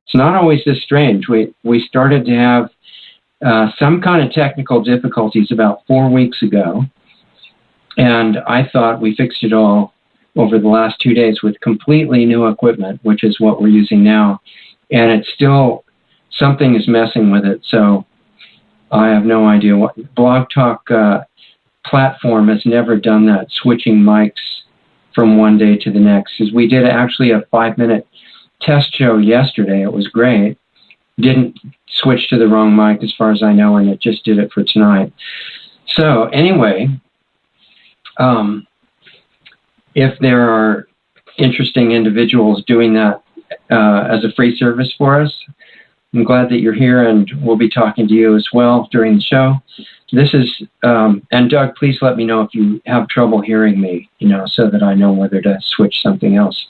It's not always this strange. We started to have some kind of technical difficulties about 4 weeks ago, and I thought we fixed it all over the last 2 days with completely new equipment, which is what we're using now, and it's still, something is messing with it, so I have no idea. What Blog Talk platform has never done that, switching mics from one day to the next, because we did actually a 5-minute test show yesterday. It was great. Didn't switch to the wrong mic as far as I know, and it just did it for tonight. So anyway, if there are interesting individuals doing that as a free service for us, I'm glad that you're here, and we'll be talking to you as well during the show. This is, and Doug, please let me know if you have trouble hearing me, so that I know whether to switch something else.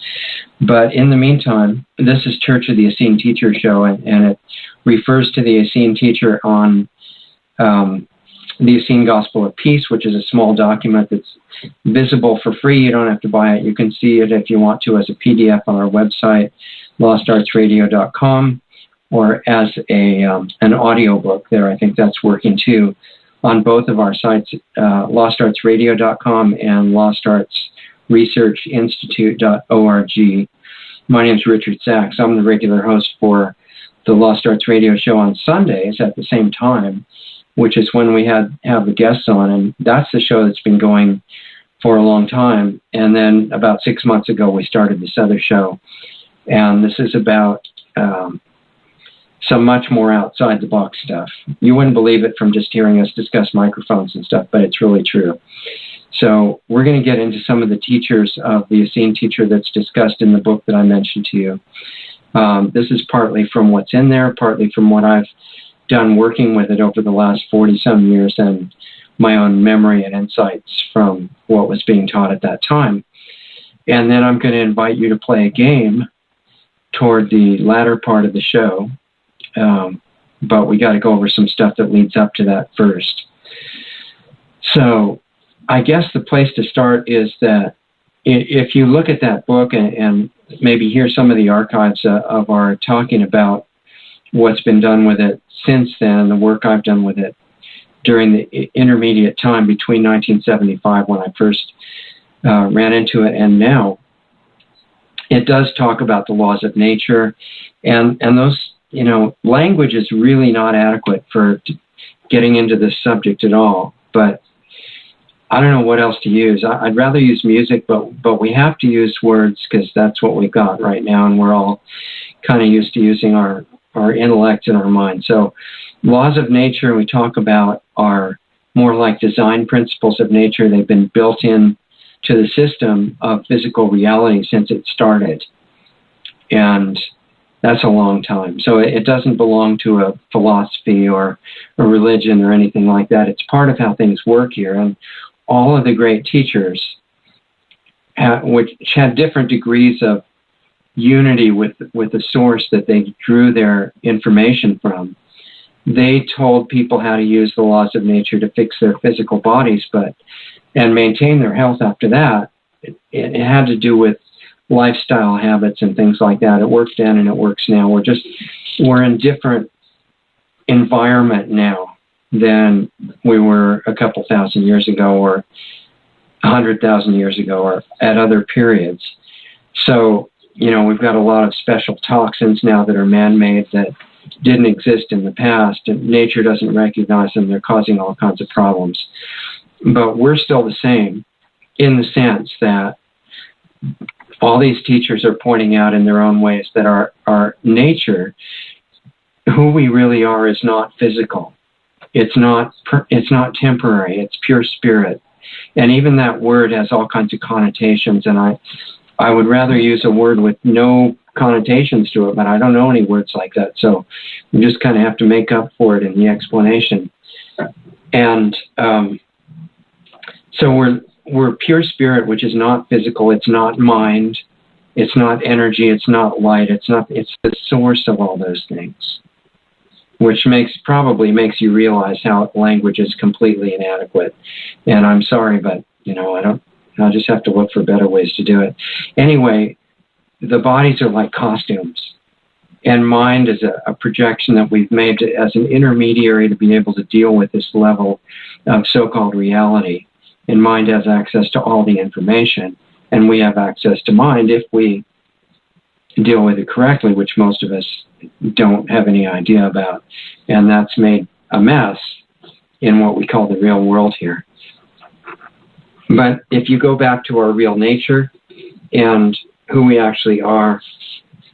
But in the meantime, this is Church of the Essene Teacher show, and it refers to the Essene Teacher on the Essene Gospel of Peace, which is a small document that's visible for free. You don't have to buy it. You can see it if you want to as a PDF on our website, lostartsradio.com, or as an audio book there. I think that's working too on both of our sites, lostartsradio.com and lostartsresearchinstitute.org. My name is Richard Sachs. I'm the regular host for the Lost Arts Radio show on Sundays at the same time, which is when we have the guests on, and that's the show that's been going for a long time. And then about 6 months ago, we started this other show, and this is about some much more outside the box stuff. You wouldn't believe it from just hearing us discuss microphones and stuff, but it's really true. So we're going to get into some of the teachers of the Essene Teacher that's discussed in the book that I mentioned to you. This is partly from what's in there, partly from what I've done working with it over the last 40-some years, and my own memory and insights from what was being taught at that time. And then I'm going to invite you to play a game toward the latter part of the show. But we got to go over some stuff that leads up to that first. So I guess the place to start is that if you look at that book and maybe hear some of the archives of our talking about what's been done with it since then, the work I've done with it during the intermediate time between 1975 when I first ran into it and now, it does talk about the laws of nature, and those, language is really not adequate for getting into this subject at all, but I don't know what else to use. I'd rather use music, but we have to use words because that's what we've got right now, and we're all kind of used to using our intellect and our mind. So laws of nature we talk about are more like design principles of nature. They've been built in to the system of physical reality since it started, and that's a long time. So it doesn't belong to a philosophy or a religion or anything like that. It's part of how things work here. And all of the great teachers, which had different degrees of unity with the source that they drew their information from, they told people how to use the laws of nature to fix their physical bodies, and maintain their health after that. It had to do with lifestyle habits and things like that. It worked then and it works now. We're in different environment now than we were a couple thousand years ago or 100,000 years ago or at other periods. So, we've got a lot of special toxins now that are man-made that didn't exist in the past, and nature doesn't recognize them. They're causing all kinds of problems. But we're still the same in the sense that all these teachers are pointing out in their own ways that our nature, who we really are, is not physical. It's not temporary. It's pure spirit. And even that word has all kinds of connotations, and I would rather use a word with no connotations to it, but I don't know any words like that, so we just kind of have to make up for it in the explanation. And so we're pure spirit, which is not physical. It's not mind. It's not energy. It's not light. It's the source of all those things, which probably makes you realize how language is completely inadequate. And I'm sorry, but I'll just have to look for better ways to do it. Anyway, the bodies are like costumes, And mind is a projection that we've made as an intermediary to be able to deal with this level of so-called reality. And mind has access to all the information, and we have access to mind if we deal with it correctly, which most of us don't have any idea about. And that's made a mess in what we call the real world here. But if you go back to our real nature and who we actually are,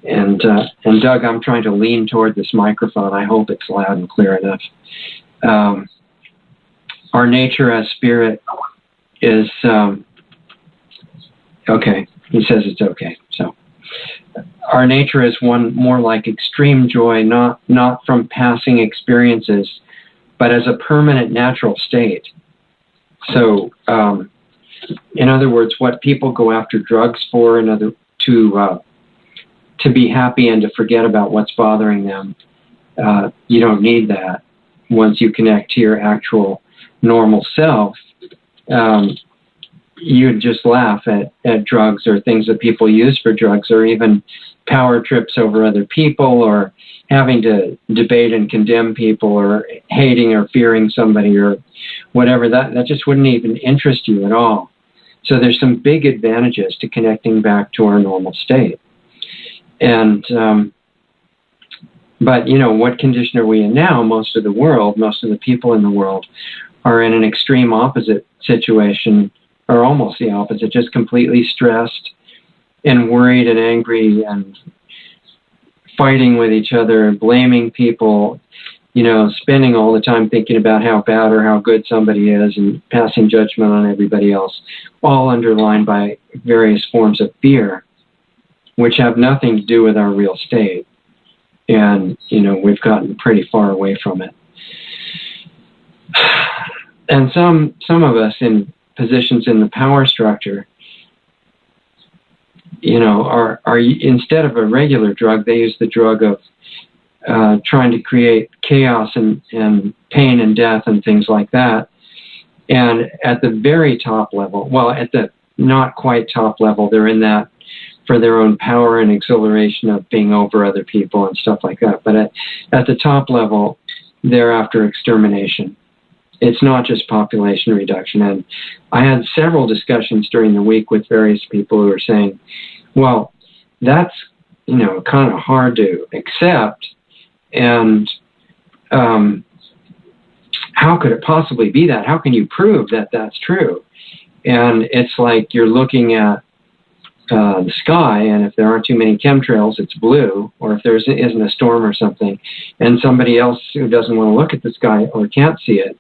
and Doug, I'm trying to lean toward this microphone. I hope it's loud and clear enough. Our nature as spirit is, okay, he says it's okay. So our nature is one more like extreme joy, not from passing experiences, but as a permanent natural state. So, in other words, what people go after drugs for, to be happy and to forget about what's bothering them, you don't need that. Once you connect to your actual normal self, you'd just laugh at drugs or things that people use for drugs, or even power trips over other people, or having to debate and condemn people, or hating or fearing somebody, or whatever. That just wouldn't even interest you at all. So there's some big advantages to connecting back to our normal state. And but what condition are we in now? Most of the people in the world are in an extreme opposite situation, or almost the opposite, just completely stressed and worried and angry and fighting with each other and blaming people, spending all the time thinking about how bad or how good somebody is and passing judgment on everybody else, all underlined by various forms of fear, which have nothing to do with our real state. And, we've gotten pretty far away from it. And some of us in positions in the power structure, are instead of a regular drug, they use the drug of trying to create chaos and pain and death and things like that. And at the very top level, well, at the not quite top level, they're in that for their own power and exhilaration of being over other people and stuff like that. But at the top level, they're after extermination. It's not just population reduction. And I had several discussions during the week with various people who were saying, well, that's, kind of hard to accept. And how could it possibly be that? How can you prove that that's true? And it's like you're looking at the sky, and if there aren't too many chemtrails, it's blue, or if there isn't a storm or something, and somebody else who doesn't want to look at the sky or can't see it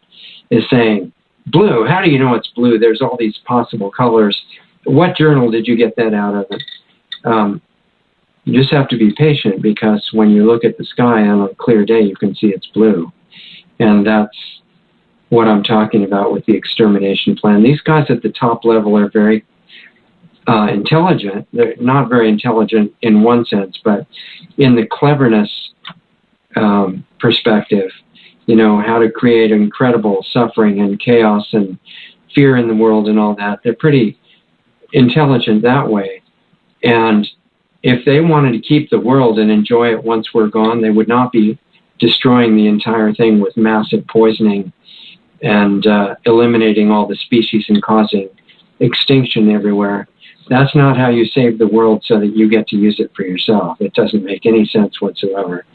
is saying, blue, how do you know it's blue? There's all these possible colors. What journal did you get that out of? You just have to be patient, because when you look at the sky on a clear day, you can see it's blue. And that's what I'm talking about with the extermination plan. These guys at the top level are very intelligent. They're not very intelligent in one sense, but in the cleverness perspective, how to create incredible suffering and chaos and fear in the world and all that. They're pretty intelligent that way. And if they wanted to keep the world and enjoy it once we're gone, they would not be destroying the entire thing with massive poisoning and eliminating all the species and causing extinction everywhere. That's not how you save the world so that you get to use it for yourself. It doesn't make any sense whatsoever.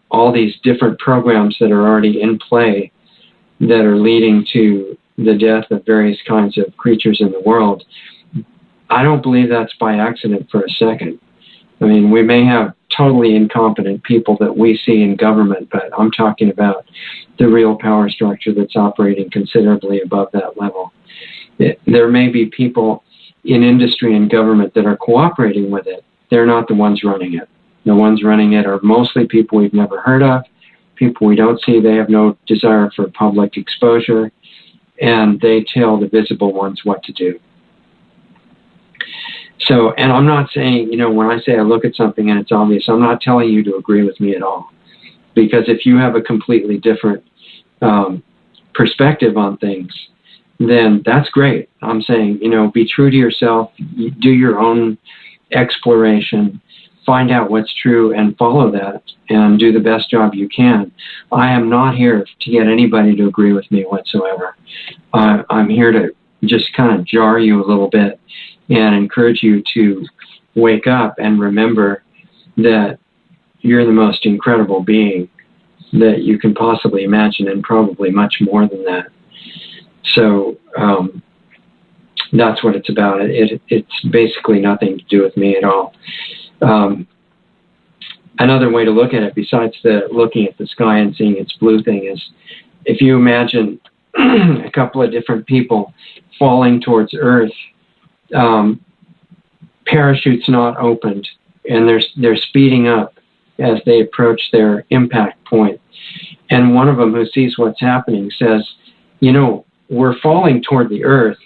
All these different programs that are already in play that are leading to the death of various kinds of creatures in the world, I don't believe that's by accident for a second. I mean, we may have totally incompetent people that we see in government, but I'm talking about the real power structure that's operating considerably above that level. There may be people in industry and government that are cooperating with it. They're not the ones running it. The ones running it are mostly people we've never heard of, people we don't see. They have no desire for public exposure, and they tell the visible ones what to do. So, and I'm not saying, when I say I look at something and it's obvious, I'm not telling you to agree with me at all. Because if you have a completely different perspective on things, then that's great. I'm saying, be true to yourself, do your own exploration, find out what's true and follow that and do the best job you can. I am not here to get anybody to agree with me whatsoever. I'm here to just kind of jar you a little bit and encourage you to wake up and remember that you're the most incredible being that you can possibly imagine, and probably much more than that. So that's what it's about. It's basically nothing to do with me at all. Another way to look at it, besides looking at the sky and seeing its blue thing, is if you imagine a couple of different people falling towards Earth, parachutes not opened, and they're speeding up as they approach their impact point. And one of them, who sees what's happening, says, you know, we're falling toward the Earth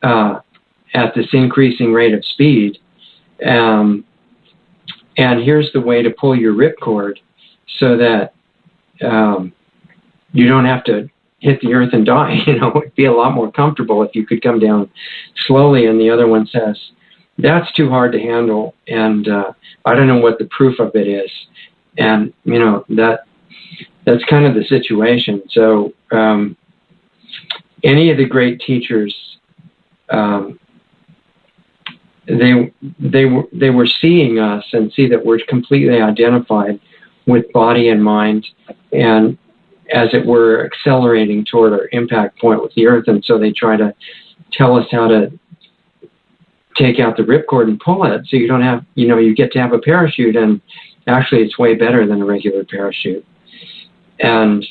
at this increasing rate of speed, and here's the way to pull your ripcord so that you don't have to hit the Earth and die. You know, it'd be a lot more comfortable if you could come down slowly. And the other one says, that's too hard to handle, and I don't know what the proof of it is. And, you know, that's kind of the situation. So any of the great teachers, they were seeing us and see that we're completely identified with body and mind, and as it were accelerating toward our impact point with the Earth. And so they try to tell us how to take out the ripcord and pull it, so you don't have, you know, you get to have a parachute, and actually it's way better than a regular parachute. And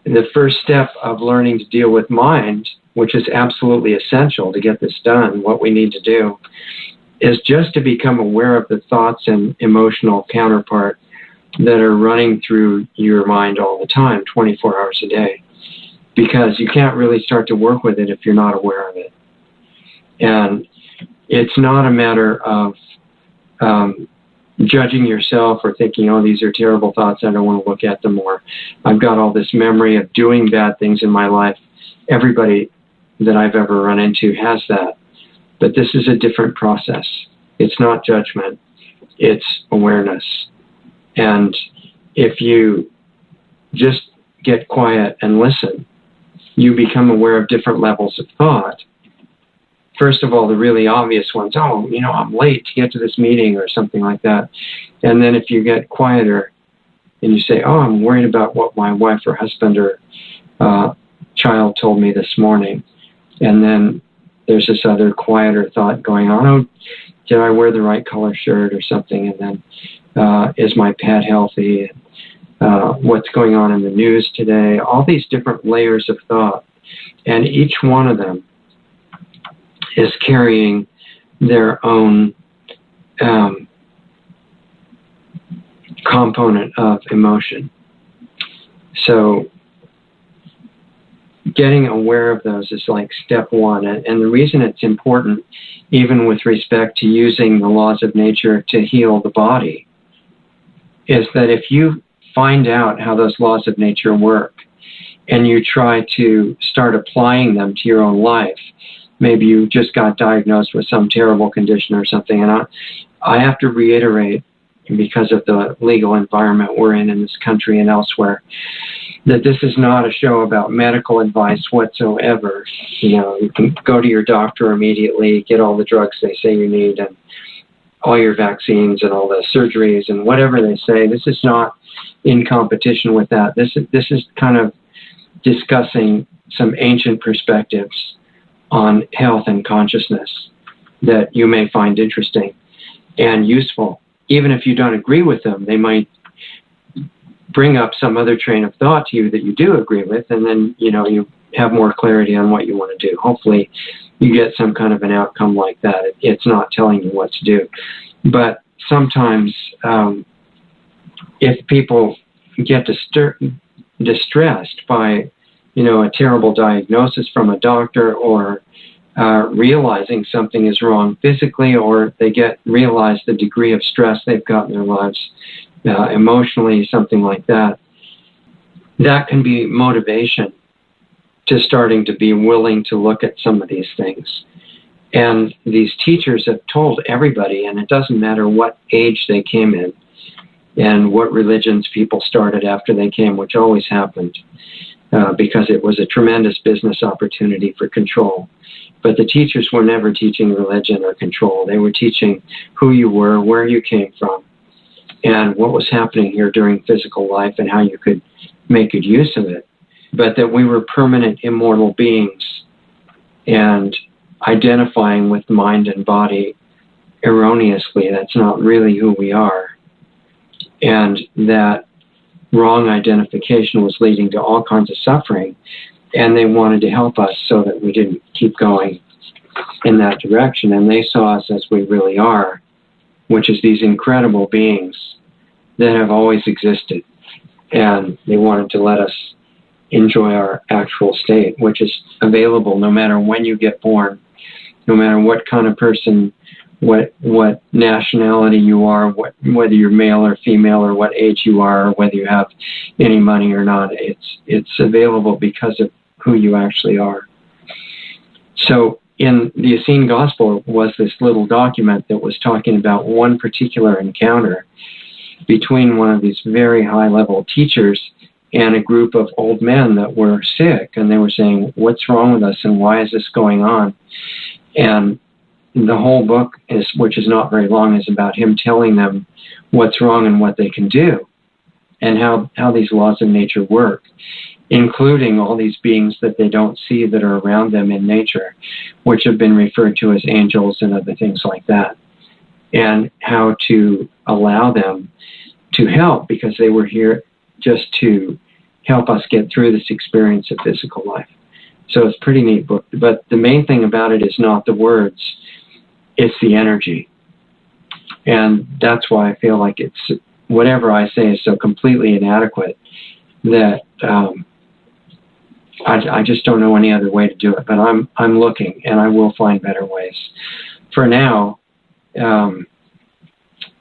the first step of learning to deal with mind, which is absolutely essential to get this done, what we need to do, is just to become aware of the thoughts and emotional counterpart that are running through your mind all the time, 24 hours a day. Because you can't really start to work with it if you're not aware of it. And it's not a matter of judging yourself or thinking, oh, these are terrible thoughts, I don't want to look at them, or I've got all this memory of doing bad things in my life. Everybody that I've ever run into has that. But this is a different process. It's not judgment. It's awareness. And if you just get quiet and listen, you become aware of different levels of thought. First of all, the really obvious ones, oh, you know, I'm late to get to this meeting or something like that. And then if you get quieter and you say, oh, I'm worried about what my wife or husband or child told me this morning. And then there's this other quieter thought going on, oh, did I wear the right color shirt or something? And then is my pet healthy? What's going on in the news today? All these different layers of thought. And each one of them is carrying their own component of emotion. So getting aware of those is like step one. And the reason it's important, even with respect to using the laws of nature to heal the body, is that if you find out how those laws of nature work and you try to start applying them to your own life, maybe you just got diagnosed with some terrible condition or something, and I have to reiterate, because of the legal environment we're in this country and elsewhere, that this is not a show about medical advice whatsoever. You know, you can go to your doctor immediately, get all the drugs they say you need, and all your vaccines and all the surgeries and whatever they say. This is not in competition with that. This is kind of discussing some ancient perspectives on health and consciousness that you may find interesting and useful. Even if you don't agree with them, they might bring up some other train of thought to you that you do agree with, and then, you know, you have more clarity on what you want to do. Hopefully you get some kind of an outcome like that. It's not telling you what to do. But sometimes if people get distressed by, you know, a terrible diagnosis from a doctor, or realizing something is wrong physically, or they realize the degree of stress they've got in their lives, emotionally, something like that, that can be motivation to starting to be willing to look at some of these things. And these teachers have told everybody, and it doesn't matter what age they came in and what religions people started after they came, which always happened, because it was a tremendous business opportunity for control. But the teachers were never teaching religion or control. They were teaching who you were, where you came from, and what was happening here during physical life and how you could make good use of it. But that we were permanent, immortal beings, and identifying with mind and body erroneously. That's not really who we are. And that wrong identification was leading to all kinds of suffering. And they wanted to help us so that we didn't keep going in that direction. And they saw us as we really are, which is these incredible beings that have always existed. And they wanted to let us enjoy our actual state, which is available no matter when you get born, no matter what kind of person, what nationality you are, whether you're male or female, or what age you are, or whether you have any money or not. It's available because of who you actually are. So in the Essene Gospel was this little document that was talking about one particular encounter between one of these very high-level teachers and a group of old men that were sick, and they were saying, what's wrong with us and why is this going on? And the whole book, which is not very long, is about him telling them what's wrong and what they can do, and how these laws of nature work, including all these beings that they don't see that are around them in nature, which have been referred to as angels and other things like that, and how to allow them to help, because they were here just to help us get through this experience of physical life. So it's a pretty neat book. But the main thing about it is not the words, it's the energy. And that's why I feel like it's, whatever I say is so completely inadequate that I just don't know any other way to do it. But I'm looking, and I will find better ways. For now, in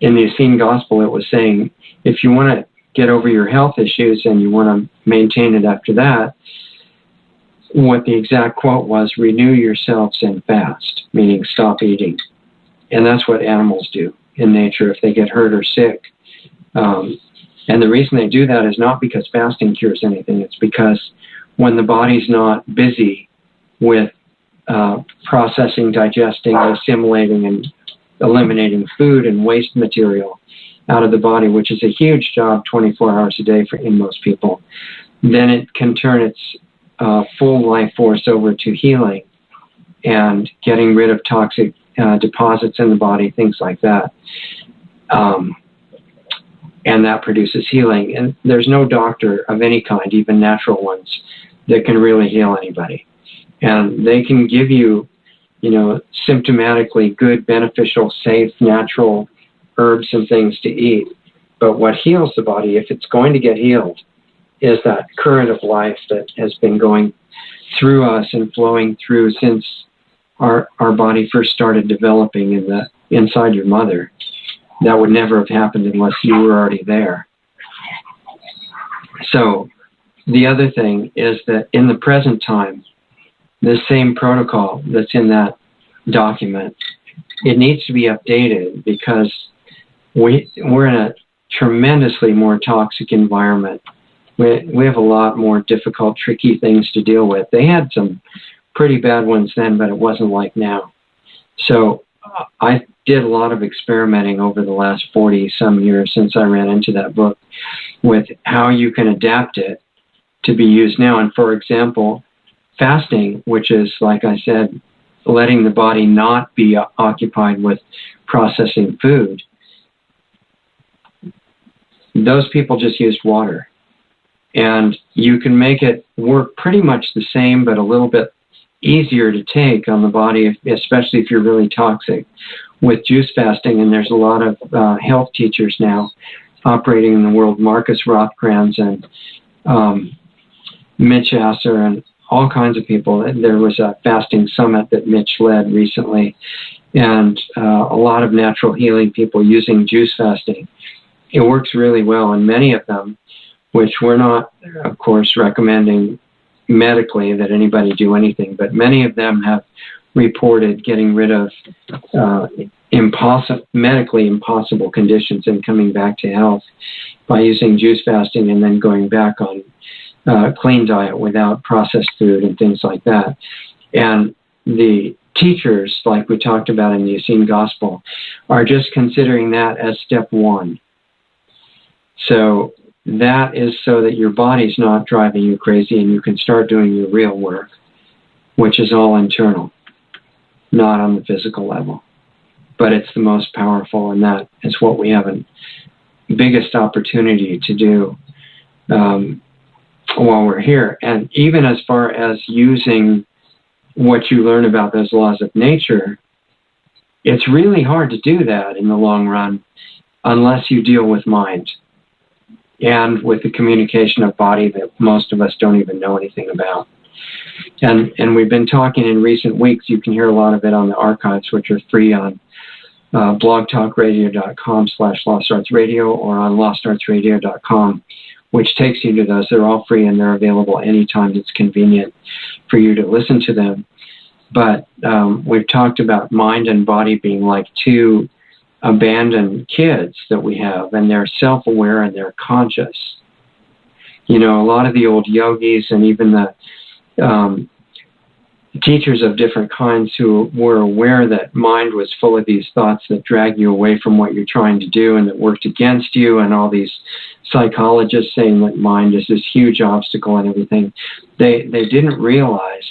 the Essene Gospel, it was saying, if you want to get over your health issues and you want to maintain it after that, what the exact quote was, renew yourselves and fast, meaning stop eating. And that's what animals do in nature if they get hurt or sick. And the reason they do that is not because fasting cures anything. It's because when the body's not busy with processing, digesting, assimilating, and eliminating food and waste material out of the body, which is a huge job 24 hours a day in most people, then it can turn its full life force over to healing and getting rid of toxic deposits in the body, things like that. And that produces healing. And there's no doctor of any kind, even natural ones, that can really heal anybody. And they can give you, symptomatically good, beneficial, safe, natural herbs and things to eat. But what heals the body, if it's going to get healed, is that current of life that has been going through us and flowing through since our body first started developing inside your mother. That would never have happened unless you were already there. So the other thing is that in the present time, the same protocol that's in that document, it needs to be updated because we're in a tremendously more toxic environment. We have a lot more difficult, tricky things to deal with. They had some pretty bad ones then, but it wasn't like now. So I did a lot of experimenting over the last 40-some years since I ran into that book with how you can adapt it to be used now. And for example, fasting, which is, like I said, letting the body not be occupied with processing food, those people just used water. And you can make it work pretty much the same, but a little bit easier to take on the body, especially if you're really toxic, with juice fasting. And there's a lot of health teachers now operating in the world, Marcus Rothkranz and Mitch Asser and all kinds of people. There was a fasting summit that Mitch led recently, and a lot of natural healing people using juice fasting. It works really well, and many of them, which we're not, of course, recommending medically that anybody do anything, but many of them have reported getting rid of medically impossible conditions and coming back to health by using juice fasting and then going back on clean diet without processed food and things like that. And the teachers, like we talked about in the Essene Gospel, are just considering that as step one. So that is so that your body's not driving you crazy and you can start doing your real work, which is all internal, not on the physical level. But it's the most powerful, and that is what we have a biggest opportunity to do while we're here. And even as far as using what you learn about those laws of nature, it's really hard to do that in the long run unless you deal with mind and with the communication of body that most of us don't even know anything about. And we've been talking in recent weeks. You can hear a lot of it on the archives, which are free on blogtalkradio.com/lostartsradio or on lostartsradio.com, which takes you to those. They're all free and they're available anytime it's convenient for you to listen to them. But we've talked about mind and body being like two abandoned kids that we have, and they're self-aware and they're conscious. You know, a lot of the old yogis and even the teachers of different kinds who were aware that mind was full of these thoughts that drag you away from what you're trying to do and that worked against you, and all these psychologists saying that mind is this huge obstacle and everything, they didn't realize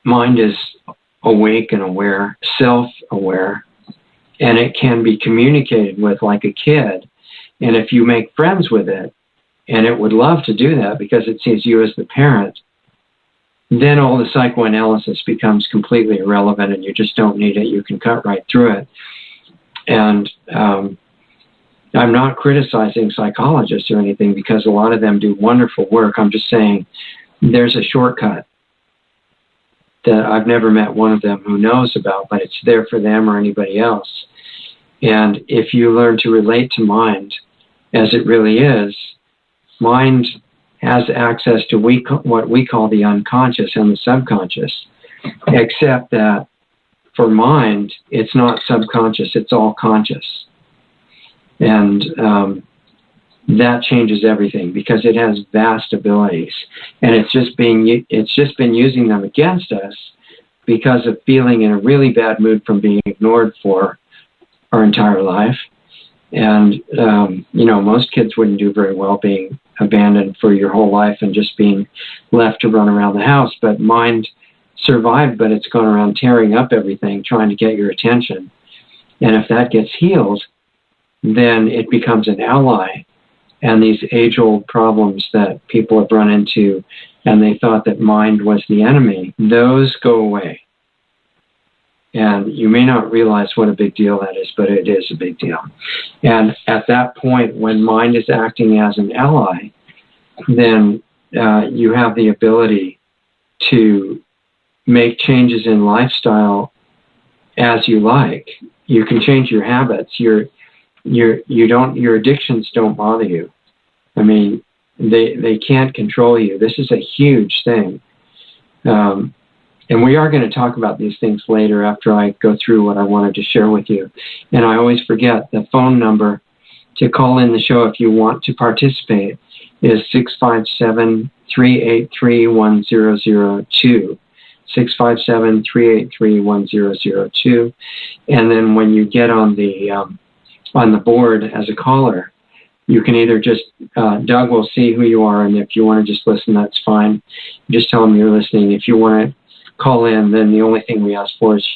mind is awake and aware, self-aware, and it can be communicated with like a kid. And if you make friends with it, and it would love to do that because it sees you as the parent, then all the psychoanalysis becomes completely irrelevant and you just don't need it. You can cut right through it. And I'm not criticizing psychologists or anything because a lot of them do wonderful work. I'm just saying there's a shortcut that I've never met one of them who knows about, but it's there for them or anybody else. And if you learn to relate to mind as it really is, mind has access to what we call the unconscious and the subconscious, except that for mind, it's not subconscious, it's all conscious. And that changes everything because it has vast abilities. And it's just been using them against us because of feeling in a really bad mood from being ignored for our entire life. And, you know, most kids wouldn't do very well being abandoned for your whole life and just being left to run around the house. But mind survived, but it's gone around tearing up everything, trying to get your attention. And if that gets healed, then it becomes an ally. And these age-old problems that people have run into, and they thought that mind was the enemy, those go away. And you may not realize what a big deal that is, but it is a big deal. And at that point, when mind is acting as an ally, then you have the ability to make changes in lifestyle as you like. You can change your habits. Your addictions don't bother you. I mean, they can't control you. This is a huge thing. And we are going to talk about these things later after I go through what I wanted to share with you. And I always forget the phone number to call in the show if you want to participate is 657-383-1002. 657-383-1002. And then when you get on the board as a caller, you can either just, Doug will see who you are, and if you want to just listen, that's fine. Just tell him you're listening. If you want to call in, then the only thing we ask for is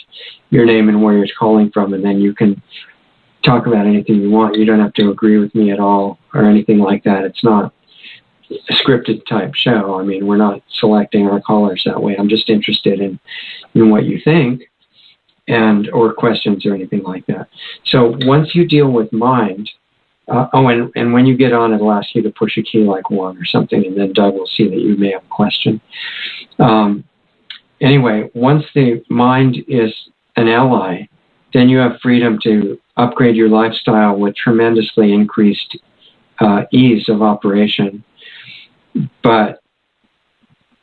your name and where you're calling from, and then you can talk about anything you want. You don't have to agree with me at all or anything like that. It's not a scripted type show. I mean, we're not selecting our callers that way. I'm just interested in what you think or questions or anything like that. So once you deal with mind, and when you get on, it'll ask you to push a key like 1 or something, and then Doug will see that you may have a question. Anyway, once the mind is an ally, then you have freedom to upgrade your lifestyle with tremendously increased ease of operation. But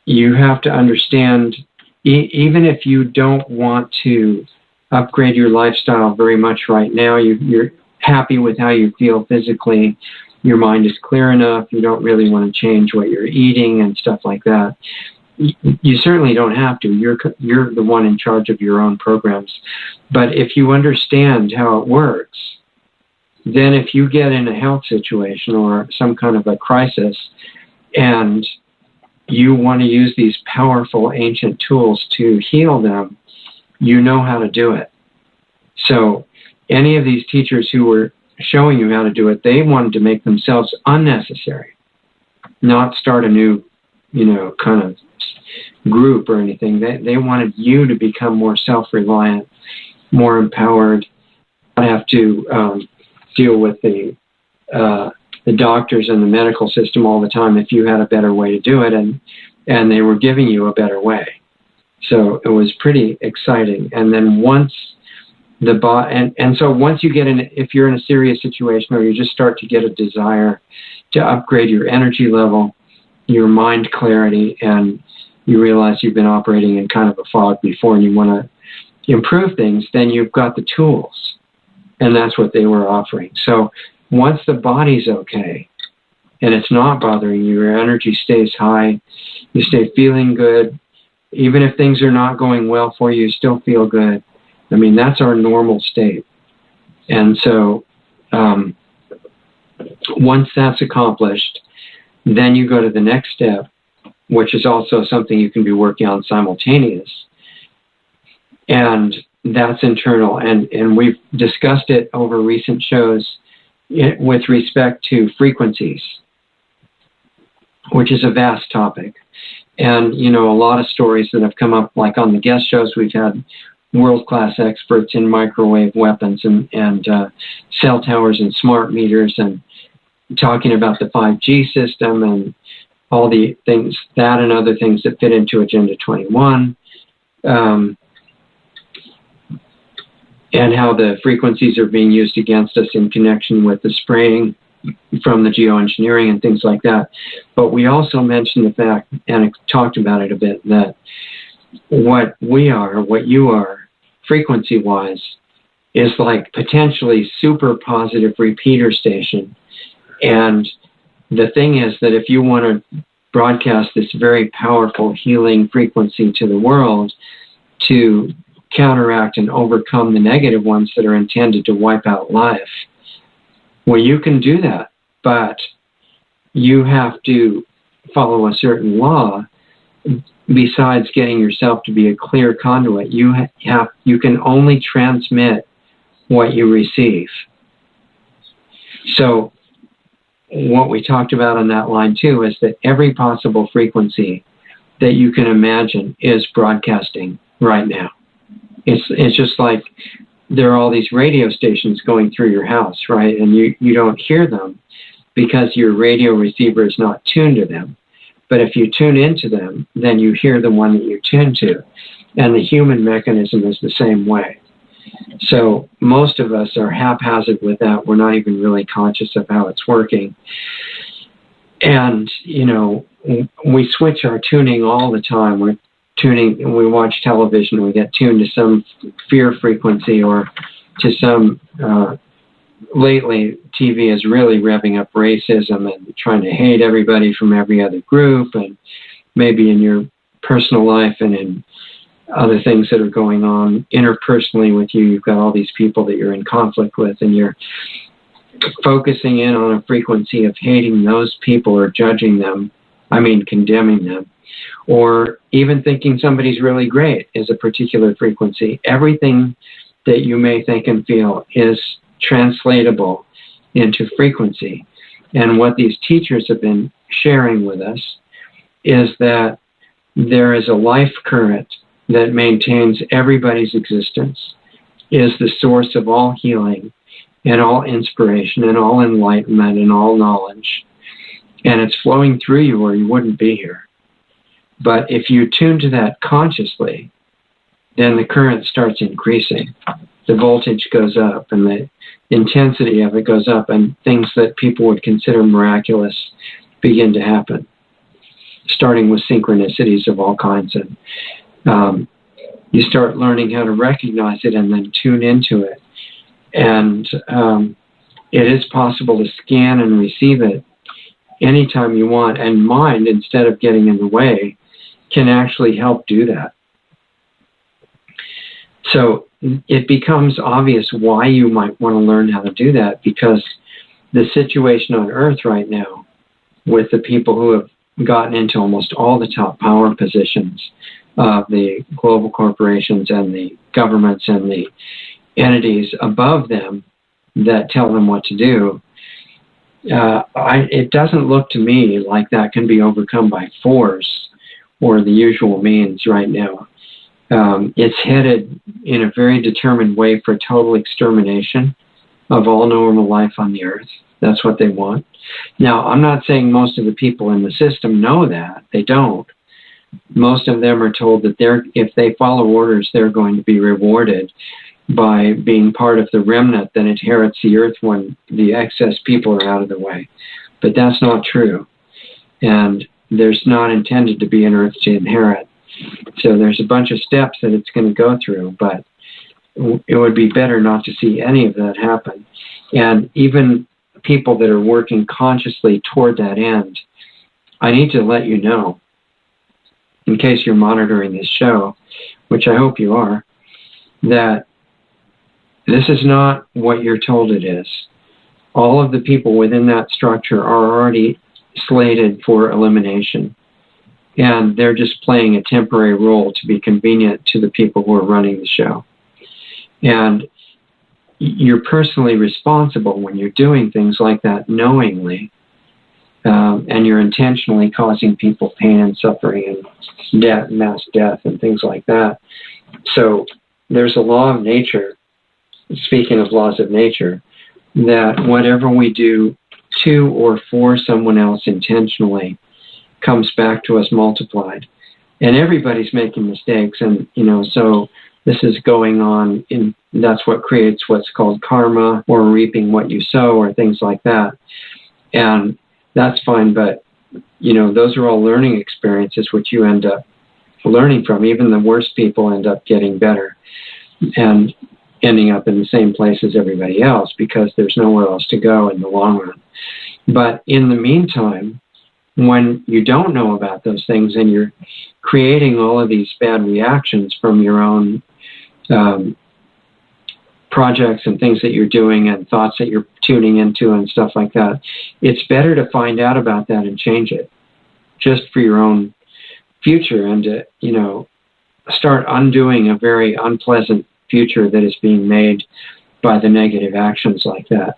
you have to understand even if you don't want to upgrade your lifestyle very much right now, you're happy with how you feel physically, your mind is clear enough, you don't really want to change what you're eating and stuff like that, you certainly don't have to. You're the one in charge of your own programs. But if you understand how it works, then if you get in a health situation or some kind of a crisis and you want to use these powerful ancient tools to heal them, you know how to do it. So any of these teachers who were showing you how to do it, they wanted to make themselves unnecessary, not start a new, kind of group or anything. They wanted you to become more self-reliant, more empowered, not have to deal with the doctors and the medical system all the time if you had a better way to do it, and they were giving you a better way. So it was pretty exciting. And then once so once you get in, if you're in a serious situation or you just start to get a desire to upgrade your energy level, your mind clarity, and you realize you've been operating in kind of a fog before and you want to improve things, then you've got the tools. And that's what they were offering. So once the body's okay and it's not bothering you, your energy stays high, you stay feeling good, even if things are not going well for you, you still feel good. I mean, that's our normal state. And so once that's accomplished, then you go to the next step, which is also something you can be working on simultaneous. And that's internal. And we've discussed it over recent shows with respect to frequencies, which is a vast topic. And, a lot of stories that have come up, like on the guest shows, we've had world-class experts in microwave weapons and cell towers and smart meters, and talking about the 5G system and all the things, that and other things that fit into Agenda 21, and how the frequencies are being used against us in connection with the spraying from the geoengineering and things like that. But we also mentioned the fact, and talked about it a bit, that what we are, what you are, frequency-wise, is like potentially super positive repeater station. And the thing is that if you want to broadcast this very powerful healing frequency to the world to counteract and overcome the negative ones that are intended to wipe out life, well, you can do that, but you have to follow a certain law. Besides getting yourself to be a clear conduit, you can only transmit what you receive. So what we talked about on that line too is that every possible frequency that you can imagine is broadcasting right now. It's just like there are all these radio stations going through your house, right? And you don't hear them because your radio receiver is not tuned to them. But if you tune into them, then you hear the one that you tune to. And the human mechanism is the same way. So most of us are haphazard with that. We're not even really conscious of how it's working. And, we switch our tuning all the time. We're tuning, we watch television, we get tuned to some fear frequency or to some, lately TV is really revving up racism and trying to hate everybody from every other group, and maybe in your personal life and in other things that are going on interpersonally with you, you've got all these people that you're in conflict with, and you're focusing in on a frequency of hating those people or judging them, condemning them, or even thinking somebody's really great is a particular frequency. Everything that you may think and feel is translatable into frequency. And what these teachers have been sharing with us is that there is a life current that maintains everybody's existence, is the source of all healing and all inspiration and all enlightenment and all knowledge. And it's flowing through you or you wouldn't be here. But if you tune to that consciously, then the current starts increasing. The voltage goes up and the intensity of it goes up, and things that people would consider miraculous begin to happen, starting with synchronicities of all kinds. You start learning how to recognize it and then tune into it. And it is possible to scan and receive it anytime you want. And mind, instead of getting in the way, can actually help do that. So it becomes obvious why you might want to learn how to do that, because the situation on Earth right now with the people who have gotten into almost all the top power positions of the global corporations and the governments and the entities above them that tell them what to do, it doesn't look to me like that can be overcome by force or the usual means right now. It's headed in a very determined way for total extermination of all normal life on the Earth. That's what they want. Now, I'm not saying most of the people in the system know that. They don't. Most of them are told that if they follow orders, they're going to be rewarded by being part of the remnant that inherits the Earth when the excess people are out of the way. But that's not true. And there's not intended to be an Earth to inherit. So there's a bunch of steps that it's going to go through, but it would be better not to see any of that happen. And even people that are working consciously toward that end, I need to let you know, in case you're monitoring this show, which I hope you are, that this is not what you're told it is. All of the people within that structure are already slated for elimination. And they're just playing a temporary role to be convenient to the people who are running the show. And you're personally responsible when you're doing things like that knowingly, and you're intentionally causing people pain and suffering and death, mass death and things like that. So there's a law of nature, speaking of laws of nature, that whatever we do to or for someone else intentionally comes back to us multiplied. And everybody's making mistakes, and so this is going on, that's what creates what's called karma, or reaping what you sow, or things like that. And that's fine, but those are all learning experiences which you end up learning from. Even the worst people end up getting better and ending up in the same place as everybody else, because there's nowhere else to go in the long run. But in the meantime, when you don't know about those things and you're creating all of these bad reactions from your own projects and things that you're doing and thoughts that you're tuning into and stuff like that, it's better to find out about that and change it, just for your own future, and to start undoing a very unpleasant future that is being made by the negative actions like that.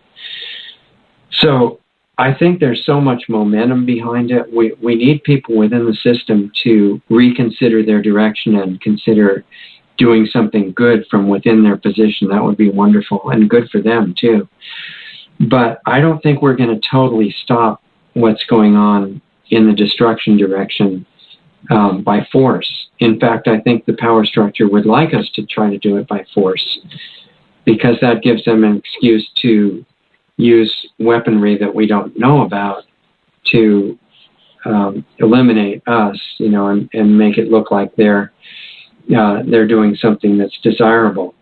So I think there's so much momentum behind it. We need people within the system to reconsider their direction and consider doing something good from within their position. That would be wonderful, and good for them too. But I don't think we're going to totally stop what's going on in the destruction direction by force. In fact, I think the power structure would like us to try to do it by force, because that gives them an excuse to use weaponry that we don't know about to eliminate us, and make it look like they're doing something that's desirable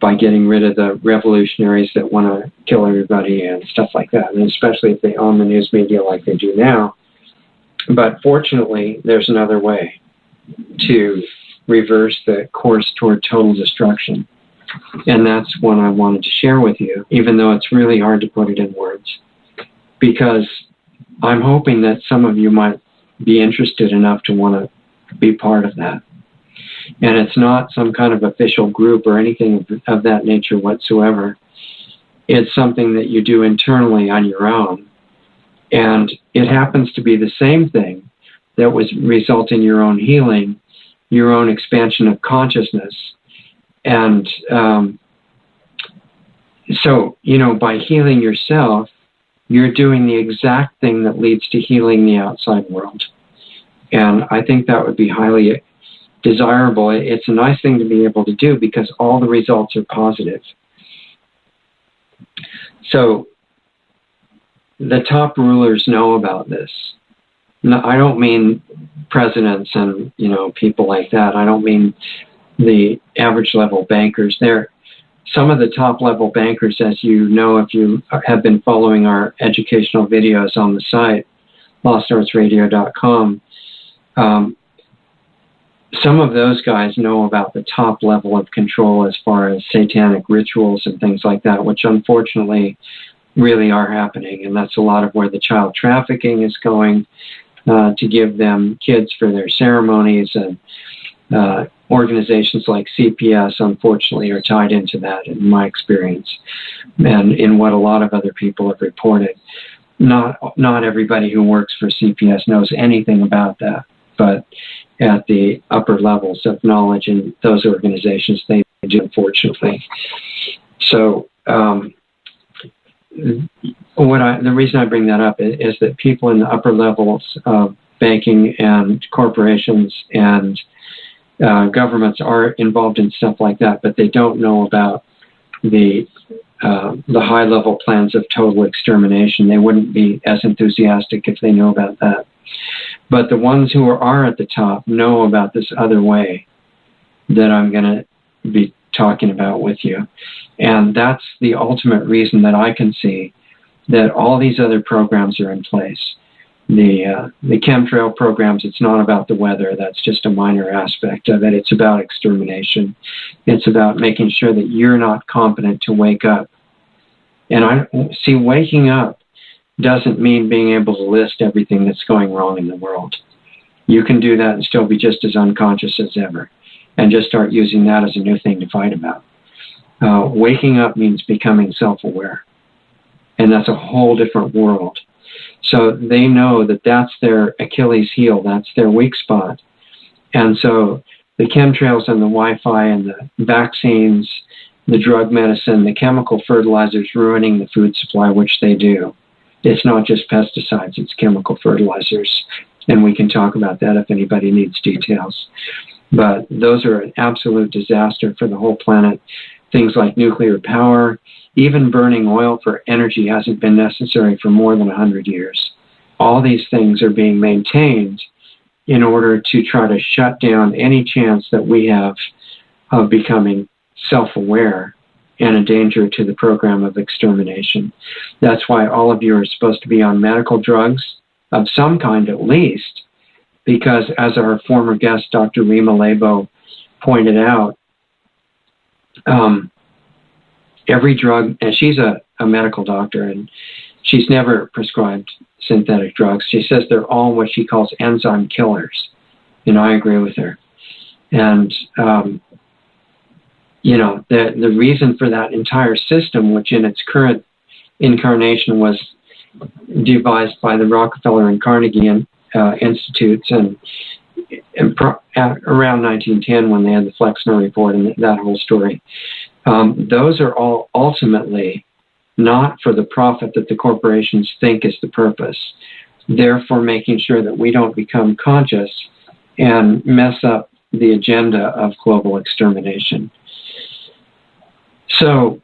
by getting rid of the revolutionaries that want to kill everybody and stuff like that, and especially if they own the news media like they do now. But fortunately, there's another way to reverse the course toward total destruction. And that's what I wanted to share with you, even though it's really hard to put it in words, because I'm hoping that some of you might be interested enough to want to be part of that. And it's not some kind of official group or anything of that nature whatsoever. It's something that you do internally on your own. And it happens to be the same thing that was result in your own healing, your own expansion of consciousness. And so, by healing yourself, you're doing the exact thing that leads to healing the outside world. And I think that would be highly desirable. It's a nice thing to be able to do, because all the results are positive. So the top rulers know about this. No, I don't mean presidents and, people like that. I don't mean the average level bankers. Some of the top level bankers, as you know, if you have been following our educational videos on the site, lostartsradio.com, some of those guys know about the top level of control as far as satanic rituals and things like that, which unfortunately really are happening. And that's a lot of where the child trafficking is going, to give them kids for their ceremonies, and organizations like CPS, unfortunately, are tied into that, in my experience, and in what a lot of other people have reported. Not everybody who works for CPS knows anything about that, but at the upper levels of knowledge in those organizations, they do, unfortunately. So the reason I bring that up is that people in the upper levels of banking and corporations and governments are involved in stuff like that, but they don't know about the high-level plans of total extermination. They wouldn't be as enthusiastic if they knew about that. But the ones who are at the top know about this other way that I'm going to be talking about with you. And that's the ultimate reason that I can see that all these other programs are in place. The chemtrail programs, it's not about the weather. That's just a minor aspect of it. It's about extermination. It's about making sure that you're not competent to wake up. And waking up doesn't mean being able to list everything that's going wrong in the world. You can do that and still be just as unconscious as ever, and just start using that as a new thing to fight about. Waking up means becoming self-aware, and that's a whole different world. So they know that that's their Achilles heel, that's their weak spot. And so the chemtrails and the Wi-Fi and the vaccines, the drug medicine, the chemical fertilizers ruining the food supply, which they do. It's not just pesticides, it's chemical fertilizers. And we can talk about that if anybody needs details. But those are an absolute disaster for the whole planet. Things like nuclear power, even burning oil for energy hasn't been necessary for more than 100 years. All these things are being maintained in order to try to shut down any chance that we have of becoming self-aware and a danger to the program of extermination. That's why all of you are supposed to be on medical drugs of some kind at least, because as our former guest, Dr. Rima Lebo, pointed out, every drug, and she's a medical doctor, and she's never prescribed synthetic drugs. She says they're all what she calls enzyme killers. And I agree with her. And, the reason for that entire system, which in its current incarnation was devised by the Rockefeller and Carnegie Institutes and around 1910 when they had the Flexner Report and that whole story. Those are all ultimately not for the profit that the corporations think is the purpose. They're for making sure that we don't become conscious and mess up the agenda of global extermination. So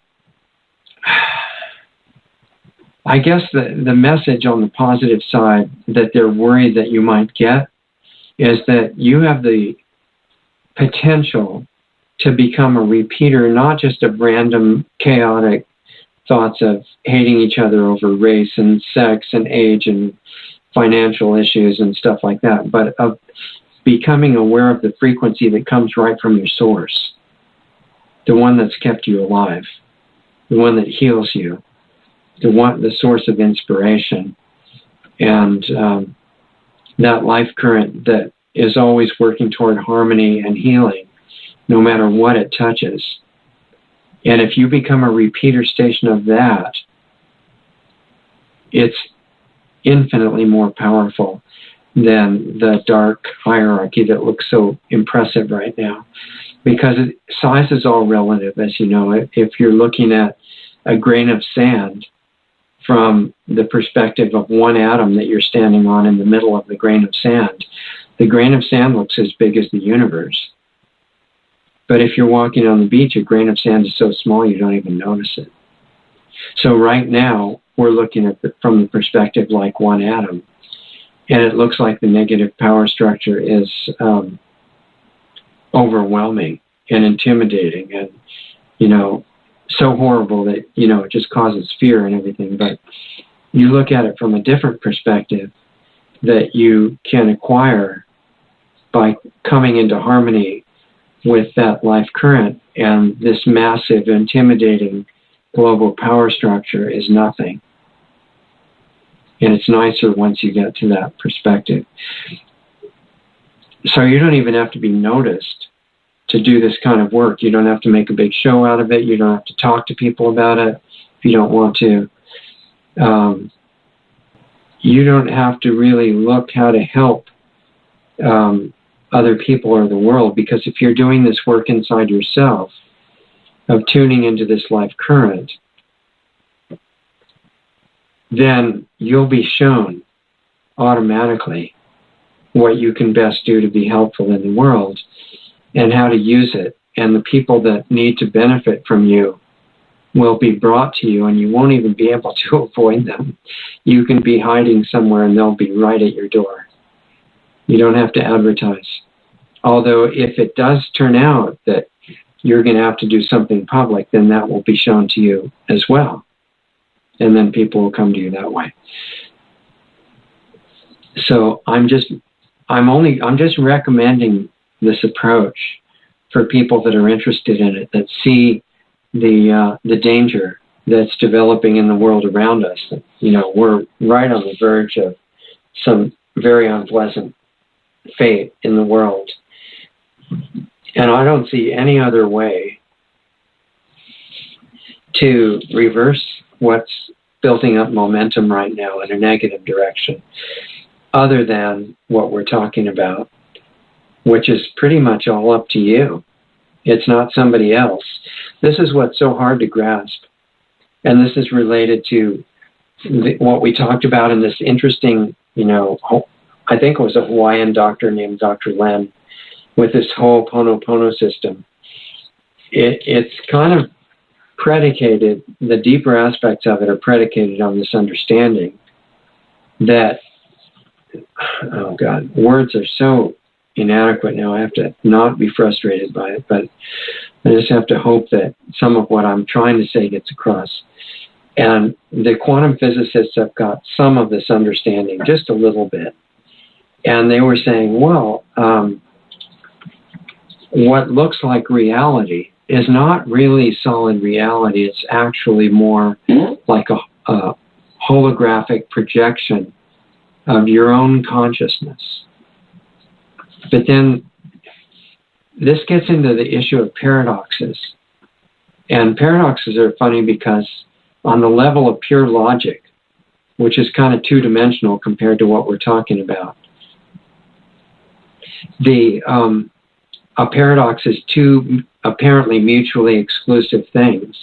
I guess the message on the positive side that they're worried that you might get is that you have the potential to become a repeater, not just of random chaotic thoughts of hating each other over race and sex and age and financial issues and stuff like that, but of becoming aware of the frequency that comes right from your source, the one that's kept you alive, the one that heals you, the source of inspiration, and that life current that is always working toward harmony and healing, no matter what it touches. And if you become a repeater station of that, it's infinitely more powerful than the dark hierarchy that looks so impressive right now. Because size is all relative, as you know. If you're looking at a grain of sand from the perspective of one atom that you're standing on in the middle of the grain of sand, the grain of sand looks as big as the universe. But if you're walking on the beach, a grain of sand is so small you don't even notice it. So right now, we're looking at from the perspective like one atom. And it looks like the negative power structure is overwhelming and intimidating and, so horrible that, it just causes fear and everything. But you look at it from a different perspective that you can acquire by coming into harmony with that life current, and this massive, intimidating global power structure is nothing. And it's nicer once you get to that perspective. So you don't even have to be noticed to do this kind of work. You don't have to make a big show out of it. You don't have to talk to people about it if you don't want to. You don't have to really look how to help other people or the world, because if you're doing this work inside yourself of tuning into this life current, then you'll be shown automatically what you can best do to be helpful in the world and how to use it. And the people that need to benefit from you will be brought to you, and you won't even be able to avoid them. You can be hiding somewhere and they'll be right at your door. You don't have to advertise. Although if it does turn out that you're going to have to do something public, then that will be shown to you as well. And then people will come to you that way. So I'm just recommending this approach for people that are interested in it, that see the danger that's developing in the world around us. We're right on the verge of some very unpleasant fate in the world. And I don't see any other way to reverse what's building up momentum right now in a negative direction, other than what we're talking about, which is pretty much all up to you. It's not somebody else. This is what's so hard to grasp. And this is related to what we talked about in this interesting, I think it was a Hawaiian doctor named Dr. Len, with this whole Ho'oponopono system. It's kind of predicated, the deeper aspects of it are predicated on this understanding that, oh God, words are so inadequate now. I have to not be frustrated by it, but I just have to hope that some of what I'm trying to say gets across. And the quantum physicists have got some of this understanding, just a little bit. And they were saying, well, what looks like reality is not really solid reality. It's actually more like a holographic projection of your own consciousness. But then this gets into the issue of paradoxes. And paradoxes are funny because on the level of pure logic, which is kind of two-dimensional compared to what we're talking about, a paradox is two apparently mutually exclusive things.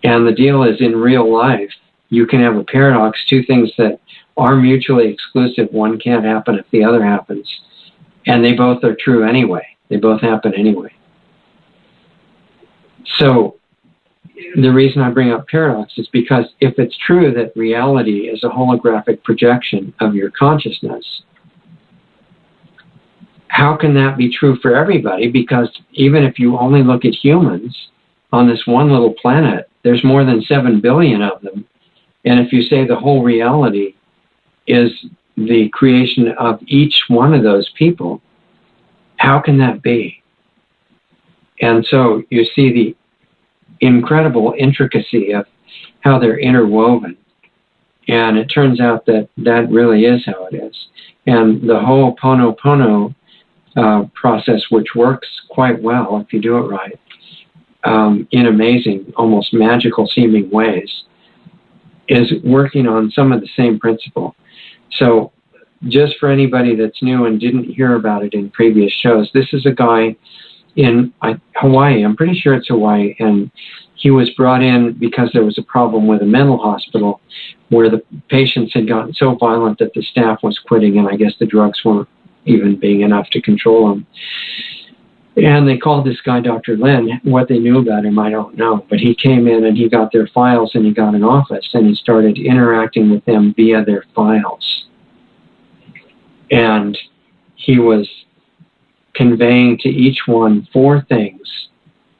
And the deal is, in real life, you can have a paradox, two things that are mutually exclusive. One can't happen if the other happens. And they both are true anyway. They both happen anyway. So the reason I bring up paradox is because if it's true that reality is a holographic projection of your consciousness, how can that be true for everybody? Because even if you only look at humans on this one little planet, there's more than 7 billion of them. And if you say the whole reality is the creation of each one of those people, how can that be? And so you see the incredible intricacy of how they're interwoven. And it turns out that that really is how it is. And the whole Ho'oponopono process, which works quite well if you do it right, in amazing, almost magical seeming ways, is working on some of the same principle. So just for anybody that's new and didn't hear about it in previous shows, this is a guy in Hawaii. I'm pretty sure it's Hawaii. And he was brought in because there was a problem with a mental hospital where the patients had gotten so violent that the staff was quitting, and I guess the drugs weren't even being enough to control them. And they called this guy Dr. Len. What they knew about him, I don't know. But he came in and he got their files and he got an office and he started interacting with them via their files. And he was conveying to each one 4 things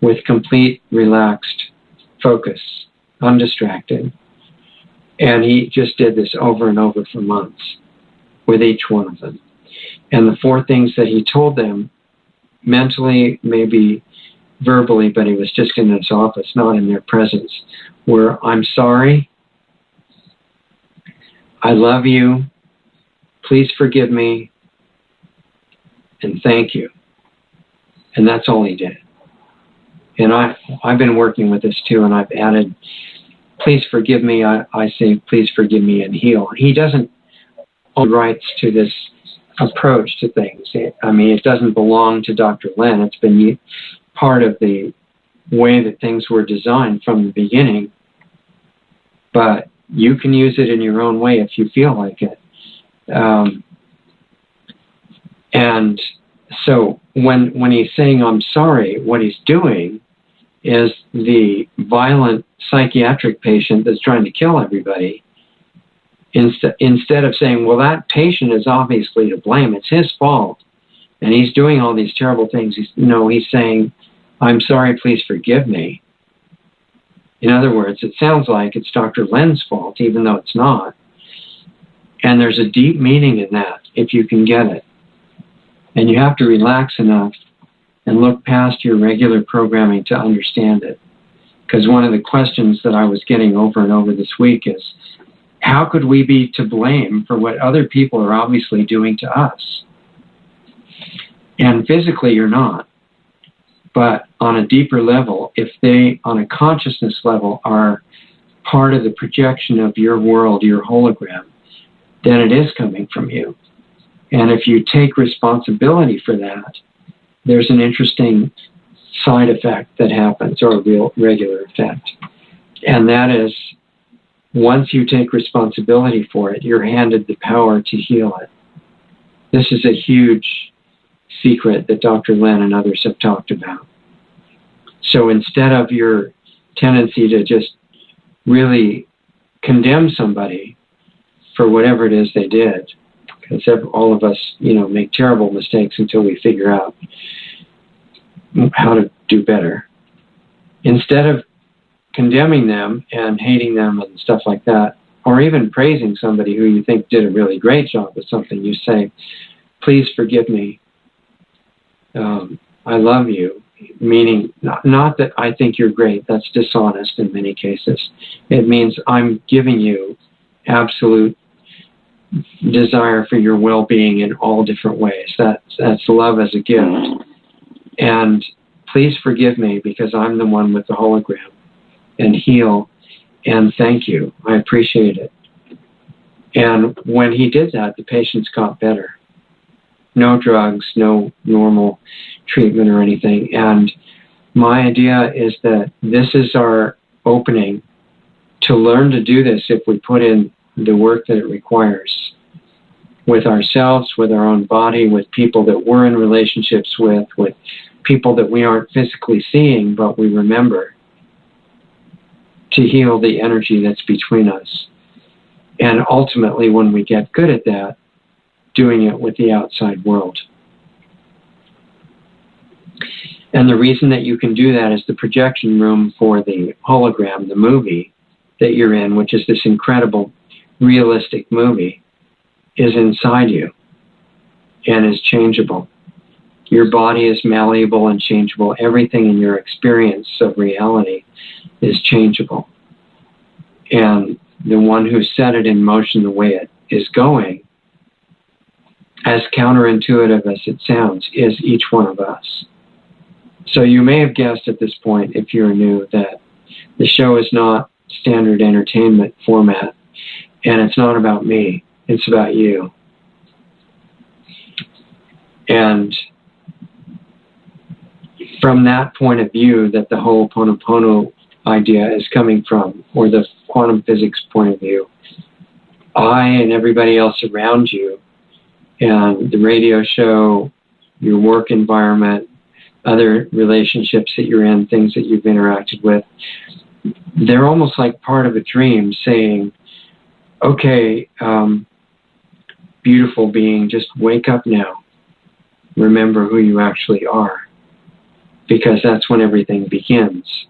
with complete relaxed focus, undistracted. And he just did this over and over for months with each one of them. And the 4 things that he told them, mentally, maybe verbally, but he was just in his office, not in their presence, were, I'm sorry, I love you, please forgive me, and thank you. And that's all he did. And I've been working with this too, and I've added, please forgive me, I say, please forgive me and heal. He doesn't own rights to this approach to things. I mean, it doesn't belong to Dr. Len. It's been part of the way that things were designed from the beginning. But you can use it in your own way if you feel like it. And so when he's saying, I'm sorry, what he's doing is the violent psychiatric patient that's trying to kill everybody, instead of saying, well, that patient is obviously to blame, it's his fault, and he's doing all these terrible things. He's saying, I'm sorry, please forgive me. In other words, it sounds like it's Dr. Len's fault, even though it's not. And there's a deep meaning in that, if you can get it. And you have to relax enough and look past your regular programming to understand it. Because one of the questions that I was getting over and over this week is, how could we be to blame for what other people are obviously doing to us? And physically you're not. But on a deeper level, if they, on a consciousness level, are part of the projection of your world, your hologram, then it is coming from you. And if you take responsibility for that, there's an interesting side effect that happens, or a real regular effect. And that is, once you take responsibility for it, you're handed the power to heal it. This is a huge secret that Dr. Len and others have talked about. So instead of your tendency to just really condemn somebody for whatever it is they did, because all of us, make terrible mistakes until we figure out how to do better. Instead of condemning them and hating them and stuff like that, or even praising somebody who you think did a really great job with something, you say, please forgive me. I love you. Meaning, not that I think you're great. That's dishonest in many cases. It means I'm giving you absolute desire for your well-being in all different ways. That's love as a gift. And please forgive me because I'm the one with the hologram, and heal, and thank you. I appreciate it. And when he did that, the patients got better. No drugs, no normal treatment or anything. And my idea is that this is our opening to learn to do this if we put in the work that it requires with ourselves, with our own body, with people that we're in relationships with people that we aren't physically seeing, but we remember, to heal the energy that's between us. And ultimately, when we get good at that, doing it with the outside world. And the reason that you can do that is the projection room for the hologram, the movie that you're in, which is this incredible, realistic movie, is inside you and is changeable. Your body is malleable and changeable. Everything in your experience of reality is changeable. And the one who set it in motion the way it is going, as counterintuitive as it sounds, is each one of us. So you may have guessed at this point, if you're new, that the show is not standard entertainment format, and it's not about me, it's about you. And from that point of view that the Ho'oponopono idea is coming from, or the quantum physics point of view, I and everybody else around you, and the radio show, your work environment, other relationships that you're in, things that you've interacted with, they're almost like part of a dream saying, okay, beautiful being, just wake up now. Remember who you actually are, because that's when everything begins.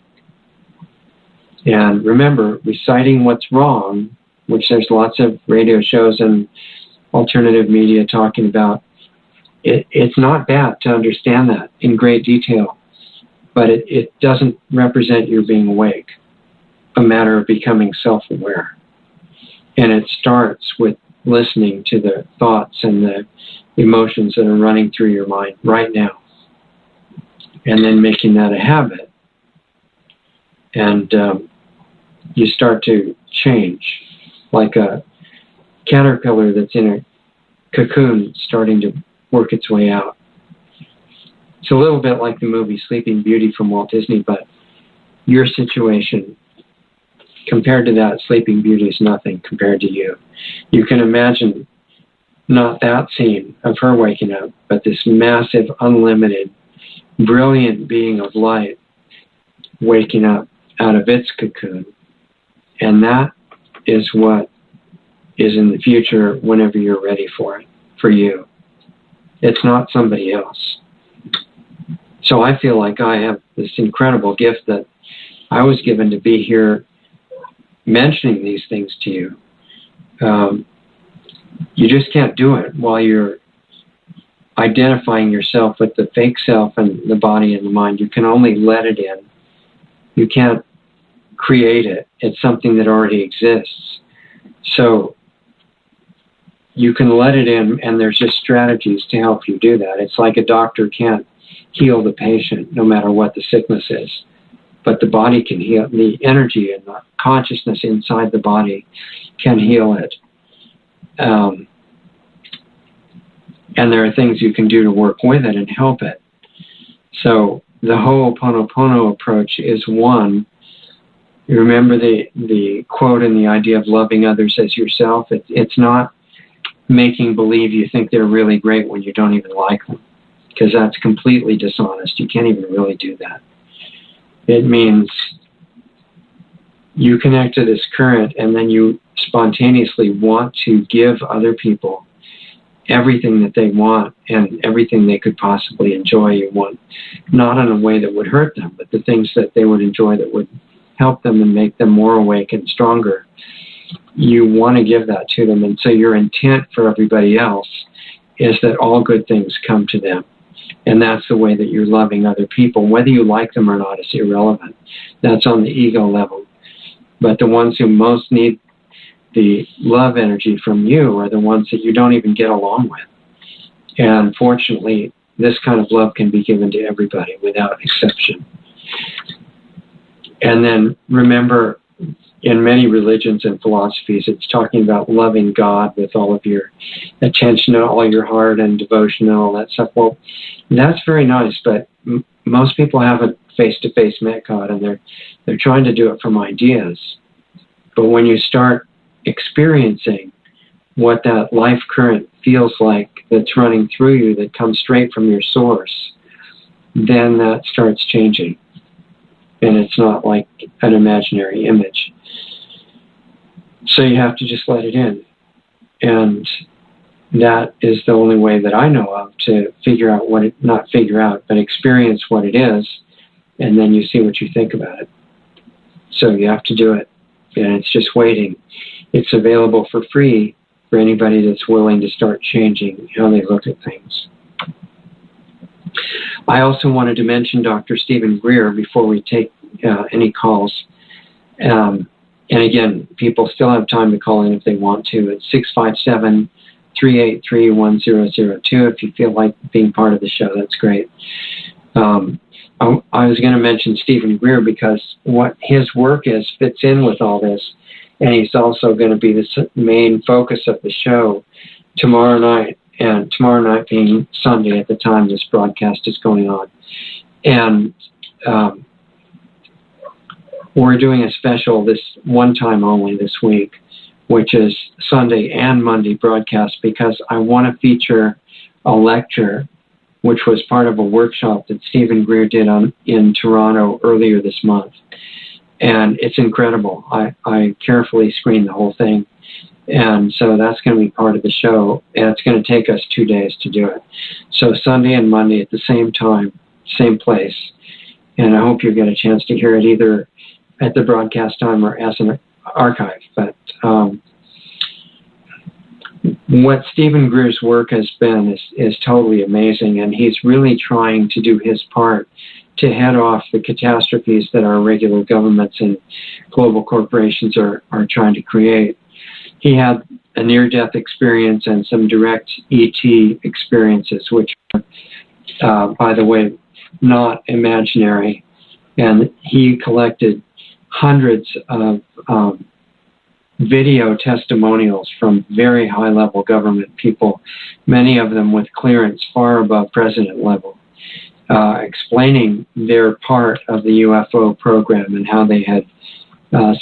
And remember, reciting what's wrong, which there's lots of radio shows and alternative media talking about, it's not bad to understand that in great detail, but it doesn't represent your being awake, a matter of becoming self-aware. And it starts with listening to the thoughts and the emotions that are running through your mind right now, and then making that a habit. And you start to change, like a caterpillar that's in a cocoon starting to work its way out. It's a little bit like the movie Sleeping Beauty from Walt Disney, but your situation compared to that Sleeping Beauty is nothing compared to you. You can imagine not that scene of her waking up, but this massive, unlimited, brilliant being of light waking up out of its cocoon. And that is what is in the future whenever you're ready for it, for you. It's not somebody else. So I feel like I have this incredible gift that I was given to be here mentioning these things to you. You just can't do it while you're identifying yourself with the fake self and the body and the mind. You can only let it in. You can't create it. It's something that already exists. So you can let it in, and there's just strategies to help you do that. It's like a doctor can't heal the patient no matter what the sickness is, but the body can heal. The energy and the consciousness inside the body can heal it. And there are things you can do to work with it and help it. So the Ho'oponopono approach is one. You remember the quote and the idea of loving others as yourself? It's not making believe you think they're really great when you don't even like them, because that's completely dishonest. You can't even really do that. It means you connect to this current, and then you spontaneously want to give other people everything that they want and everything they could possibly enjoy. You want, not in a way that would hurt them, but the things that they would enjoy that would help them and make them more awake and stronger. You want to give that to them. And so your intent for everybody else is that all good things come to them. And that's the way that you're loving other people. Whether you like them or not is irrelevant. That's on the ego level. But the ones who most need the love energy from you are the ones that you don't even get along with. And fortunately, this kind of love can be given to everybody without exception. And then remember, in many religions and philosophies, it's talking about loving God with all of your attention and all your heart and devotion and all that stuff. Well, that's very nice, but most people haven't face-to-face met God, and they're trying to do it from ideas. But when you start experiencing what that life current feels like that's running through you, that comes straight from your source, then that starts changing. And it's not like an imaginary image. So you have to just let it in. And that is the only way that I know of to figure out what it, not figure out, but experience what it is, and then you see what you think about it. So you have to do it. And it's just waiting. It's available for free for anybody that's willing to start changing how they look at things. I also wanted to mention Dr. Stephen Greer before we take any calls. And again, people still have time to call in if they want to. It's 657-383-1002. If you feel like being part of the show, that's great. I was going to mention Stephen Greer because what his work is fits in with all this. And he's also going to be the main focus of the show tomorrow night. And tomorrow night being Sunday at the time this broadcast is going on. And we're doing a special this one time only this week, which is Sunday and Monday broadcast, because I want to feature a lecture which was part of a workshop that Stephen Greer did in Toronto earlier this month. And it's incredible. I carefully screened the whole thing. And so that's going to be part of the show, and it's going to take us 2 days to do it. So Sunday and Monday at the same time, same place. And I hope you get a chance to hear it either at the broadcast time or as an archive. But what Stephen Greer's work has been is totally amazing, and he's really trying to do his part to head off the catastrophes that our regular governments and global corporations are trying to create. He had a near-death experience and some direct ET experiences, which are, by the way, not imaginary. And he collected hundreds of video testimonials from very high-level government people, many of them with clearance far above president level, explaining their part of the UFO program and how they had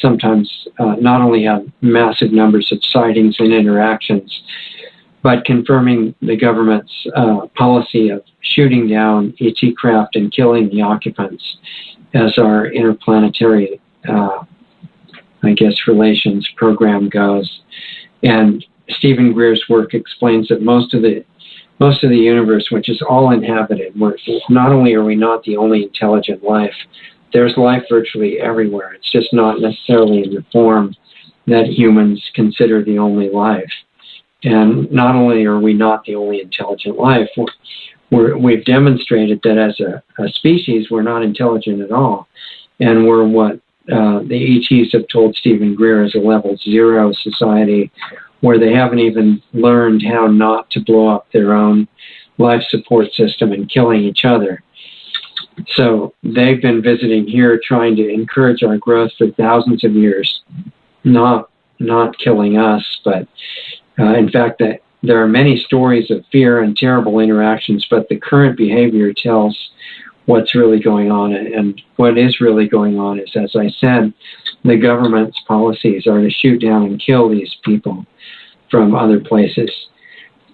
sometimes not only have massive numbers of sightings and interactions, but confirming the government's policy of shooting down ET craft and killing the occupants as our interplanetary, relations program goes. And Stephen Greer's work explains that most of the universe, which is all inhabited, not only are we not the only intelligent life, there's life virtually everywhere. It's just not necessarily in the form that humans consider the only life. And not only are we not the only intelligent life, we've demonstrated that as a species, we're not intelligent at all. And we're what the ETs have told Stephen Greer is a level 0 society, where they haven't even learned how not to blow up their own life support system and killing each other. So they've been visiting here trying to encourage our growth for thousands of years, not killing us, but in fact that there are many stories of fear and terrible interactions, but the current behavior tells what's really going on. And what is really going on is, as I said, the government's policies are to shoot down and kill these people from other places.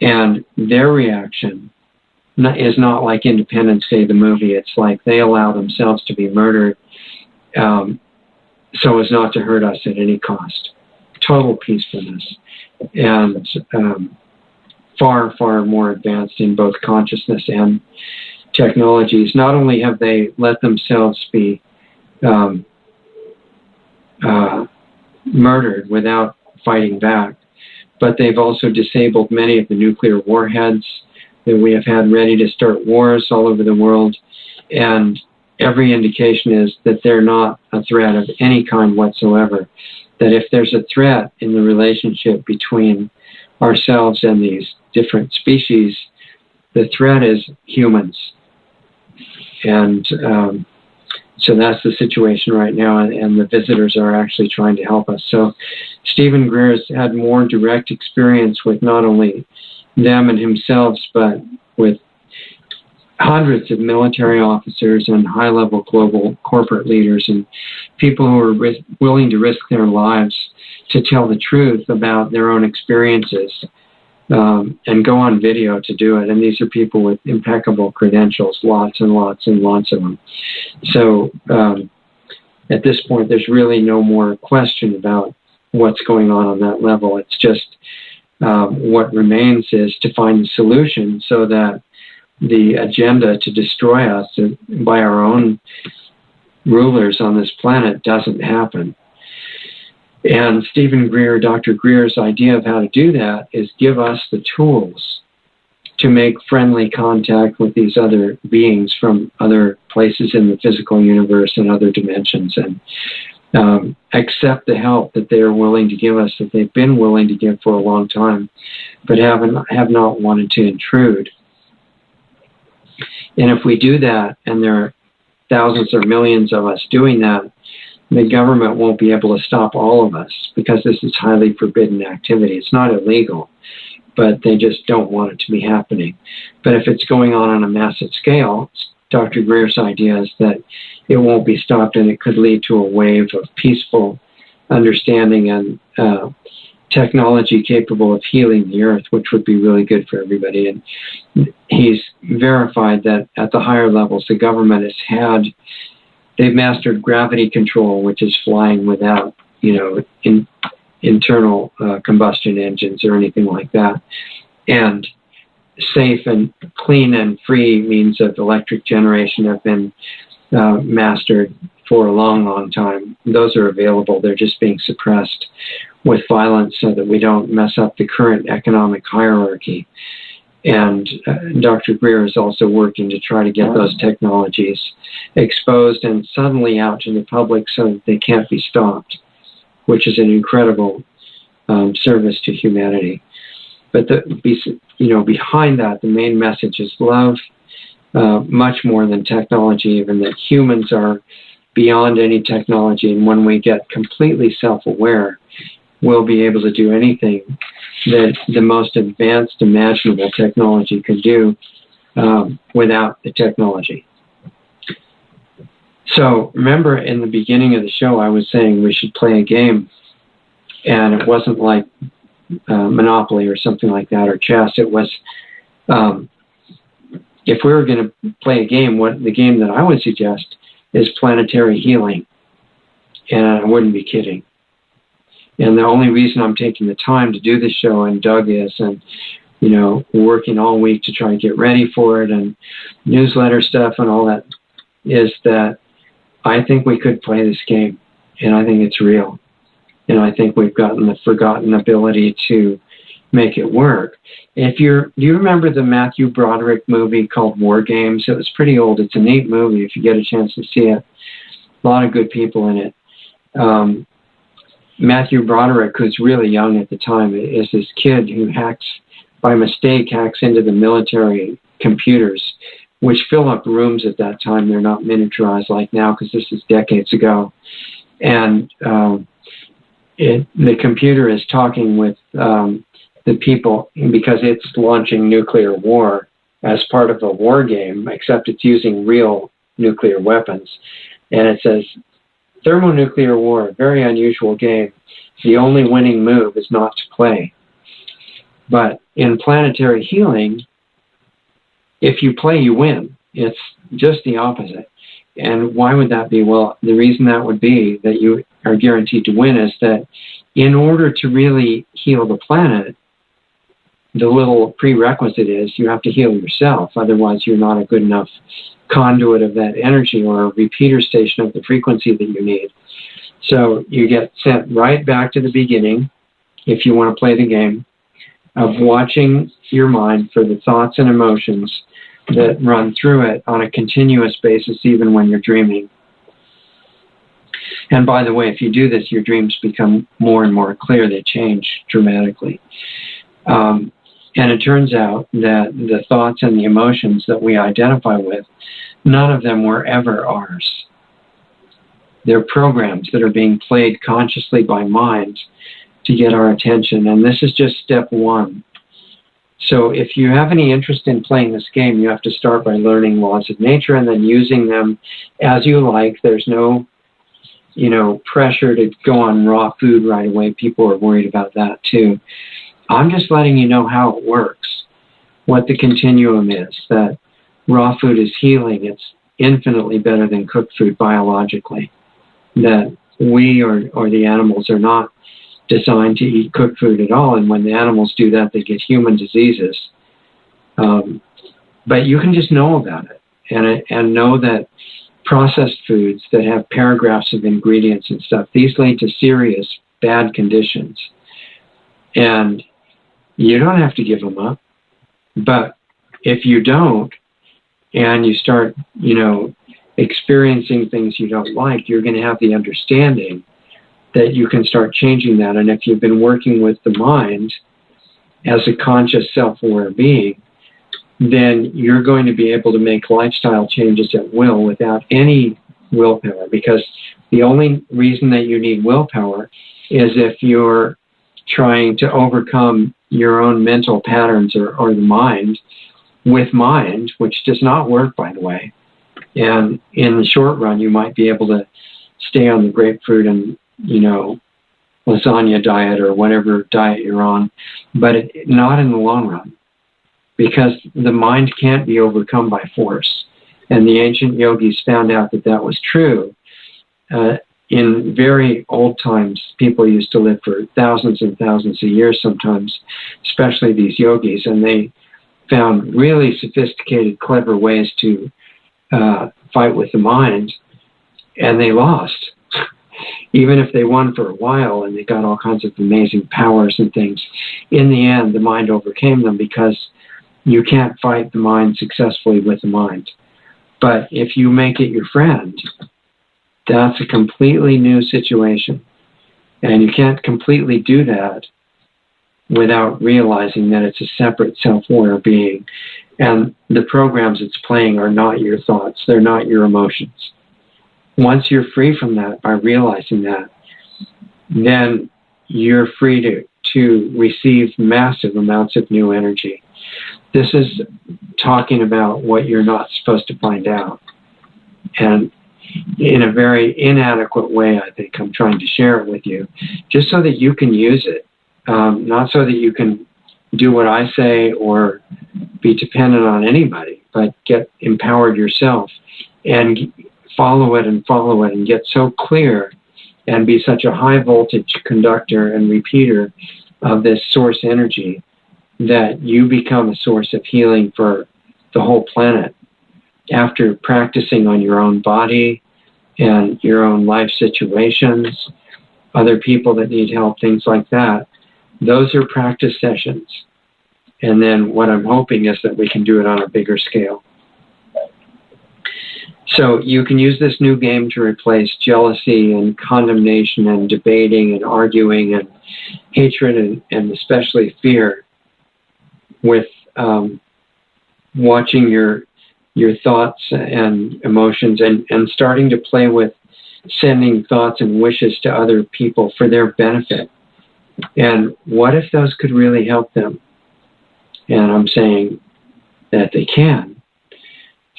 And their reaction is not like Independence Day, the movie. It's like they allow themselves to be murdered so as not to hurt us at any cost. Total peacefulness. And far, far more advanced in both consciousness and technologies. Not only have they let themselves be murdered without fighting back, but they've also disabled many of the nuclear warheads that we have had ready to start wars all over the world. And every indication is that they're not a threat of any kind whatsoever. That if there's a threat in the relationship between ourselves and these different species, the threat is humans. And so that's the situation right now, and the visitors are actually trying to help us. So Stephen Greer has had more direct experience with not only them and himself, but with hundreds of military officers and high-level global corporate leaders and people who are willing to risk their lives to tell the truth about their own experiences and go on video to do it. And these are people with impeccable credentials, lots and lots and lots of them. So at this point, there's really no more question about what's going on that level. It's just what remains is to find a solution so that the agenda to destroy us by our own rulers on this planet doesn't happen. And Stephen Greer, Dr. Greer's idea of how to do that is give us the tools to make friendly contact with these other beings from other places in the physical universe and other dimensions, and accept the help that they are willing to give us, that they've been willing to give for a long time, but have not wanted to intrude. And if we do that, and there are thousands or millions of us doing that, the government won't be able to stop all of us, because this is highly forbidden activity. It's not illegal, but they just don't want it to be happening. But if it's going on a massive scale, Dr. Greer's idea is that it won't be stopped, and it could lead to a wave of peaceful understanding and technology capable of healing the earth, which would be really good for everybody. And he's verified that at the higher levels, the government they've mastered gravity control, which is flying without, internal combustion engines or anything like that. And safe and clean and free means of electric generation have been mastered for a long, long time. Those are available. They're just being suppressed with violence so that we don't mess up the current economic hierarchy. And Dr. Greer is also working to try to get those technologies exposed and suddenly out to the public so that they can't be stopped, which is an incredible service to humanity. But behind that, the main message is love, much more than technology, even that humans are beyond any technology. And when we get completely self-aware, we'll be able to do anything that the most advanced imaginable technology could do without the technology. So remember in the beginning of the show, I was saying we should play a game, and it wasn't like Monopoly or something like that, or chess. It was, if we were going to play a game, the game that I would suggest is planetary healing. And I wouldn't be kidding. And the only reason I'm taking the time to do this show, and Doug is, and working all week to try to get ready for it, and newsletter stuff and all that, is that I think we could play this game, and I think it's real. And I think we've gotten the forgotten ability to make it work. Do you remember the Matthew Broderick movie called War Games? It was pretty old. It's a neat movie if you get a chance to see it. A lot of good people in it. Matthew Broderick, who's really young at the time, is this kid who by mistake hacks into the military computers, which fill up rooms at that time. They're not miniaturized like now, because this is decades ago. And the computer is talking with the people, because it's launching nuclear war as part of a war game, except it's using real nuclear weapons. And it says, thermonuclear war, very unusual game. The only winning move is not to play. But in planetary healing, if you play, you win. It's just the opposite. And why would that be? Well, the reason that would be that you are guaranteed to win is that in order to really heal the planet, the little prerequisite is you have to heal yourself. Otherwise, you're not a good enough conduit of that energy or a repeater station of the frequency that you need. So you get sent right back to the beginning, if you want to play the game, of watching your mind for the thoughts and emotions that run through it on a continuous basis, even when you're dreaming. And by the way, if you do this, your dreams become more and more clear. They change dramatically. And it turns out that the thoughts and the emotions that we identify with, none of them were ever ours. They're programs that are being played consciously by mind to get our attention. And this is just step one. So if you have any interest in playing this game, you have to start by learning laws of nature and then using them as you like. There's no pressure to go on raw food right away. People are worried about that too. I'm just letting you know how it works, what the continuum is, that raw food is healing. It's infinitely better than cooked food biologically, that we or the animals are not designed to eat cooked food at all, and when the animals do that, they get human diseases. But you can just know about it, and know that processed foods that have paragraphs of ingredients and stuff, these lead to serious bad conditions. And you don't have to give them up. But if you don't, and you start, experiencing things you don't like, you're going to have the understanding that you can start changing that. And if you've been working with the mind as a conscious, self-aware being, then you're going to be able to make lifestyle changes at will without any willpower, because the only reason that you need willpower is if you're trying to overcome your own mental patterns or the mind with mind, which does not work, by the way. And in the short run, you might be able to stay on the grapefruit and, lasagna diet or whatever diet you're on, but not in the long run, because the mind can't be overcome by force. And the ancient yogis found out that that was true. in very old times, people used to live for thousands and thousands of years sometimes, especially these yogis, and they found really sophisticated, clever ways to fight with the mind, and they lost. Even if they won for a while and they got all kinds of amazing powers and things, in the end, the mind overcame them, because you can't fight the mind successfully with the mind. But if you make it your friend, that's a completely new situation. And you can't completely do that without realizing that it's a separate self-aware being. And the programs it's playing are not your thoughts. They're not your emotions. Once you're free from that, by realizing that, then you're free to receive massive amounts of new energy. This is talking about what you're not supposed to find out. And in a very inadequate way, I think I'm trying to share it with you, just so that you can use it, not so that you can do what I say or be dependent on anybody, but get empowered yourself and follow it and get so clear and be such a high voltage conductor and repeater of this source energy that you become a source of healing for the whole planet. After practicing on your own body and your own life situations, other people that need help, things like that, those are practice sessions. And then what I'm hoping is that we can do it on a bigger scale. So you can use this new game to replace jealousy and condemnation and debating and arguing and hatred and especially fear with watching your thoughts and emotions and starting to play with sending thoughts and wishes to other people for their benefit. And what if those could really help them? And I'm saying that they can.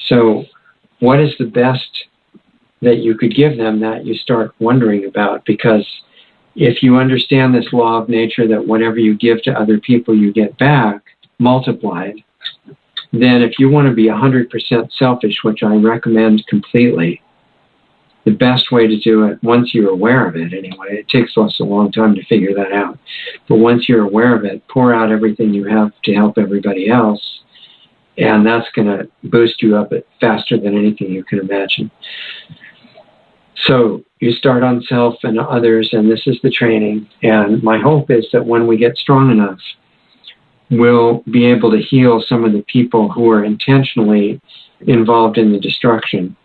So what is the best that you could give them that you start wondering about? Because if you understand this law of nature that whatever you give to other people you get back multiplied, then if you want to be 100% selfish, which I recommend completely, the best way to do it, once you're aware of it anyway, it takes us a long time to figure that out, but once you're aware of it, pour out everything you have to help everybody else, and that's going to boost you up faster than anything you can imagine. So you start on self and others, and this is the training, and my hope is that when we get strong enough, we'll be able to heal some of the people who are intentionally involved in the destruction,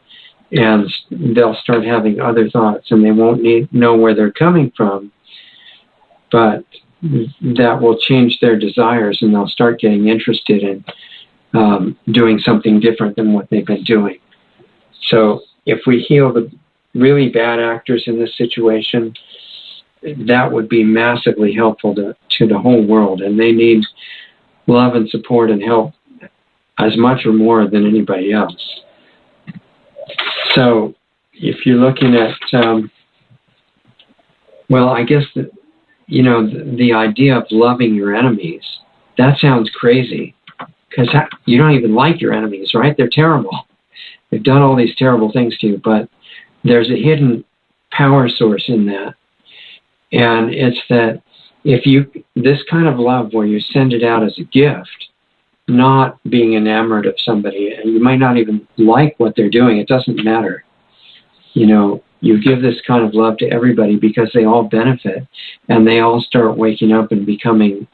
and they'll start having other thoughts, and they won't know where they're coming from, but that will change their desires, and they'll start getting interested in doing something different than what they've been doing. So if we heal the really bad actors in this situation, that would be massively helpful to the whole world, and they need love and support and help as much or more than anybody else. So if you're looking at, well, I guess that, you know, the idea of loving your enemies, that sounds crazy, because you don't even like your enemies, right? They're terrible. They've done all these terrible things to you, but there's a hidden power source in that. And it's that this kind of love where you send it out as a gift, not being enamored of somebody, and you might not even like what they're doing, it doesn't matter. You know, you give this kind of love to everybody because they all benefit, and they all start waking up and becoming,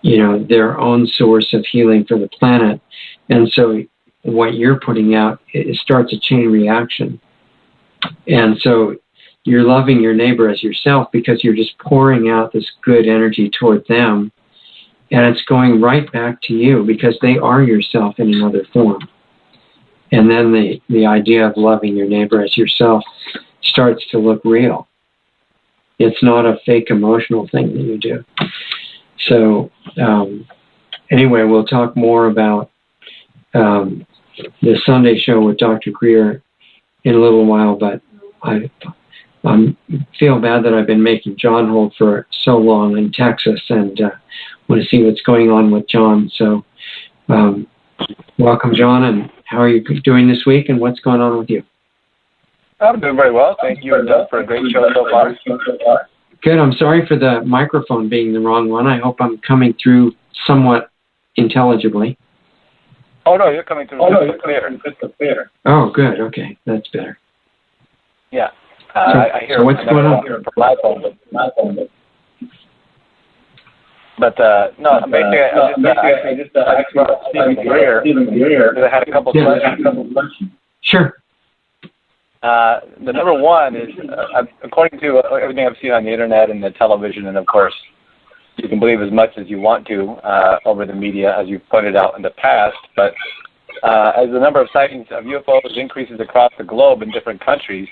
you know, their own source of healing for the planet. And so what you're putting out, it starts a chain reaction. And so you're loving your neighbor as yourself because you're just pouring out this good energy toward them, and it's going right back to you because they are yourself in another form. And then the idea of loving your neighbor as yourself starts to look real. It's not a fake emotional thing that you do. So anyway, we'll talk more about the Sunday show with Dr. Greer in a little while, but I feel bad that I've been making John hold for so long in Texas, and want to see what's going on with John. So welcome, John, and how are you doing this week, and what's going on with you? I'm doing very well. Thank you, and Doug, for a great show so far. Good. I'm sorry for the microphone being the wrong one. I hope I'm coming through somewhat intelligibly. Oh, no, you're coming through crystal clear. Oh, good. Okay. That's better. Yeah. I hear. So what's going on? From my phone, but no, basically, I just Stephen Greer. I had a couple questions. Sure. The number one is, according to everything I've seen on the internet and the television, and of course, you can believe as much as you want to over the media, as you've pointed out in the past, but as the number of sightings of UFOs increases across the globe in different countries,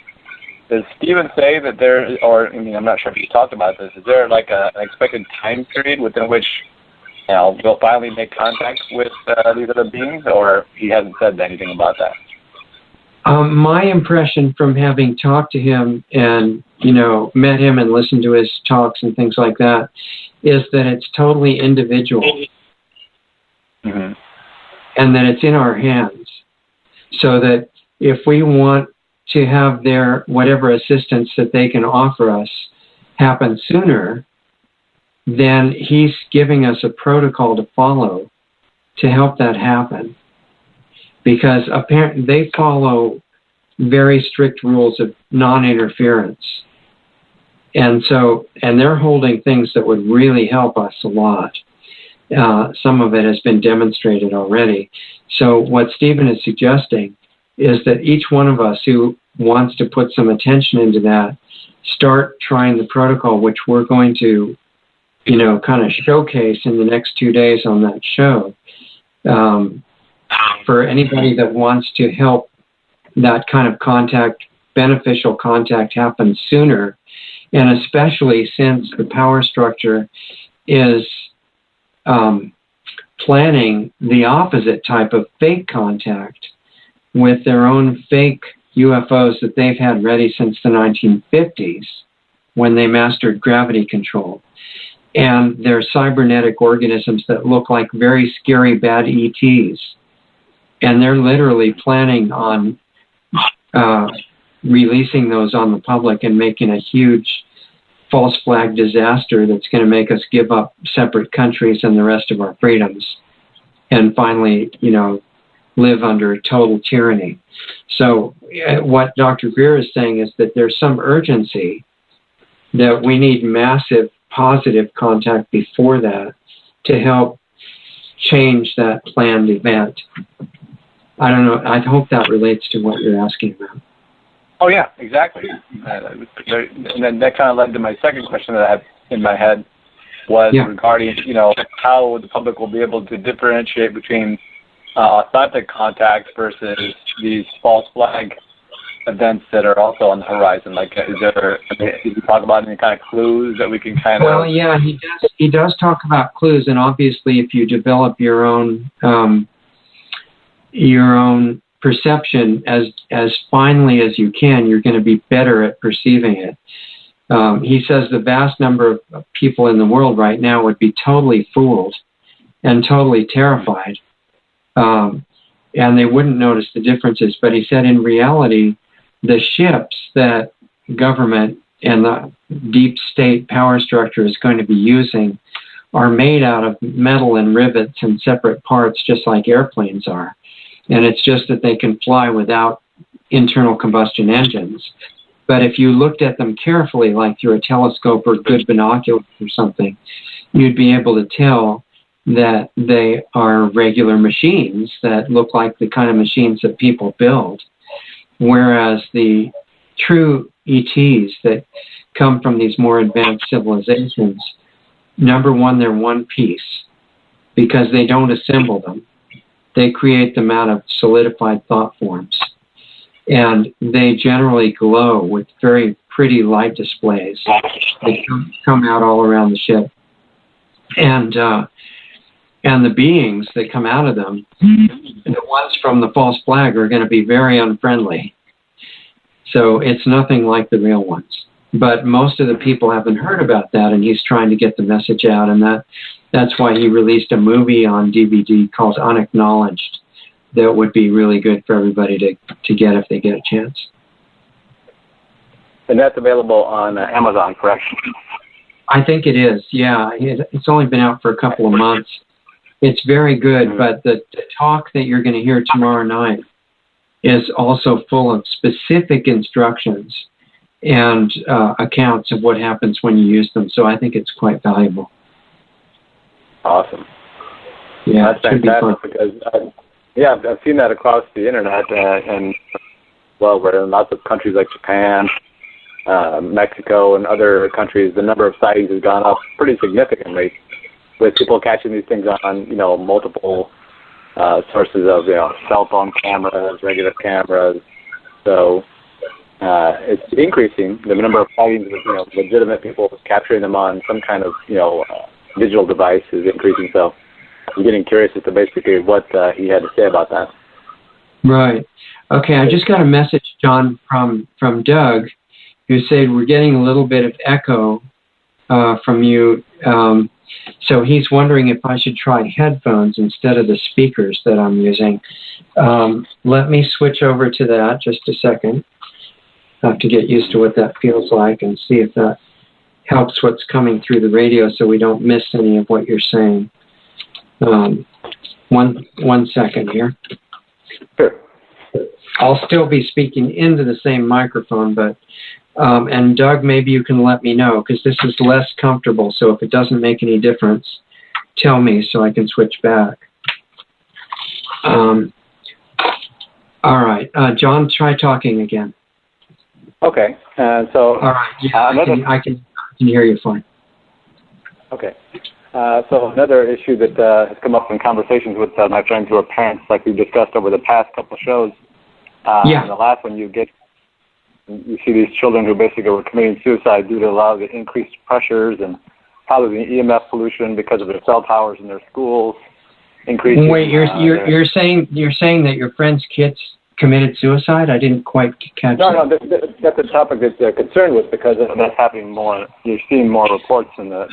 does Stephen say that there, or I mean, I'm not sure if you talked about this, is there like an expected time period within which, you know, we'll finally make contact with these other beings, or he hasn't said anything about that? My impression from having talked to him and, you know, met him and listened to his talks and things like that is that it's totally individual. Mm-hmm. And that it's in our hands. So that if we want to have their whatever assistance that they can offer us happen sooner, then he's giving us a protocol to follow to help that happen. Because apparently they follow very strict rules of non-interference. And they're holding things that would really help us a lot. Some of it has been demonstrated already. So what Stephen is suggesting is that each one of us who wants to put some attention into that, start trying the protocol, which we're going to, you know, kind of showcase in the next 2 days on that show. For anybody that wants to help that kind of contact, beneficial contact happen sooner, and especially since the power structure is planning the opposite type of fake contact with their own fake UFOs that they've had ready since the 1950s when they mastered gravity control. And they're cybernetic organisms that look like very scary bad ETs. And they're literally planning on releasing those on the public and making a huge false flag disaster that's going to make us give up separate countries and the rest of our freedoms and finally, you know, live under total tyranny. So what Dr. Greer is saying is that there's some urgency that we need massive positive contact before that to help change that planned event. I don't know. I hope that relates to what you're asking about. Oh, yeah, exactly. And then that kind of led to my second question that I had in my head was regarding, you know, how the public will be able to differentiate between authentic contact versus these false flag events that are also on the horizon. Like, is there, did you talk about any kind of clues that we can kind of... Well, yeah, he does talk about clues, and obviously if you develop your own perception as finely as you can, you're going to be better at perceiving it. He says the vast number of people in the world right now would be totally fooled and totally terrified, and they wouldn't notice the differences. But he said in reality, the ships that government and the deep state power structure is going to be using are made out of metal and rivets and separate parts, just like airplanes are. And it's just that they can fly without internal combustion engines. But if you looked at them carefully, like through a telescope or good binoculars or something, you'd be able to tell that they are regular machines that look like the kind of machines that people build. Whereas the true ETs that come from these more advanced civilizations, number one, they're one piece because they don't assemble them. They create them out of solidified thought forms. And they generally glow with very pretty light displays. They come out all around the ship. And the beings that come out of them, the ones from the false flag, are going to be very unfriendly. So it's nothing like the real ones. But most of the people haven't heard about that, and he's trying to get the message out. And that's why he released a movie on DVD called Unacknowledged that would be really good for everybody to get if they get a chance. And that's available on Amazon, correct? I think it is, yeah. It's only been out for a couple of months. It's very good, but the talk that you're going to hear tomorrow night is also full of specific instructions and accounts of what happens when you use them. So I think it's quite valuable. Awesome. Yeah, that's fantastic because I've seen that across the internet and we're in lots of countries like Japan, Mexico, and other countries. The number of sightings has gone up pretty significantly, with people catching these things on multiple sources of cell phone cameras, regular cameras. So it's increasing. The number of sightings with legitimate people capturing them on some kind of digital device is increasing. So I'm getting curious as to basically what he had to say about that. Right. Okay. I just got a message, John, from Doug, who said we're getting a little bit of echo from you. So he's wondering if I should try headphones instead of the speakers that I'm using. Let me switch over to that just a second. I have to get used to what that feels like and see if that helps what's coming through the radio so we don't miss any of what you're saying. One second here. Sure. I'll still be speaking into the same microphone, but and Doug, maybe you can let me know because this is less comfortable. So if it doesn't make any difference, tell me so I can switch back. All right, John, try talking again. Okay, so all right, yeah, I can hear you fine. Okay. So another issue that has come up in conversations with my friends who are parents, like we've discussed over the past couple of shows. In the last one, you see these children who basically were committing suicide due to a lot of the increased pressures and probably the EMF pollution because of the cell towers in their schools. Increasing. Wait, you're saying that your friend's kids committed suicide? I didn't quite catch that. No, that's a topic that they're concerned with because that's happening more. You're seeing more reports in the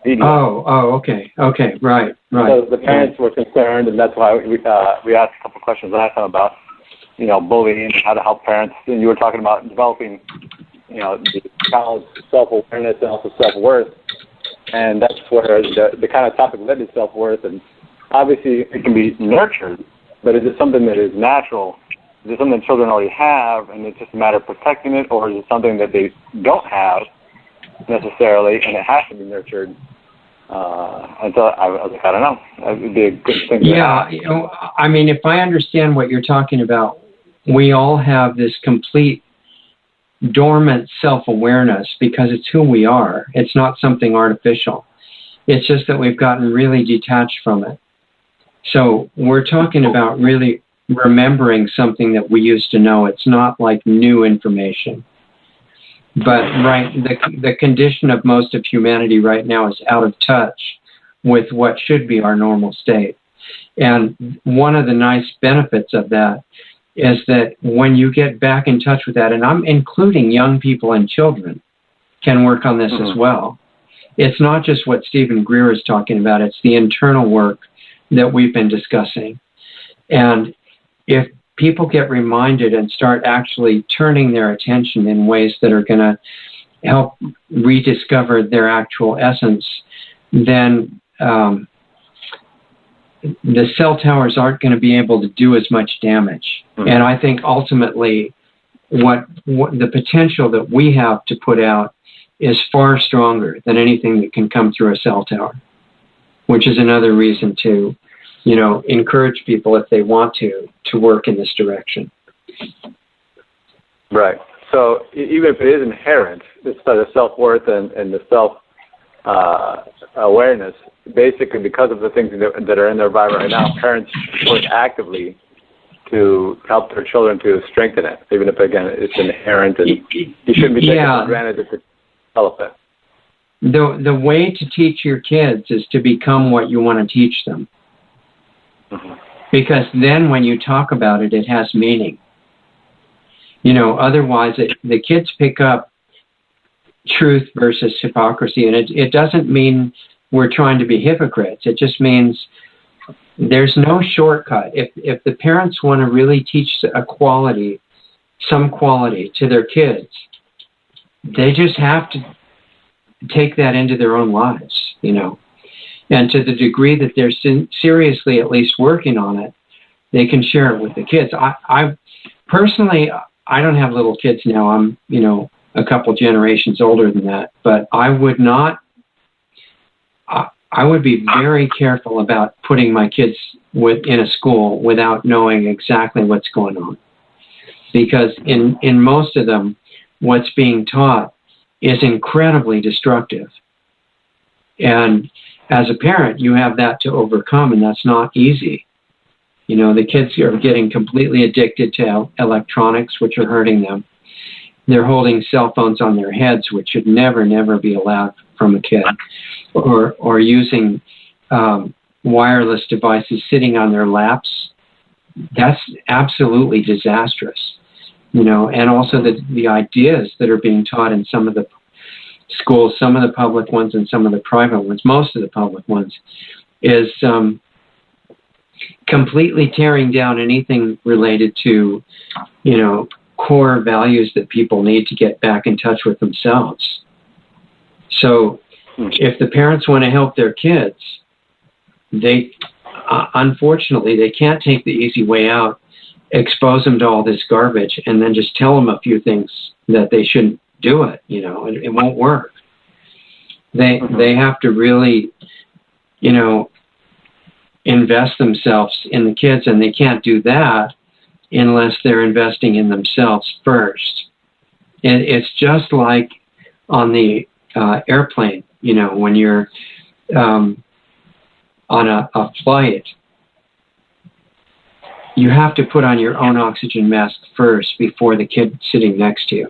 media. Oh, okay, right. So the parents were concerned, and that's why we asked a couple of questions last time about bullying, how to help parents. And you were talking about developing, the child's self-awareness and also self-worth. And that's where the kind of topic led to self-worth. And obviously it can be nurtured, but is it something that is natural? Is it something that children already have and it's just a matter of protecting it, or is it something that they don't have necessarily and it has to be nurtured? And so I was like, I don't know. It would be a good thing to have. I mean, if I understand what you're talking about, we all have this complete dormant self-awareness because it's who we are. It's not something artificial. It's just that we've gotten really detached from it. So we're talking about really remembering something that we used to know. It's not like new information. But the condition of most of humanity right now is out of touch with what should be our normal state. And one of the nice benefits of that is that when you get back in touch with that, and I'm including young people and children can work on this as well. It's not just what Stephen Greer is talking about. It's the internal work that we've been discussing. And if people get reminded and start actually turning their attention in ways that are going to help rediscover their actual essence, then the cell towers aren't going to be able to do as much damage. And I think ultimately what the potential that we have to put out is far stronger than anything that can come through a cell tower, which is another reason to encourage people if they want to work in this direction. Right. So even if it is inherent, the self-worth and the self-awareness, basically because of the things that are in their environment right now, parents work actively to help their children to strengthen it, even if, again, it's inherent and you shouldn't be taking for granted to develop it. The way to teach your kids is to become what you want to teach them. Because then when you talk about it, it has meaning. Otherwise the kids pick up truth versus hypocrisy, and it doesn't mean we're trying to be hypocrites. It just means there's no shortcut. If the parents want to really teach some quality to their kids, they just have to take that into their own lives, And to the degree that they're seriously at least working on it, they can share it with the kids. I personally, I don't have little kids now. I'm, a couple generations older than that. But I would be very careful about putting my kids in a school without knowing exactly what's going on. Because in most of them, what's being taught is incredibly destructive. And as a parent, you have that to overcome, and that's not easy. The kids are getting completely addicted to electronics, which are hurting them. They're holding cell phones on their heads, which should never, never be allowed from a kid, or using wireless devices sitting on their laps. That's absolutely disastrous. And also the ideas that are being taught in some of the schools, some of the public ones and some of the private ones, most of the public ones, is completely tearing down anything related to, core values that people need to get back in touch with themselves. So if the parents want to help their kids, they, unfortunately, they can't take the easy way out, expose them to all this garbage, and then just tell them a few things that they shouldn't do it. It won't work. They have to really, invest themselves in the kids, and they can't do that unless they're investing in themselves first. And it's just like on the airplane, when you're on a flight, you have to put on your own oxygen mask first before the kid sitting next to you.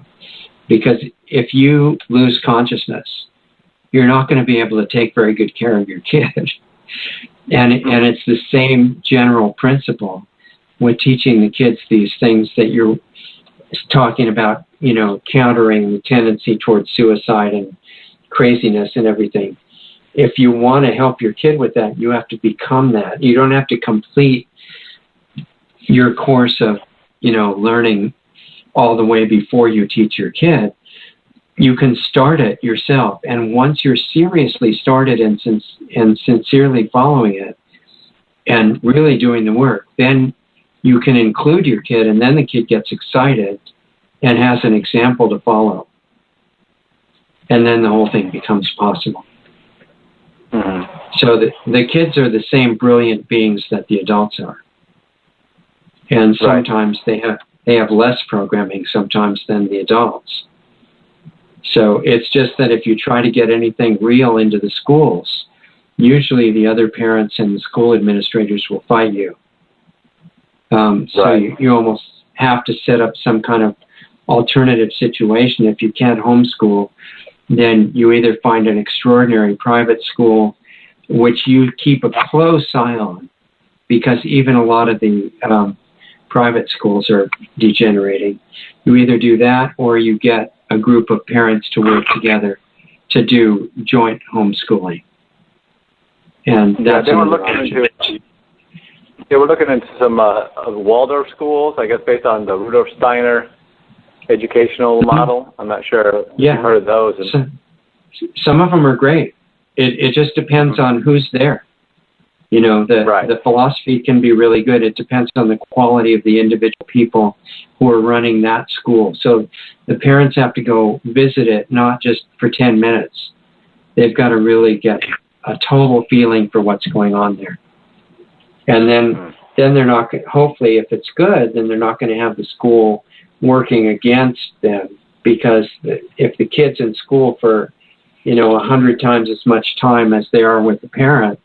Because if you lose consciousness, you're not going to be able to take very good care of your kid. And it's the same general principle with teaching the kids these things that you're talking about, countering the tendency towards suicide and craziness and everything. If you want to help your kid with that, you have to become that. You don't have to complete your course of, learning all the way before you teach your kid. You can start it yourself. And once you're seriously started and sincerely following it and really doing the work, then you can include your kid, and then the kid gets excited and has an example to follow. And then the whole thing becomes possible. Mm-hmm. So the kids are the same brilliant beings that the adults are. And sometimes they have less programming sometimes than the adults. So it's just that if you try to get anything real into the schools, usually the other parents and the school administrators will fight you. So you almost have to set up some kind of alternative situation. If you can't homeschool, then you either find an extraordinary private school, which you keep a close eye on, because even a lot of the private schools are degenerating. You either do that or you get a group of parents to work together to do joint homeschooling. And that's They were looking into some Waldorf schools, I guess, based on the Rudolf Steiner educational model. I'm not sure if you've heard of those. Some of them are great. It just depends on who's there. The philosophy can be really good. It depends on the quality of the individual people who are running that school. So the parents have to go visit it, not just for 10 minutes. They've got to really get a total feeling for what's going on there. And then they're not, hopefully if it's good, then they're not going to have the school working against them, because if the kid's in school for, 100 times as much time as they are with the parent,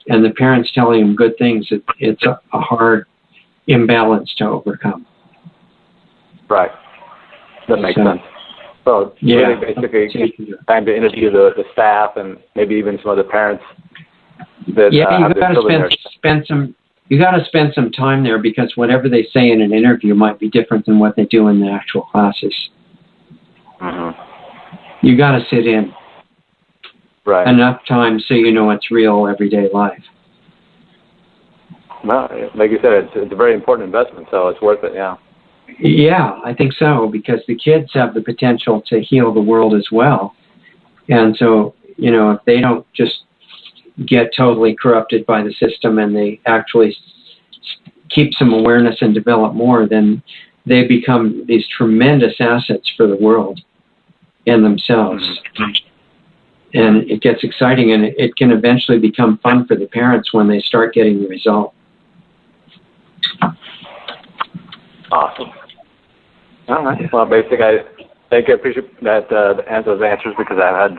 and the parent's telling them good things, it's a hard imbalance to overcome. Right. That makes sense. So really basically time to interview the staff and maybe even some other parents. You got to spend some time there, because whatever they say in an interview might be different than what they do in the actual classes. Mm-hmm. You got to sit in enough time so you know it's real everyday life. Well, like you said, it's a very important investment, so it's worth it. Yeah. Yeah, I think so, because the kids have the potential to heal the world as well. And so, if they don't just get totally corrupted by the system and they actually keep some awareness and develop more, then they become these tremendous assets for the world and themselves. And it gets exciting, and it can eventually become fun for the parents when they start getting the result. Awesome. All right. Well, basically, I appreciate that those answers, because I've had,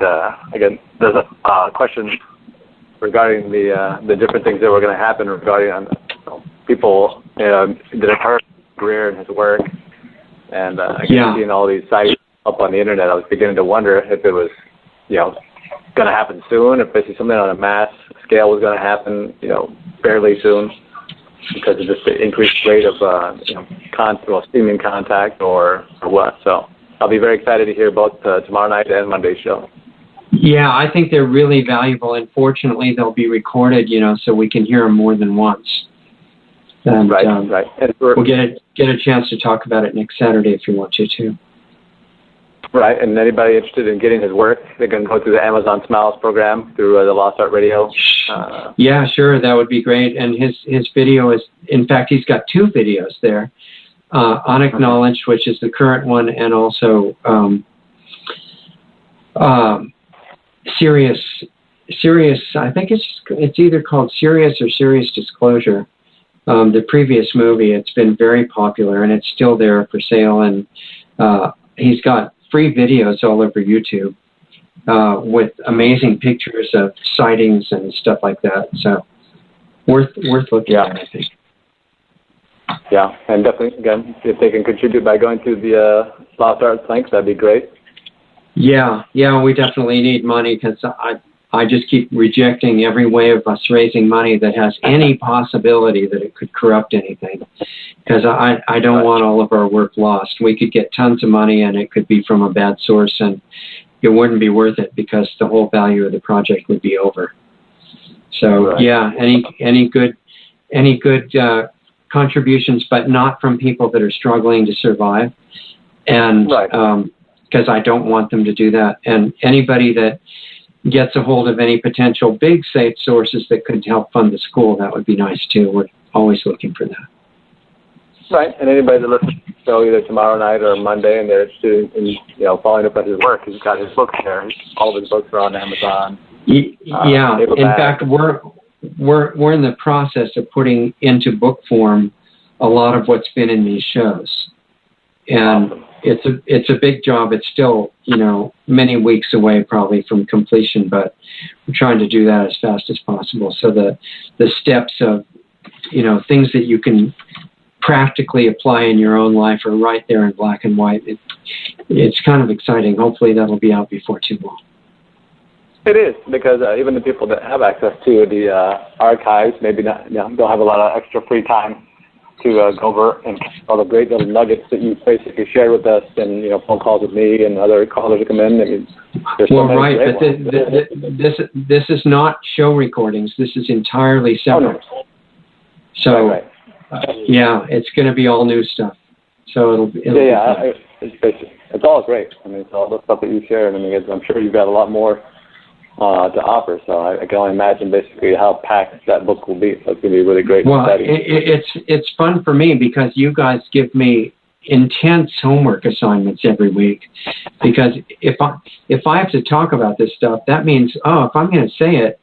again, there's a question regarding the different things that were going to happen regarding people that have heard Greer and his work, and seeing all these sites up on the internet, I was beginning to wonder if it was, going to happen soon, if basically something on a mass scale was going to happen, fairly soon, because of just the increased rate of streaming contact or what. So I'll be very excited to hear both tomorrow night and Monday's show. Yeah, I think they're really valuable, and fortunately they'll be recorded, so we can hear them more than once. And, right. And we'll get a chance to talk about it next Saturday if you want to. Right, and anybody interested in getting his work, they can go through the Amazon Smiles program through the Lost Art Radio. Yeah, sure, that would be great. And his video is, in fact, he's got 2 videos there. Unacknowledged, which is the current one, and also Serious, I think it's either called Serious or Serious Disclosure. The previous movie, it's been very popular, and it's still there for sale, and he's got free videos all over YouTube with amazing pictures of sightings and stuff like that. So worth looking at, I think. Yeah, and definitely, again, if they can contribute by going to the Lost Arts links, that'd be great. Yeah, we definitely need money, because I just keep rejecting every way of us raising money that has any possibility that it could corrupt anything, because I don't want all of our work lost. We could get tons of money and it could be from a bad source, and it wouldn't be worth it, because the whole value of the project would be over. So any good contributions, but not from people that are struggling to survive, and because I don't want them to do that. And anybody that gets a hold of any potential big safe sources that could help fund the school, that would be nice too. We're always looking for that. Right, and anybody that listens to the show either tomorrow night or Monday, and they're interested in following up on his work, he's got his books there. All of his books are on Amazon. Yeah, in fact, we're in the process of putting into book form a lot of what's been in these shows, and it's a big job. It's still many weeks away probably from completion, but we're trying to do that as fast as possible. So the steps of things that you can practically apply in your own life are right there in black and white. It's kind of exciting. Hopefully that'll be out before too long. It is, because even the people that have access to the archives maybe don't have a lot of extra free time to go over and all the great little nuggets that you basically shared with us, and phone calls with me and other callers who come in. I mean, but this is not show recordings. This is entirely separate. Oh, no. So it's going to be all new stuff. So it's all great. I mean, it's all the stuff that you shared. I mean, I'm sure you've got a lot more to offer, so I can only imagine basically how packed that book will be. So it's going to be really great to study. It's fun for me, because you guys give me intense homework assignments every week, because if I have to talk about this stuff, that means if I'm going to say it,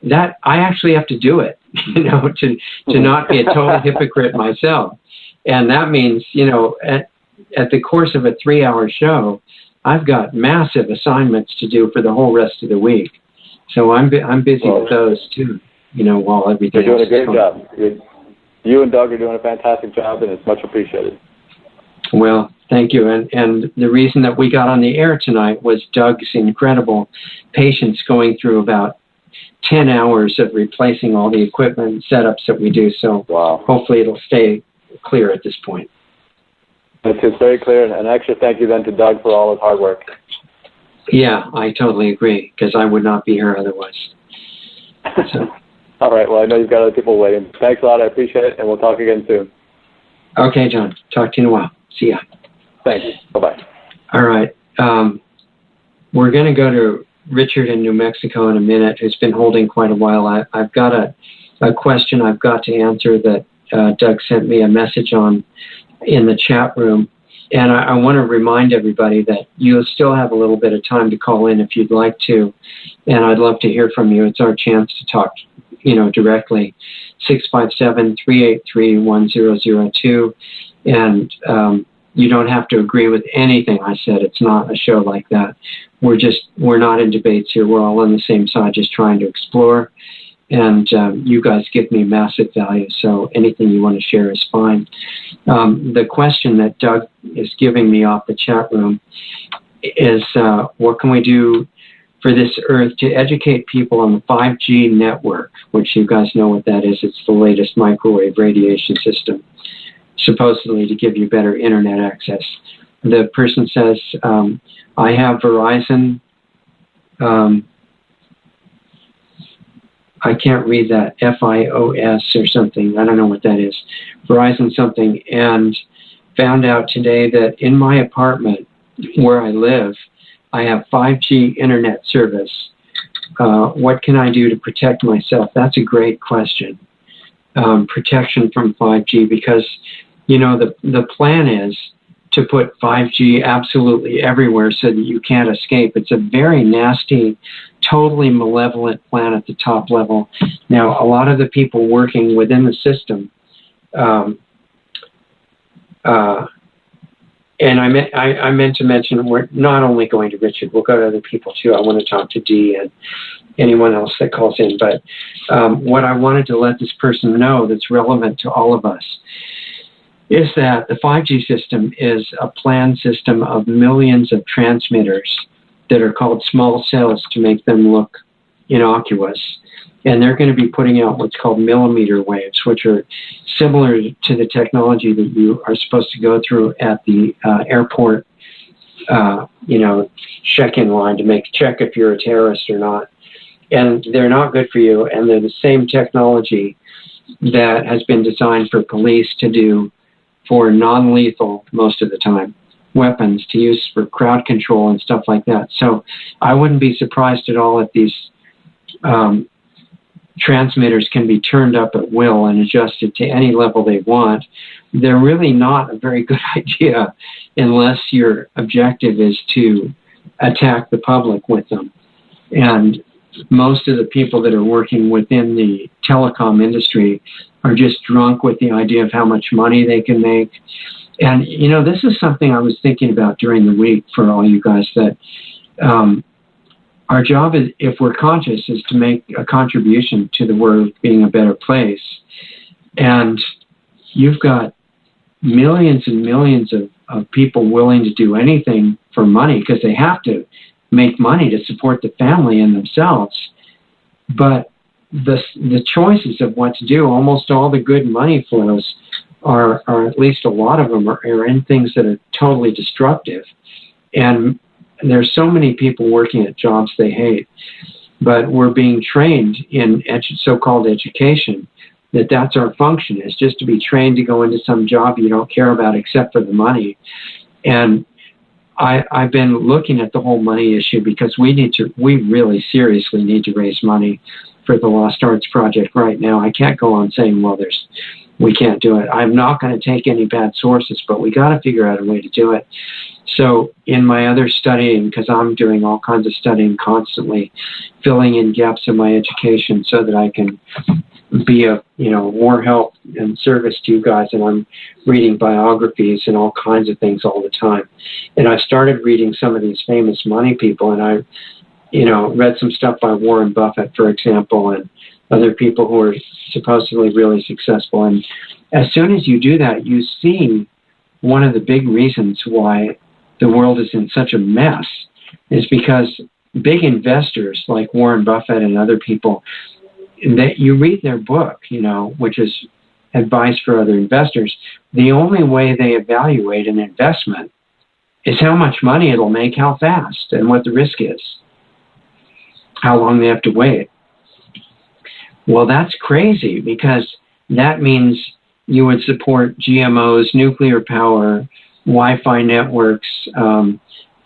that I actually have to do it, to not be a total hypocrite myself. And that means at the course of a 3-hour show, I've got massive assignments to do for the whole rest of the week. So I'm busy with those too, while everything else is doing a great job. You and Doug are doing a fantastic job, and it's much appreciated. Well, thank you. And the reason that we got on the air tonight was Doug's incredible patience going through about 10 hours of replacing all the equipment and setups that we do. So hopefully it'll stay clear at this point. It's very clear, and extra thank you then to Doug for all his hard work. Yeah, I totally agree, because I would not be here otherwise. So. All right, well, I know you've got other people waiting. Thanks a lot, I appreciate it, and we'll talk again soon. Okay, John. Talk to you in a while. See ya. Thank you. Bye-bye. All right. We're going to go to Richard in New Mexico in a minute, who's been holding quite a while. I've got a question I've got to answer that Doug sent me a message on in the chat room. And I want to remind everybody that you'll still have a little bit of time to call in if you'd like to. And I'd love to hear from you. It's our chance to talk, directly. 657-383-1002. And you don't have to agree with anything I said. It's not a show like that. We're not in debates here. We're all on the same side, just trying to explore. And you guys give me massive value, so anything you want to share is fine. The question that Doug is giving me off the chat room is, what can we do for this Earth to educate people on the 5G network, which you guys know what that is. It's the latest microwave radiation system, supposedly to give you better internet access. The person says, I have Verizon. I can't read that, FIOS or something. I don't know what that is. Verizon something. And found out today that in my apartment where I live, I have 5G internet service. What can I do to protect myself? That's a great question. Protection from 5G, because, the plan is to put 5G absolutely everywhere so that you can't escape. It's a very nasty, totally malevolent plan at the top level. Now, a lot of the people working within the system, and I meant to mention, we're not only going to Richard, we'll go to other people too. I want to talk to Dee and anyone else that calls in. But what I wanted to let this person know that's relevant to all of us is that the 5G system is a planned system of millions of transmitters that are called small cells to make them look innocuous. And they're going to be putting out what's called millimeter waves, which are similar to the technology that you are supposed to go through at the airport, check-in line to check if you're a terrorist or not. And they're not good for you, and they're the same technology that has been designed for police to do for non-lethal, most of the time, weapons to use for crowd control and stuff like that. So I wouldn't be surprised at all if these transmitters can be turned up at will and adjusted to any level they want. They're really not a very good idea unless your objective is to attack the public with them. And most of the people that are working within the telecom industry are just drunk with the idea of how much money they can make. And, this is something I was thinking about during the week for all you guys, that our job, is, if we're conscious, is to make a contribution to the world being a better place. And you've got millions and millions of people willing to do anything for money because they have to make money to support the family and themselves. But the choices of what to do, almost all the good money flows are at least a lot of them are in things that are totally destructive. And there's so many people working at jobs they hate, but we're being trained in so-called education that's our function, is just to be trained to go into some job you don't care about except for the money. And I've been looking at the whole money issue because we really seriously need to raise money for the Lost Arts Project right now. I can't go on saying, well, we can't do it. I'm not going to take any bad sources, but we got to figure out a way to do it. So in my other studying, because I'm doing all kinds of studying constantly, filling in gaps in my education so that I can be more help and service to you guys. And I'm reading biographies and all kinds of things all the time. And I started reading some of these famous money people, and I read some stuff by Warren Buffett, for example, and other people who are supposedly really successful. And as soon as you do that, you see one of the big reasons why the world is in such a mess is because big investors like Warren Buffett and other people, that you read their book, which is advice for other investors. The only way they evaluate an investment is how much money it'll make, how fast, and what the risk is, how long they have to wait. Well, that's crazy, because that means you would support GMOs, nuclear power, Wi-Fi networks,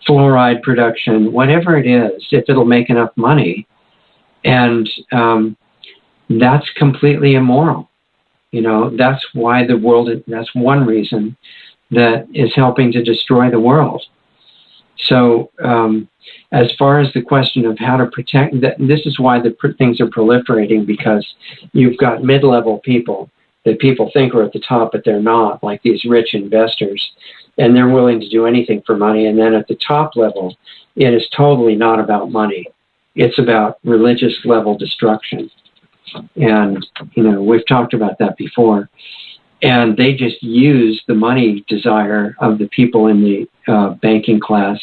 fluoride production, whatever it is, if it'll make enough money. And that's completely immoral. You know, that's why the world, that's one reason that is helping to destroy the world. So as far as the question of how to protect, this is why the things are proliferating, because you've got mid-level people that people think are at the top, but they're not, like these rich investors, and they're willing to do anything for money. And then at the top level, it is totally not about money. It's about religious level destruction. And, you know, we've talked about that before. And they just use the money desire of the people in the banking class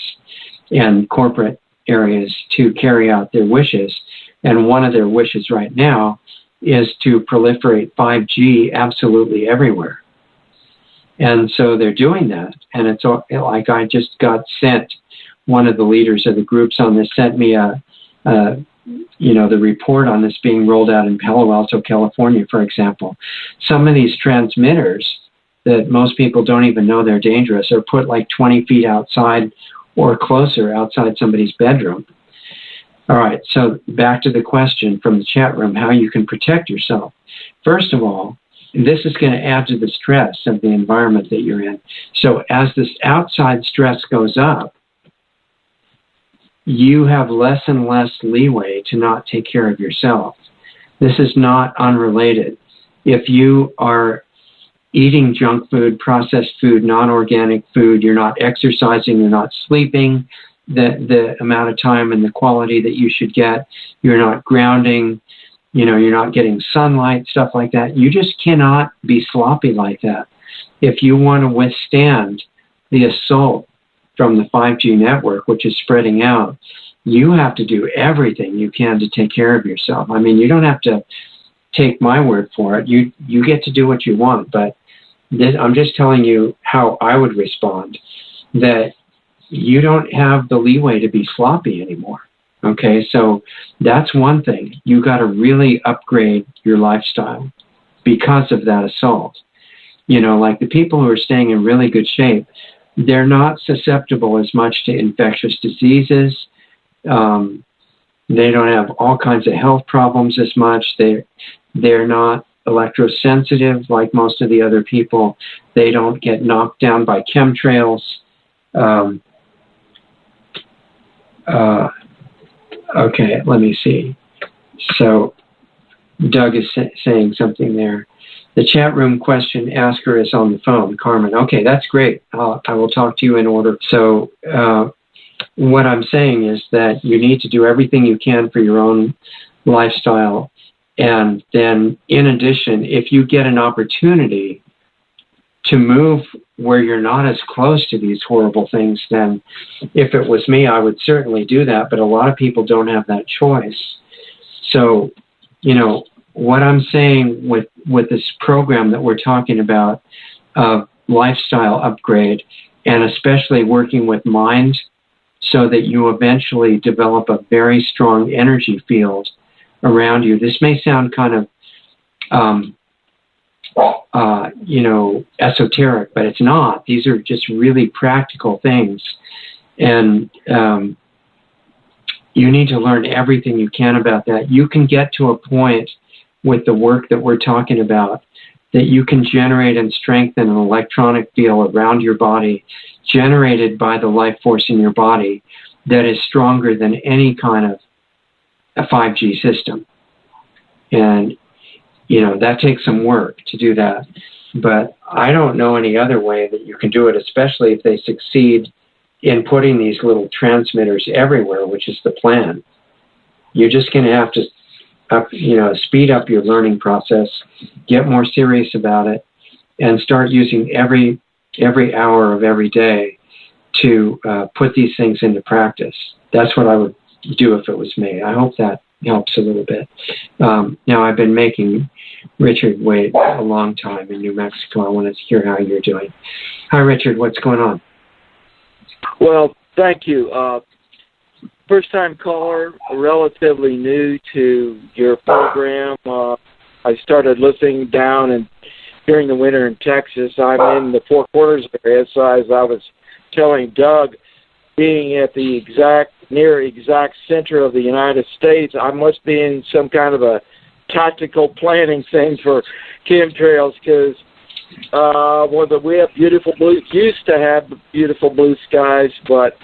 and corporate areas to carry out their wishes. And one of their wishes right now is to proliferate 5G absolutely everywhere. And so they're doing that. And it's like, I just got sent, one of the leaders of the groups on this sent me the report on this being rolled out in Palo Alto, California, for example. Some of these transmitters that most people don't even know they're dangerous are put like 20 feet outside or closer outside somebody's bedroom. All right, so back to the question from the chat room, how you can protect yourself. First of all, this is going to add to the stress of the environment that you're in. So as this outside stress goes up, you have less and less leeway to not take care of yourself. This is not unrelated. If you are eating junk food, processed food, non-organic food, you're not exercising, you're not sleeping the amount of time and the quality that you should get, you're not grounding, you're not getting sunlight, stuff like that. You just cannot be sloppy like that. If you want to withstand the assault from the 5G network, which is spreading out, you have to do everything you can to take care of yourself. I mean, you don't have to take my word for it. You get to do what you want, but I'm just telling you how I would respond, that you don't have the leeway to be sloppy anymore. Okay, so that's one thing. You got to really upgrade your lifestyle because of that assault. Like the people who are staying in really good shape, they're not susceptible as much to infectious diseases. They don't have all kinds of health problems as much. They're not electrosensitive like most of the other people. They don't get knocked down by chemtrails. Okay, let me see. So Doug is saying something there. The chat room question asker is on the phone, Carmen. Okay, that's great. I will talk to you in order. So what I'm saying is that you need to do everything you can for your own lifestyle. And then in addition, if you get an opportunity to move where you're not as close to these horrible things, then if it was me, I would certainly do that. But a lot of people don't have that choice. So, what I'm saying with this program that we're talking about, lifestyle upgrade, and especially working with mind so that you eventually develop a very strong energy field around you. This may sound kind of, esoteric, but it's not. These are just really practical things. And you need to learn everything you can about that. You can get to a point with the work that we're talking about that you can generate and strengthen an electronic field around your body generated by the life force in your body that is stronger than any kind of a 5G system. And, that takes some work to do that. But I don't know any other way that you can do it, especially if they succeed in putting these little transmitters everywhere, which is the plan. You're just going to have to speed up your learning process, get more serious about it, and start using every hour of every day to put these things into practice. That's what I would do if it was me. I hope that helps a little bit. Now, I've been making Richard wait a long time in New Mexico. I wanted to hear how you're doing. Hi, Richard. What's going on? Well, thank you. First-time caller, relatively new to your program. I started listening down in during the winter in Texas. I'm in the Four Corners area, so as I was telling Doug, being at the near exact center of the United States, I must be in some kind of a tactical planning thing for chemtrails, because we have used to have beautiful blue skies, but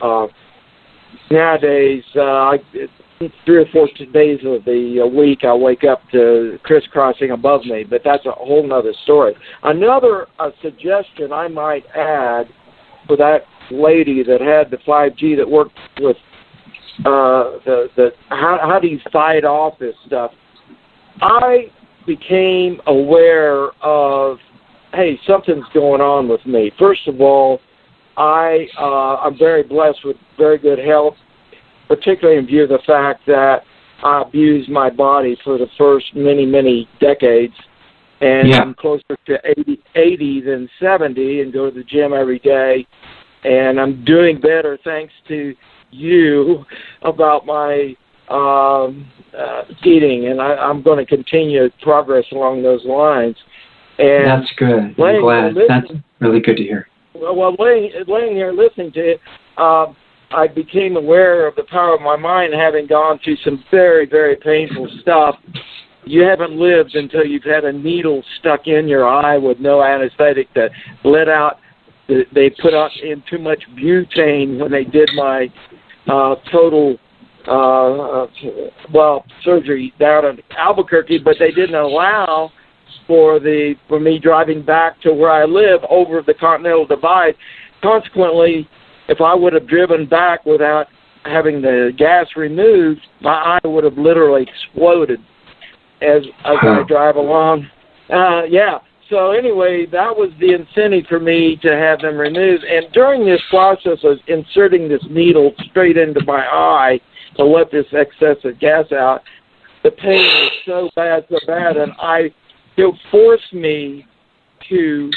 nowadays, 3 or 4 days of the week, I wake up to crisscrossing above me, but that's a whole nother story. Another suggestion I might add for that lady that had the 5G that worked with how do you fight off this stuff? I became aware of, hey, something's going on with me. First of all, I'm very blessed with very good health, particularly in view of the fact that I abused my body for the first many, many decades, and I'm closer to 80 than 70 and go to the gym every day, and I'm doing better thanks to you about my eating, and I'm going to continue progress along those lines. And that's good. I'm glad. That's really good to hear. Well, laying here listening to it, I became aware of the power of my mind, having gone through some very, very painful stuff. You haven't lived until you've had a needle stuck in your eye with no anesthetic that bled out. They put out in too much butane when they did my total surgery down in Albuquerque, but they didn't allow for me driving back to where I live over the Continental Divide. Consequently, if I would have driven back without having the gas removed, my eye would have literally exploded as I drive along. So anyway, that was the incentive for me to have them removed. And during this process of inserting this needle straight into my eye to let this excessive gas out, the pain was so bad, and it forced me to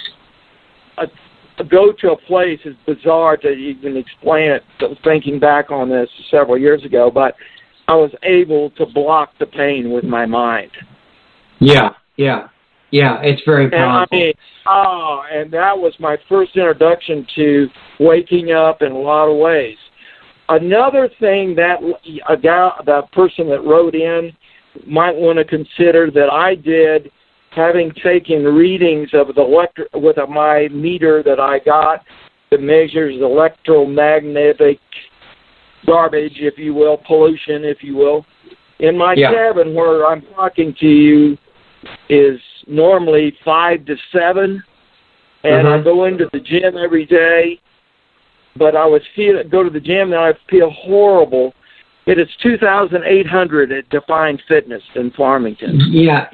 go to a place. It's bizarre to even explain it, thinking back on this several years ago, but I was able to block the pain with my mind. Yeah, it's very powerful. And that was my first introduction to waking up in a lot of ways. Another thing that the person that wrote in might want to consider that I did, having taken readings of with my meter that I got that measures electromagnetic garbage, if you will, pollution, if you will. In my cabin where I'm talking to you is normally 5 to 7, and I go into the gym every day, but go to the gym and I feel horrible. It is 2,800 at Define Fitness in Farmington. The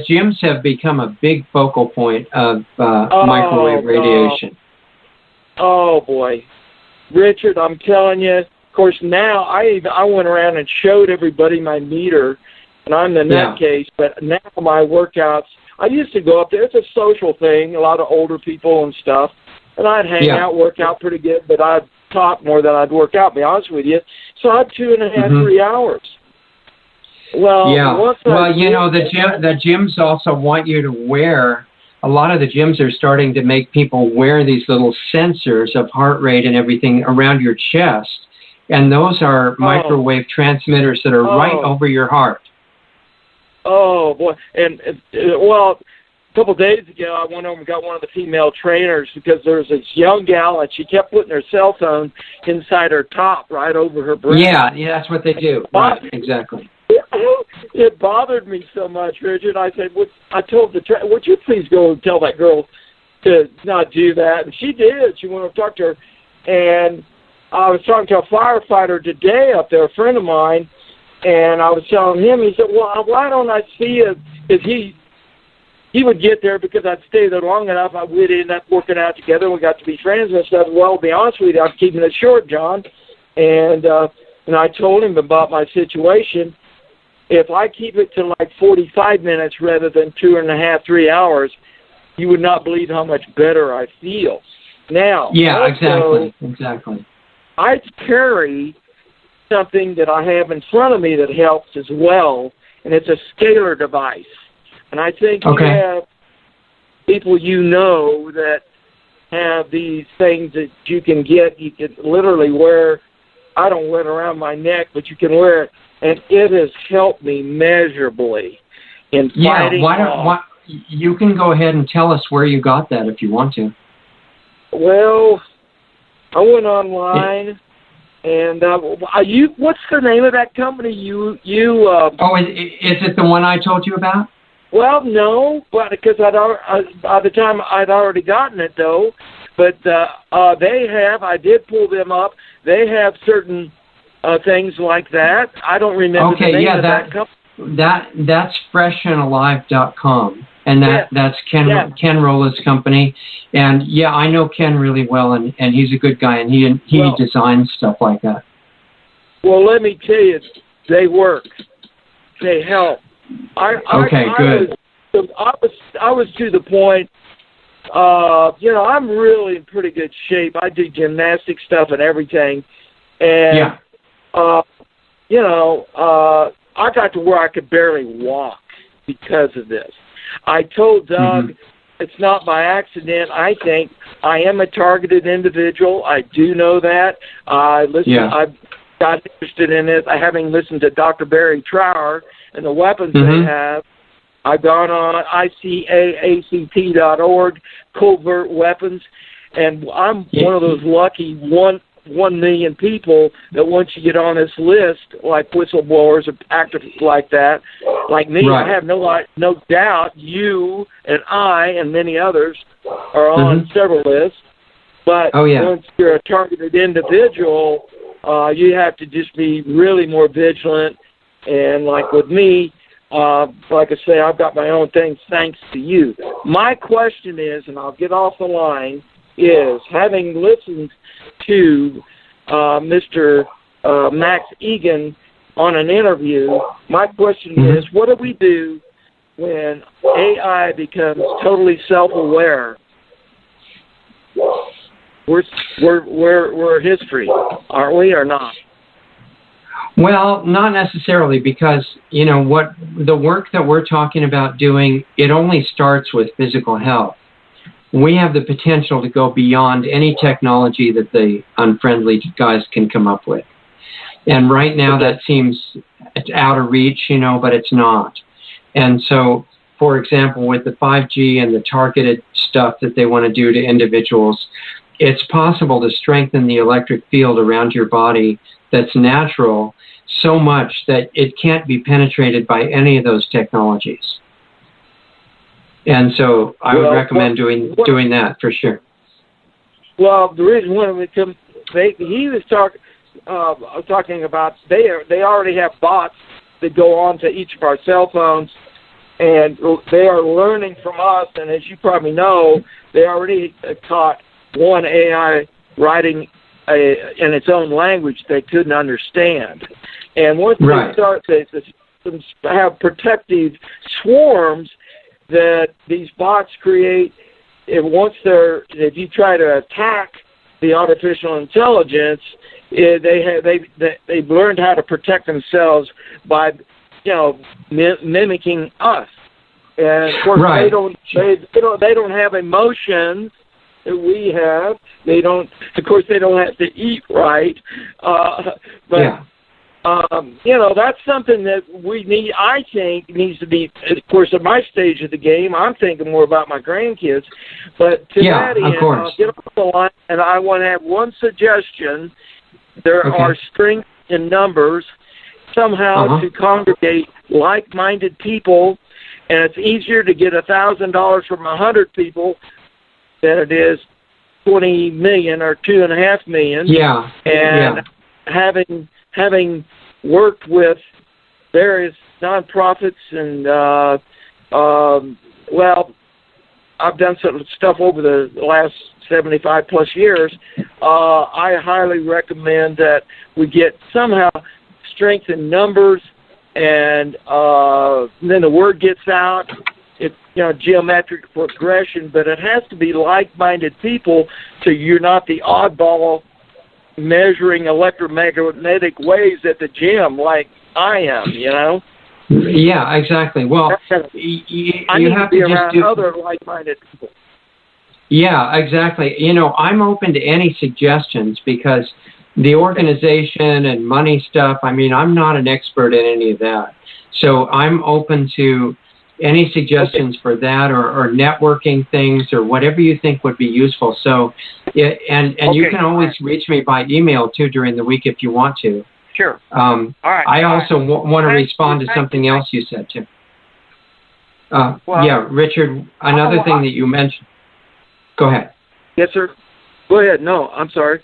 gyms have become a big focal point of microwave radiation. Oh boy, Richard, I'm telling you. Of course, now I went around and showed everybody my meter, and I'm the nutcase. But now my workouts, I used to go up there. It's a social thing, a lot of older people and stuff, and I'd hang out, work out pretty good, but I'd talk more than I'd work out, to be honest with you. So I'd 2.5, 3 hours. Well, the gyms also want you to wear, a lot of the gyms are starting to make people wear these little sensors of heart rate and everything around your chest, and those are microwave transmitters that are right over your heart. Oh, boy. And, a couple of days ago, I went over and got one of the female trainers because there was this young gal, and she kept putting her cell phone inside her top, right over her breast. Yeah, that's what they do. Right, exactly. It bothered me so much, Richard. I said, I told the trainer, would you please go and tell that girl to not do that? And she did. She went up and talked to her. And I was talking to a firefighter today up there, a friend of mine, and I was telling him, he said, well, why don't I see it? Because he would get there because I'd stay there long enough. We'd end up working out together. We got to be friends and stuff. Well, to be honest with you, I'm keeping it short, John. And I told him about my situation. If I keep it to like 45 minutes rather than 2.5, 3 hours, you would not believe how much better I feel. Now, exactly. I carry something that I have in front of me that helps as well, and it's a scalar device. And I think you have people you know that have these things that you can get. You can literally wear. I don't wear it around my neck, but you can wear it, and it has helped me measurably in fighting. Yeah, you can go ahead and tell us where you got that if you want to. Well, I went online, and what's the name of that company? Is it the one I told you about? Well, no, but because by the time I'd already gotten it though. But they have. I did pull them up. They have certain things like that. I don't remember the name of that company. That's freshandalive.com, and that's Ken Rolla's company. And yeah, I know Ken really well, and he's a good guy, and he designs stuff like that. Well, let me tell you, they work. They help. Good. I was to the point. I'm really in pretty good shape. I do gymnastic stuff and everything, and I got to where I could barely walk because of this. I told Doug it's not by accident. I think I am a targeted individual. I do know that. I got interested in this. Having listened to Dr. Barry Trower and the weapons they have. I've gone on ICAACT.org, covert weapons, and I'm one of those lucky 1 million people that once you get on this list, like whistleblowers or activists like that, like me, I have no doubt you and I and many others are on several lists. But once you're a targeted individual, you have to just be really more vigilant. And like with me, like I say, I've got my own things thanks to you. My question is, and I'll get off the line, is having listened to Mr. Max Egan on an interview, my question is, what do we do when AI becomes totally self-aware? We're history, aren't we, or not? Well, not necessarily, because, what the work that we're talking about doing, it only starts with physical health. We have the potential to go beyond any technology that the unfriendly guys can come up with. And right now that seems it's out of reach, but it's not. And so, for example, with the 5G and the targeted stuff that they want to do to individuals, it's possible to strengthen the electric field around your body that's natural so much that it can't be penetrated by any of those technologies. And so I would recommend doing that for sure. Well, the reason why he was talking about they already have bots that go on to each of our cell phones, and they are learning from us. And as you probably know, they already taught one AI writing in its own language they couldn't understand. And once they start to have protective swarms that these bots create, if you try to attack the artificial intelligence, they've learned how to protect themselves by mimicking us. And of course they don't have emotions that we have. They don't have to eat right, that's something that we need. I think needs to be. Of course, at my stage of the game, I'm thinking more about my grandkids. But to that end, I'll get off the line, and I want to have one suggestion. There are strengths in numbers somehow to congregate like-minded people, and it's easier to get $1,000 from 100 people than it is 20 million or 2.5 million. Having worked with various nonprofits and I've done some stuff over the last 75 plus years. I highly recommend that we get somehow strength in numbers, and then the word gets out. It's geometric progression, but it has to be like-minded people. So you're not the oddball measuring electromagnetic waves at the gym like I am. Yeah, exactly. Well, you have to just do other like-minded people. Yeah, exactly. I'm open to any suggestions because the organization and money stuff, I'm not an expert in any of that. So I'm open to any suggestions for that or networking things or whatever you think would be useful. So, and you can always reach me by email too during the week if you want to. Sure. All right. I also want to respond to something else you said too. Yeah, Richard, another thing that you mentioned. Go ahead. Yes, sir. Go ahead. No, I'm sorry.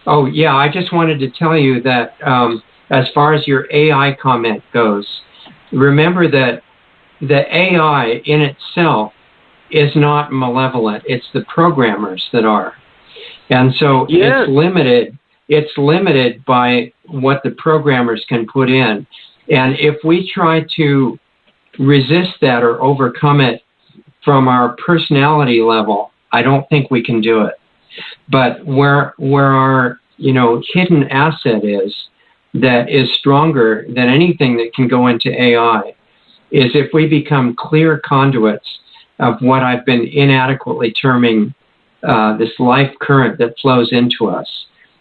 Oh, yeah, I just wanted to tell you that as far as your AI comment goes, remember that the AI in itself is not malevolent. It's the programmers that are. And so it's limited by what the programmers can put in. And if we try to resist that or overcome it from our personality level, I don't think we can do it. But where our hidden asset is that is stronger than anything that can go into AI is if we become clear conduits of what I've been inadequately terming this life current that flows into us.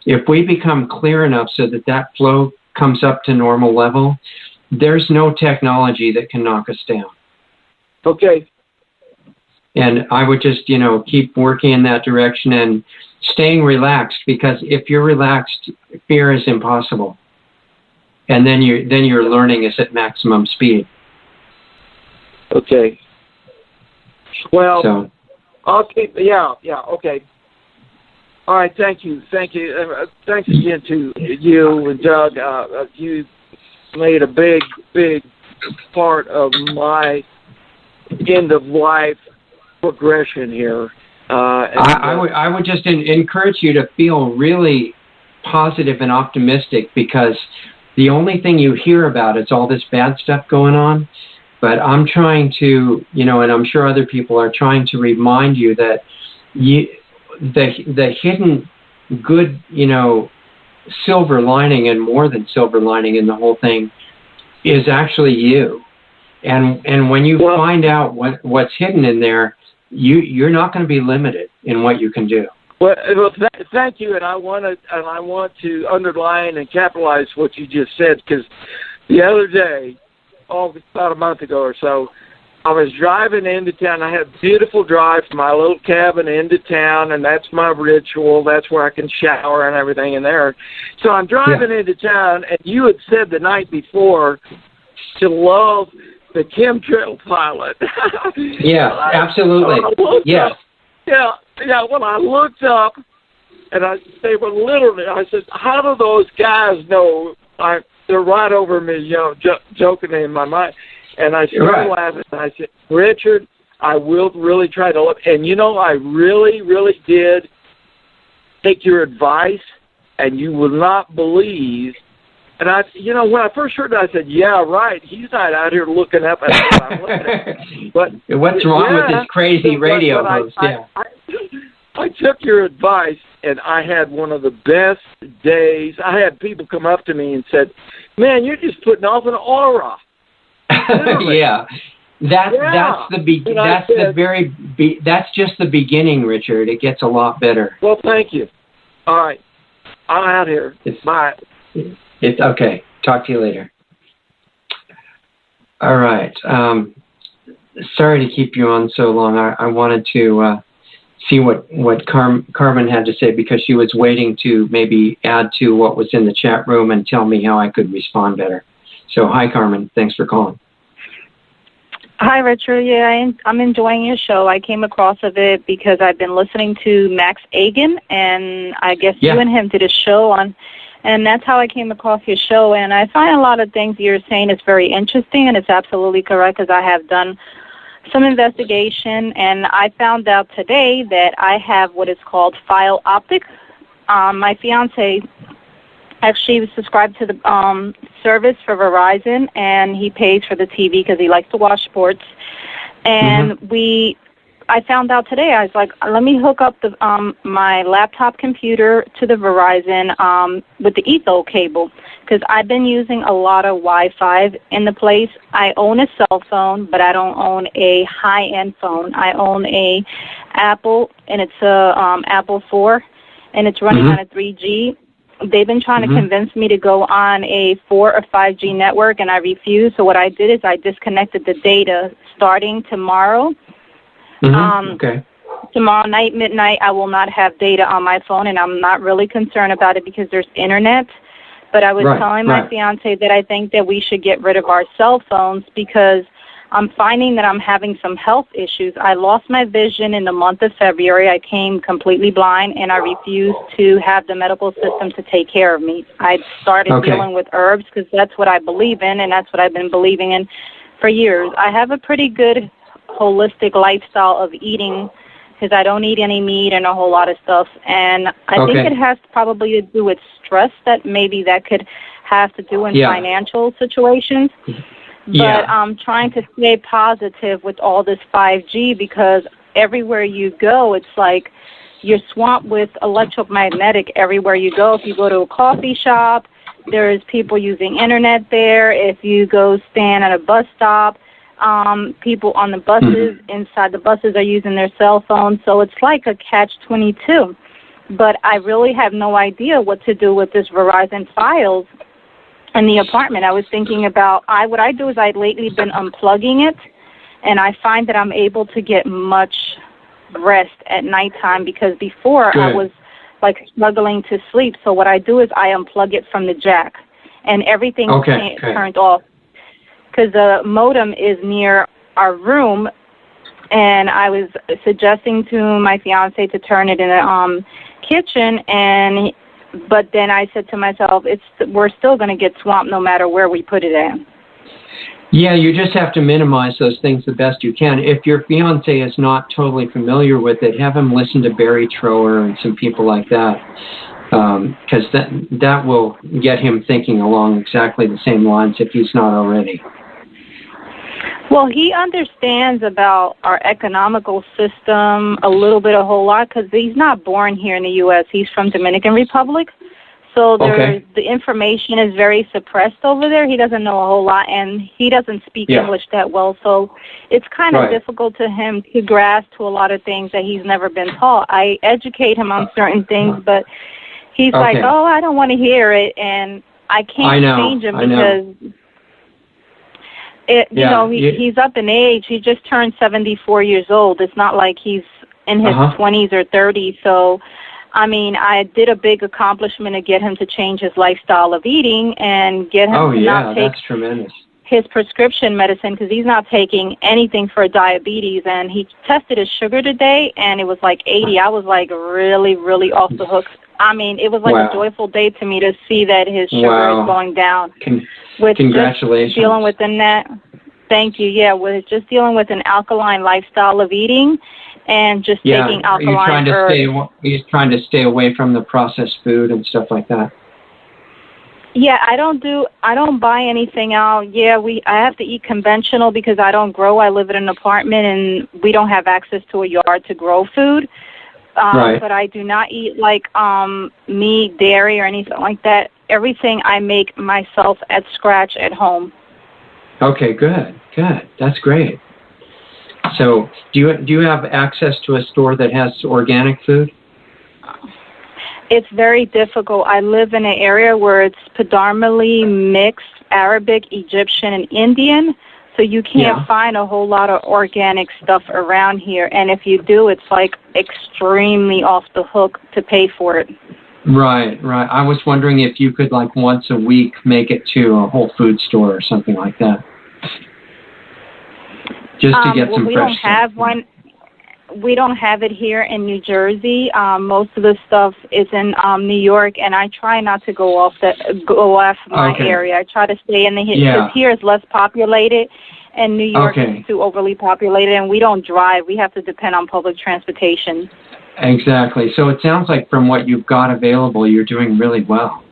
If we become clear enough so that flow comes up to normal level, there's no technology that can knock us down. Okay. And I would just, keep working in that direction and staying relaxed, because if you're relaxed, fear is impossible. And then your learning is at maximum speed. Okay. Well, I'll keep. Yeah. Okay. All right. Thank you. Thanks again to you and Doug. You made a big part of my end of life progression here. I would just encourage you to feel really positive and optimistic, because the only thing you hear about is all this bad stuff going on. But I'm trying to, and I'm sure other people are trying to remind you that the hidden good, silver lining and more than silver lining in the whole thing is actually you. And when you find out what's hidden in there, you're not going to be limited in what you can do. Well, thank you, and I want to underline and capitalize what you just said, because the other day, about a month ago or so, I was driving into town. I had a beautiful drive from my little cabin into town, and that's my ritual. That's where I can shower and everything in there. So I'm driving into town, and you had said the night before to love the chemtrail pilot. Yeah, absolutely. Yes. When I looked up, and they were literally, I said, how do those guys know? They're right over me, joking in my mind. And I started laughing, and I said, Richard, I will really try to look. And, I really, really did take your advice, and you will not believe. And when I first heard it, I said, yeah, right. He's not out here looking up at what I'm looking at. But what's wrong with this crazy radio host? I took your advice, and I had one of the best days. I had people come up to me and said, man, you're just putting off an aura. Yeah. That's just the beginning, Richard. It gets a lot better. Well, thank you. All right. I'm out here. Bye. It's okay. Talk to you later. All right. Sorry to keep you on so long. I wanted to see what Carmen had to say, because she was waiting to maybe add to what was in the chat room and tell me how I could respond better. So, hi, Carmen. Thanks for calling. Hi, Richard. Yeah, I'm enjoying your show. I came across of it because I've been listening to Max Agan, and I guess you and him did a show on, and that's how I came across your show. And I find a lot of things you're saying is very interesting, and it's absolutely correct, because I have done some investigation, and I found out today that I have what is called file optic. My fiance actually was subscribed to the service for Verizon, and he pays for the TV because he likes to watch sports. And we I found out today. I was like, let me hook up the my laptop computer to the Verizon with the Etho cable, because I've been using a lot of Wi-Fi in the place. I own a cell phone, but I don't own a high-end phone. I own a Apple, and it's a Apple 4, and it's running on a 3G. They've been trying to convince me to go on a 4 or 5G network, and I refused. So what I did is I disconnected the data starting tomorrow. Tomorrow night, midnight, I will not have data on my phone, and I'm not really concerned about it because there's internet. But I was telling my fiance that I think that we should get rid of our cell phones because I'm finding that I'm having some health issues. I lost my vision in the month of February. I came completely blind, and I refused to have the medical system to take care of me. I started dealing with herbs because that's what I believe in, and that's what I've been believing in for years. I have a pretty good holistic lifestyle of eating because I don't eat any meat and a whole lot of stuff. And I think it has probably to do with stress, that maybe that could have to do in financial situations. But I'm trying to stay positive with all this 5G because everywhere you go, it's like you're swamped with electromagnetic everywhere you go. If you go to a coffee shop, there's people using internet there. If you go stand at a bus stop, people on the buses, inside the buses are using their cell phones. So it's like a catch-22. But I really have no idea what to do with this Verizon Files in the apartment. I was thinking about, what I do is I've lately been unplugging it, and I find that I'm able to get much rest at nighttime because before I was like struggling to sleep. So what I do is I unplug it from the jack, and everything's turned off because the modem is near our room, and I was suggesting to my fiance to turn it in the kitchen, but then I said to myself, we're still going to get swamped no matter where we put it in. Yeah, you just have to minimize those things the best you can. If your fiance is not totally familiar with it, have him listen to Barry Trower and some people like that, because that will get him thinking along exactly the same lines if he's not already. Well, he understands about our economical system a little bit, a whole lot, because he's not born here in the U.S. He's from Dominican Republic. So the information is very suppressed over there. He doesn't know a whole lot, and he doesn't speak English that well. So it's kind of difficult to him to grasp to a lot of things that he's never been taught. I educate him on certain things, but he's like, oh, I don't want to hear it, and I can't change him because... you know, he's up in age. He just turned 74 years old. It's not like he's in his 20s or 30s. So, I mean, I did a big accomplishment to get him to change his lifestyle of eating and get him to not take his prescription medicine because he's not taking anything for diabetes. And he tested his sugar today, and it was like 80. I was like really, really off the hook. I mean, it was like a joyful day to me to see that his sugar is going down. Congratulations. Just dealing with thank you. Yeah, with just dealing with an alkaline lifestyle of eating and just taking alkaline herbs. He's trying to stay away from the processed food and stuff like that. Yeah, I don't buy anything out. Yeah, I have to eat conventional because I don't grow. I live in an apartment and we don't have access to a yard to grow food. But I do not eat like meat, dairy, or anything like that. Everything I make myself at scratch at home. Okay, good. That's great. So, do you have access to a store that has organic food? It's very difficult. I live in an area where it's predominantly mixed Arabic, Egyptian, and Indian. So you can't find a whole lot of organic stuff around here. And if you do, it's like extremely off the hook to pay for it. Right. I was wondering if you could like once a week make it to a Whole Food store or something like that. Just to get some fresh stuff. We don't have one. We don't have it here in New Jersey. Most of the stuff is in New York, and I try not to go off my area. I try to stay in the because here is less populated, and New York is too overly populated, and we don't drive. We have to depend on public transportation. Exactly. So it sounds like from what you've got available, you're doing really well.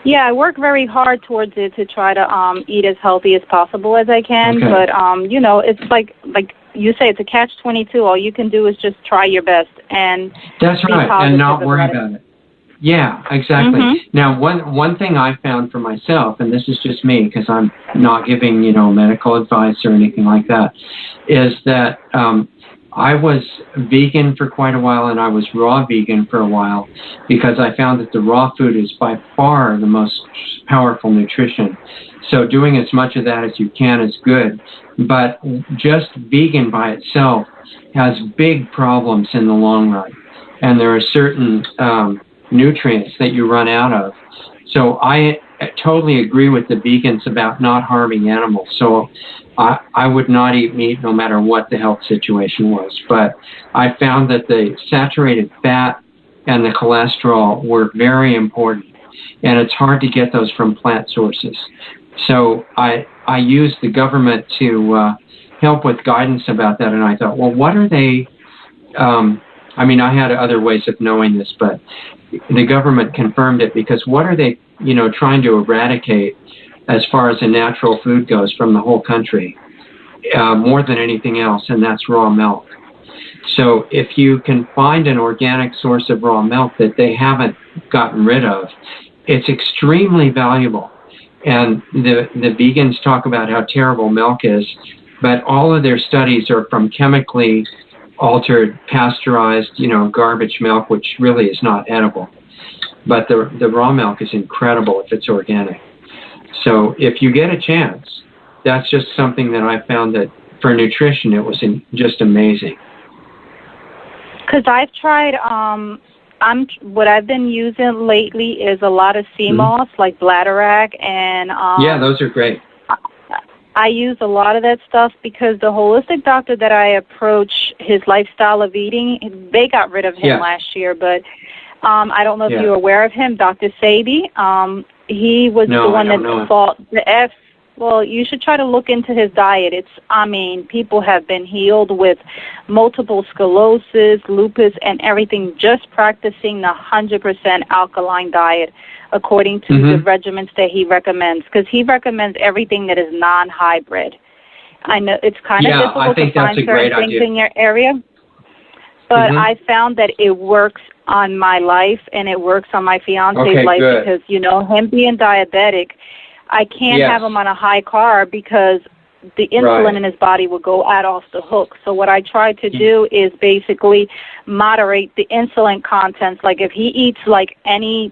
Yeah, I work very hard towards it to try to eat as healthy as possible as I can. But you know, it's like you say it's a catch-22. All you can do is just try your best and that's right, and not worry about it. Yeah, exactly. Now, one thing I found for myself, and this is just me because I'm not giving medical advice or anything like that, is that I was vegan for quite a while, and I was raw vegan for a while because I found that the raw food is by far the most powerful nutrition. So doing as much of that as you can is good, but just vegan by itself has big problems in the long run, and there are certain nutrients that you run out of. So I totally agree with the vegans about not harming animals. So I would not eat meat no matter what the health situation was. But I found that the saturated fat and the cholesterol were very important, and it's hard to get those from plant sources. So I used the government to help with guidance about that, and I thought, well, what are they... I mean, I had other ways of knowing this, but the government confirmed it because what are they, trying to eradicate as far as the natural food goes from the whole country, more than anything else, and that's raw milk. So if you can find an organic source of raw milk that they haven't gotten rid of, it's extremely valuable. And the vegans talk about how terrible milk is, but all of their studies are from chemically altered, pasteurized, garbage milk, which really is not edible. But the raw milk is incredible if it's organic. So if you get a chance, that's just something that I found that for nutrition, it was just amazing. Because I've tried, what I've been using lately is a lot of sea moss, like bladderwrack, and... yeah, those are great. I use a lot of that stuff because the holistic doctor that I approach, his lifestyle of eating, they got rid of him last year, but I don't know if you're aware of him, Dr. Sabi. He was the one that fought the F. Well, you should try to look into his diet. People have been healed with multiple sclerosis, lupus, and everything just practicing the 100% alkaline diet according to the regimens that he recommends, because he recommends everything that is non-hybrid. I know it's kind of difficult to find certain things in your area, but I found that it works on my life and it works on my fiance's life because, him being diabetic, I can't have him on a high carb because the insulin in his body will go out off the hook. So what I try to do is basically moderate the insulin contents. Like if he eats like any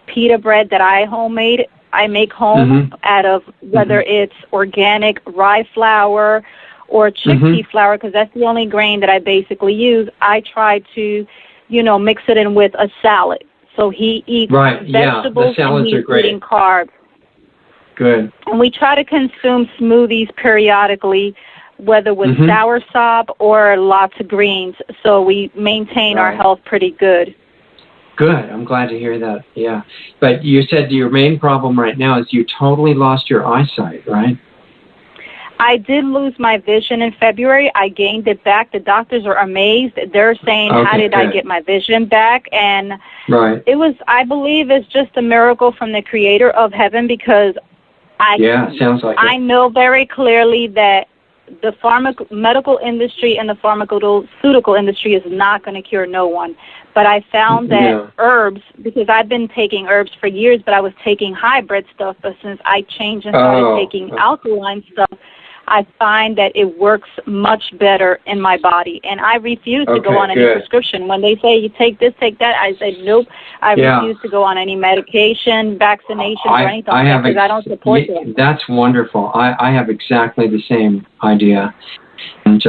pita bread that I make home out of whether it's organic rye flour or chickpea flour, because that's the only grain that I basically use, I try to, mix it in with a salad. So he eats vegetables and he's eating carbs. Good. And we try to consume smoothies periodically, whether with soursop or lots of greens, so we maintain our health pretty good. Good. I'm glad to hear that. Yeah. But you said your main problem right now is you totally lost your eyesight, right? I did lose my vision in February. I gained it back. The doctors are amazed. They're saying, how did I get my vision back? And it was, I believe, it's just a miracle from the creator of heaven because sounds like I know very clearly that the medical industry and the pharmaceutical industry is not going to cure no one. But I found that herbs, because I've been taking herbs for years, but I was taking hybrid stuff. But since I changed and started taking alkaline stuff, I find that it works much better in my body. And I refuse to go on any prescription. When they say you take this, take that, I say nope. I refuse to go on any medication, vaccination, or anything like that because I don't support it. That's wonderful. I have exactly the same idea. And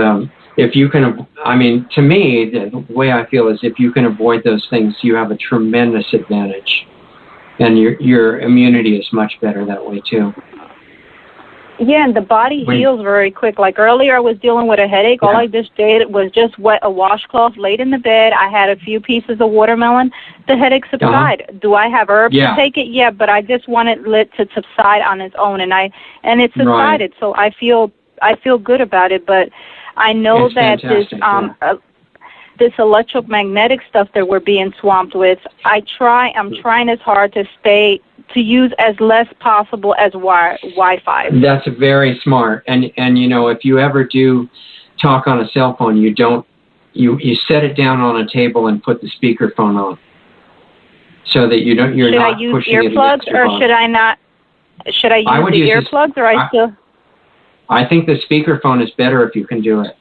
if you can, to me, the way I feel is if you can avoid those things, you have a tremendous advantage. And your immunity is much better that way, too. Yeah, and the body heals very quick. Like earlier I was dealing with a headache. All I just did was just wet a washcloth, laid in the bed. I had a few pieces of watermelon. The headache subsided. Do I have herbs to take it? Yeah, but I just wanted it to subside on its own, and it subsided. So I feel good about it, but I know it's that fantastic, this electromagnetic stuff that we're being swamped with, I'm trying as hard to use as less possible as Wi-Fi. That's very smart. And if you ever do talk on a cell phone, you set it down on a table and put the speakerphone on, so that you're not pushing it against your body. Should I use earplugs or should I not? Should I use the earplugs or I still? I think the speakerphone is better if you can do it.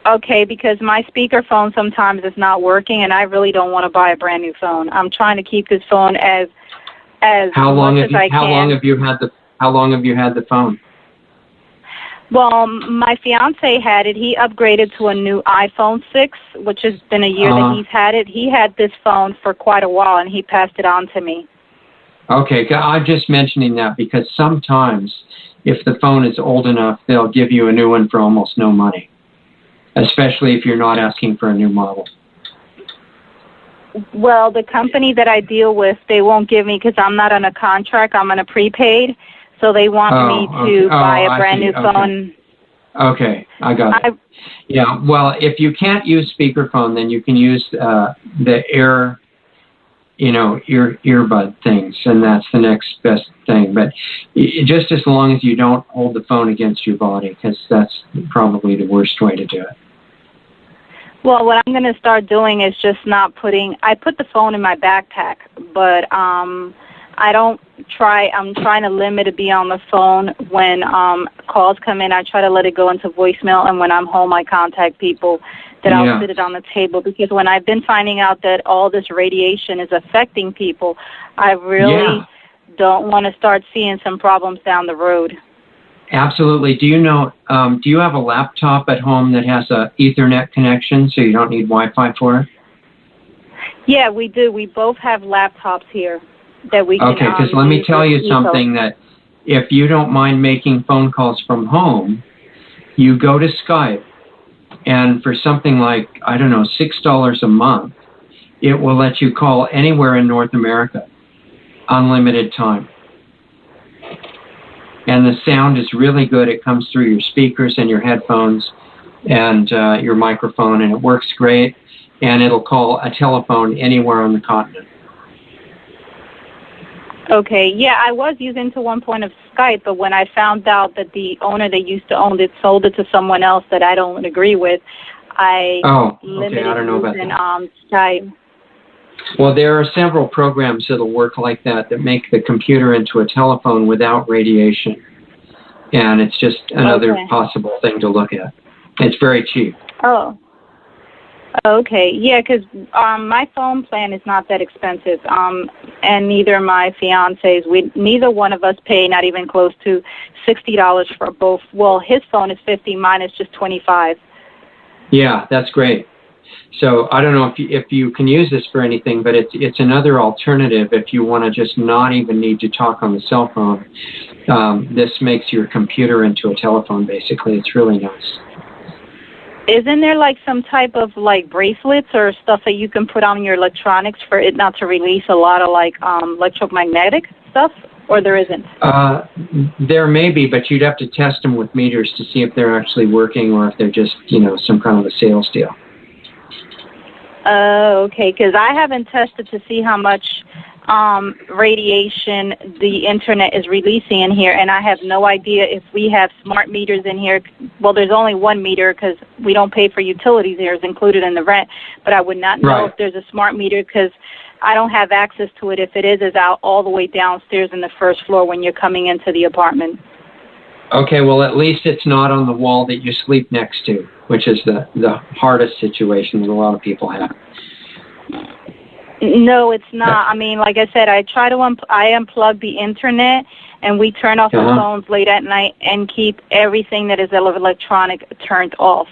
Okay, because my speakerphone sometimes is not working, and I really don't want to buy a brand new phone. I'm trying to keep this phone as much as I can. How long have you had the phone? Well, my fiance had it. He upgraded to a new iPhone 6, which has been a year that he's had it. He had this phone for quite a while, and he passed it on to me. Okay, I'm just mentioning that because sometimes if the phone is old enough, they'll give you a new one for almost no money, especially if you're not asking for a new model. Well, the company that I deal with, they won't give me because I'm not on a contract. I'm on a prepaid, so they want me to buy a brand new phone. Okay, I got it. Yeah, well, if you can't use speakerphone, then you can use the earbud things, and that's the next best thing. But just as long as you don't hold the phone against your body, because that's probably the worst way to do it. Well, what I'm going to start doing is just not I put the phone in my backpack, but I don't I'm trying to limit to be on the phone when calls come in. I try to let it go into voicemail, and when I'm home, I contact people that I'll sit it on the table, because when I've been finding out that all this radiation is affecting people, I really don't want to start seeing some problems down the road. Absolutely. Do you have a laptop at home that has a Ethernet connection so you don't need Wi-Fi for it? Yeah, we do. We both have laptops here that we can Okay, because let me tell you something, that if you don't mind making phone calls from home, you go to Skype, and for something like, I don't know, $6 a month, it will let you call anywhere in North America, unlimited time. And the sound is really good. It comes through your speakers and your headphones and your microphone, and it works great. And it'll call a telephone anywhere on the continent. Okay, yeah, I was using to one point of Skype, but when I found out that the owner that used to own it sold it to someone else that I don't agree with, I limited using Skype. Well, there are several programs that'll work like that make the computer into a telephone without radiation. And it's just another possible thing to look at. It's very cheap. Oh. Okay, yeah, because my phone plan is not that expensive, and neither my fiance's. Neither one of us pay not even close to $60 for both. Well, his phone is $50, mine is just $25. Yeah, that's great. So I don't know if you can use this for anything, but it's another alternative if you want to just not even need to talk on the cell phone. This makes your computer into a telephone, basically. It's really nice. Isn't there like some type of like bracelets or stuff that you can put on your electronics for it not to release a lot of like electromagnetic stuff, or there isn't? There may be, but you'd have to test them with meters to see if they're actually working or if they're just, some kind of a sales deal. Okay, because I haven't tested to see how much radiation the internet is releasing in here, and I have no idea if we have smart meters in here. Well, there's only one meter because we don't pay for utilities here. It's included in the rent, but I would not know if there's a smart meter because I don't have access to it. If it is out all the way downstairs in the first floor when you're coming into the apartment. Okay, well, at least it's not on the wall that you sleep next to, which is the hardest situation that a lot of people have. No, it's not. I mean, like I said, I try to I unplug the internet, and we turn off the phones late at night and keep everything that is electronic turned off.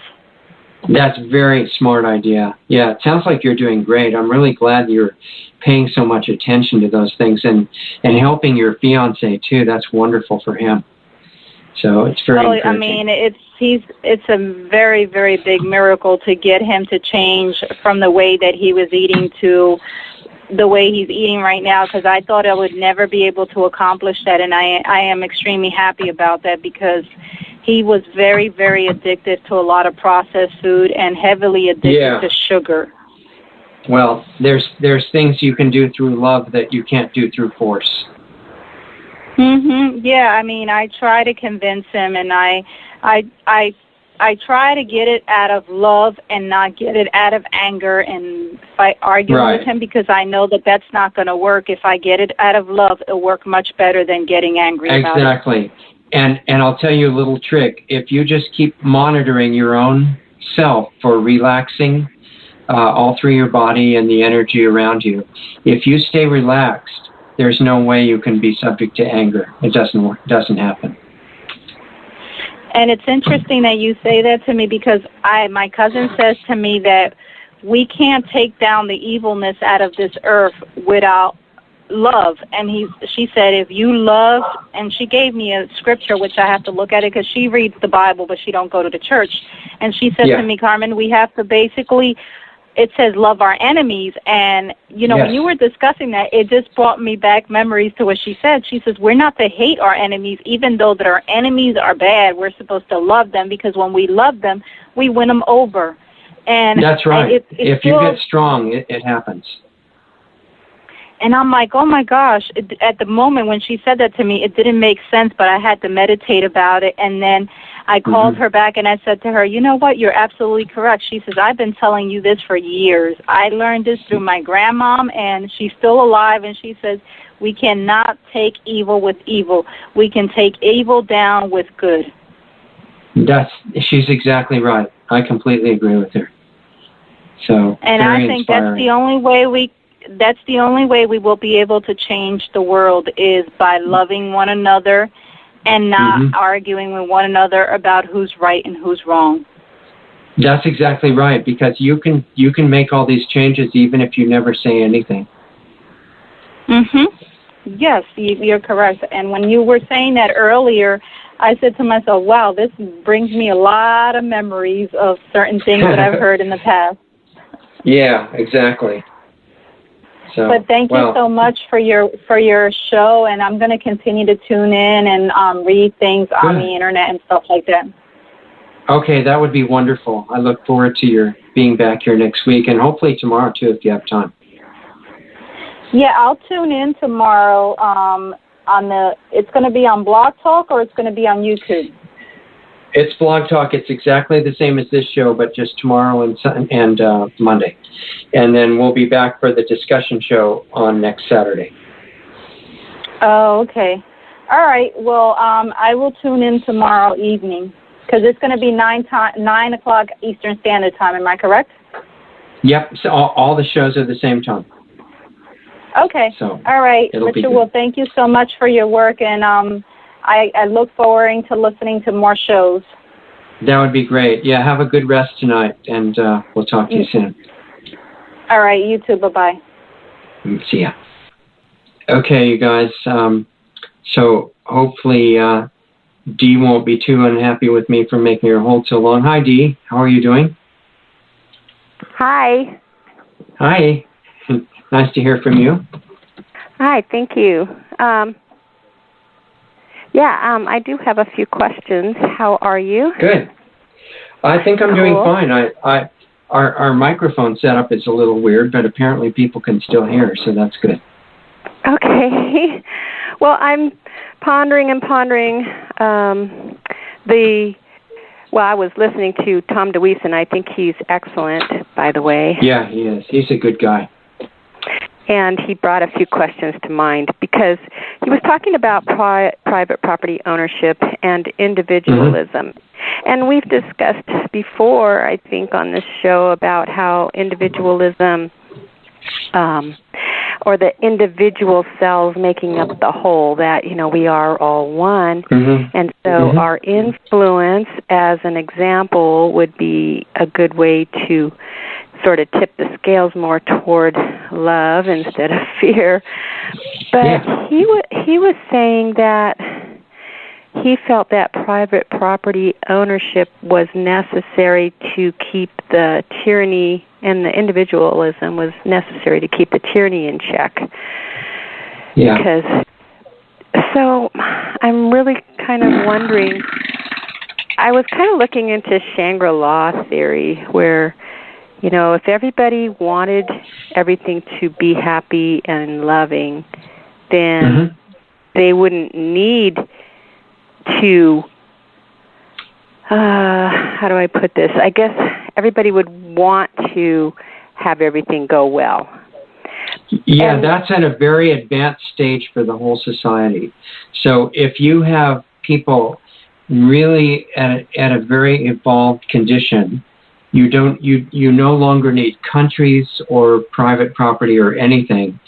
That's a very smart idea. Yeah, it sounds like you're doing great. I'm really glad you're paying so much attention to those things and helping your fiancé too. That's wonderful for him. So it's very encouraging. I mean, it's a very, very big miracle to get him to change from the way that he was eating to the way he's eating right now, because I thought I would never be able to accomplish that, and I am extremely happy about that because he was very, very addicted to a lot of processed food and heavily addicted to sugar. Well, there's things you can do through love that you can't do through force. Yeah, I mean, I try to convince him, and I try to get it out of love and not get it out of anger and fight arguing with him, because I know that that's not going to work. If I get it out of love, it'll work much better than getting angry about it. Exactly. And I'll tell you a little trick. If you just keep monitoring your own self for relaxing all through your body and the energy around you, if you stay relaxed, there's no way you can be subject to anger. It doesn't work. It doesn't happen. And it's interesting that you say that to me, because my cousin says to me that we can't take down the evilness out of this earth without love. And she said, if you loved, and she gave me a scripture, which I have to look at it because she reads the Bible, but she don't go to the church. And she said to me, Carmen, we have to basically, it says love our enemies. And, you know, when you were discussing that, it just brought me back memories to what she said. She says, we're not to hate our enemies, even though that our enemies are bad. We're supposed to love them, because when we love them, we win them over. And that's right. If you get strong, it happens. And I'm like, oh, my gosh. At the moment when she said that to me, it didn't make sense, but I had to meditate about it. And then I called her back and I said to her, you know what? You're absolutely correct. She says, I've been telling you this for years. I learned this through my grandmom, and she's still alive. And she says, we cannot take evil with evil. We can take evil down with good. She's exactly right. I completely agree with her. So, and I think that's the only way we will be able to change the world, is by loving one another and not arguing with one another about who's right and who's wrong. That's exactly right, because you can make all these changes even if you never say anything. Yes, you're correct. And when you were saying that earlier, I said to myself, wow, this brings me a lot of memories of certain things that I've heard in the past. Yeah, exactly. So, but thank you so much for your show, and I'm going to continue to tune in and read things on the internet and stuff like that. Okay, that would be wonderful. I look forward to your being back here next week, and hopefully tomorrow too, if you have time. Yeah, I'll tune in tomorrow. It's going to be on Blog Talk, or it's going to be on YouTube? It's Blog Talk. It's exactly the same as this show, but just tomorrow and Monday. And then we'll be back for the discussion show on next Saturday. Oh, okay. All right. Well, I will tune in tomorrow evening, because it's going to be 9 o'clock Eastern Standard Time. Am I correct? Yep. So all the shows are the same time. Okay. So all right, Richard. Well, thank you so much for your work, and I look forward to listening to more shows. That would be great. Yeah, have a good rest tonight, and we'll talk to you soon. All right, you too. Bye-bye. See ya. Okay, you guys. So hopefully Dee won't be too unhappy with me for making her hold so long. Hi, Dee. How are you doing? Hi. Hi. Nice to hear from you. Hi, thank you. I do have a few questions. How are you? Good. I think I'm doing fine. Our microphone setup is a little weird, but apparently people can still hear, so that's good. Okay. Well, I'm pondering. I was listening to Tom DeWeese, and I think he's excellent, by the way. Yeah, he is. He's a good guy. And he brought a few questions to mind, because he was talking about private property ownership and individualism. And we've discussed before, I think, on this show about how individualism, or the individual cells making up the whole, that, we are all one. And so our influence, as an example, would be a good way to sort of tip the scales more toward love instead of fear. But he was saying that he felt that private property ownership was necessary to keep the tyranny, and the individualism was necessary to keep the tyranny in check. Yeah. So I'm really kind of wondering, I was kind of looking into Shangri-La theory, where if everybody wanted everything to be happy and loving, then they wouldn't need to, how do I put this? I guess everybody would want to have everything go well. Yeah, that's at a very advanced stage for the whole society. So if you have people really at a very evolved condition, you no longer need countries or private property or anything,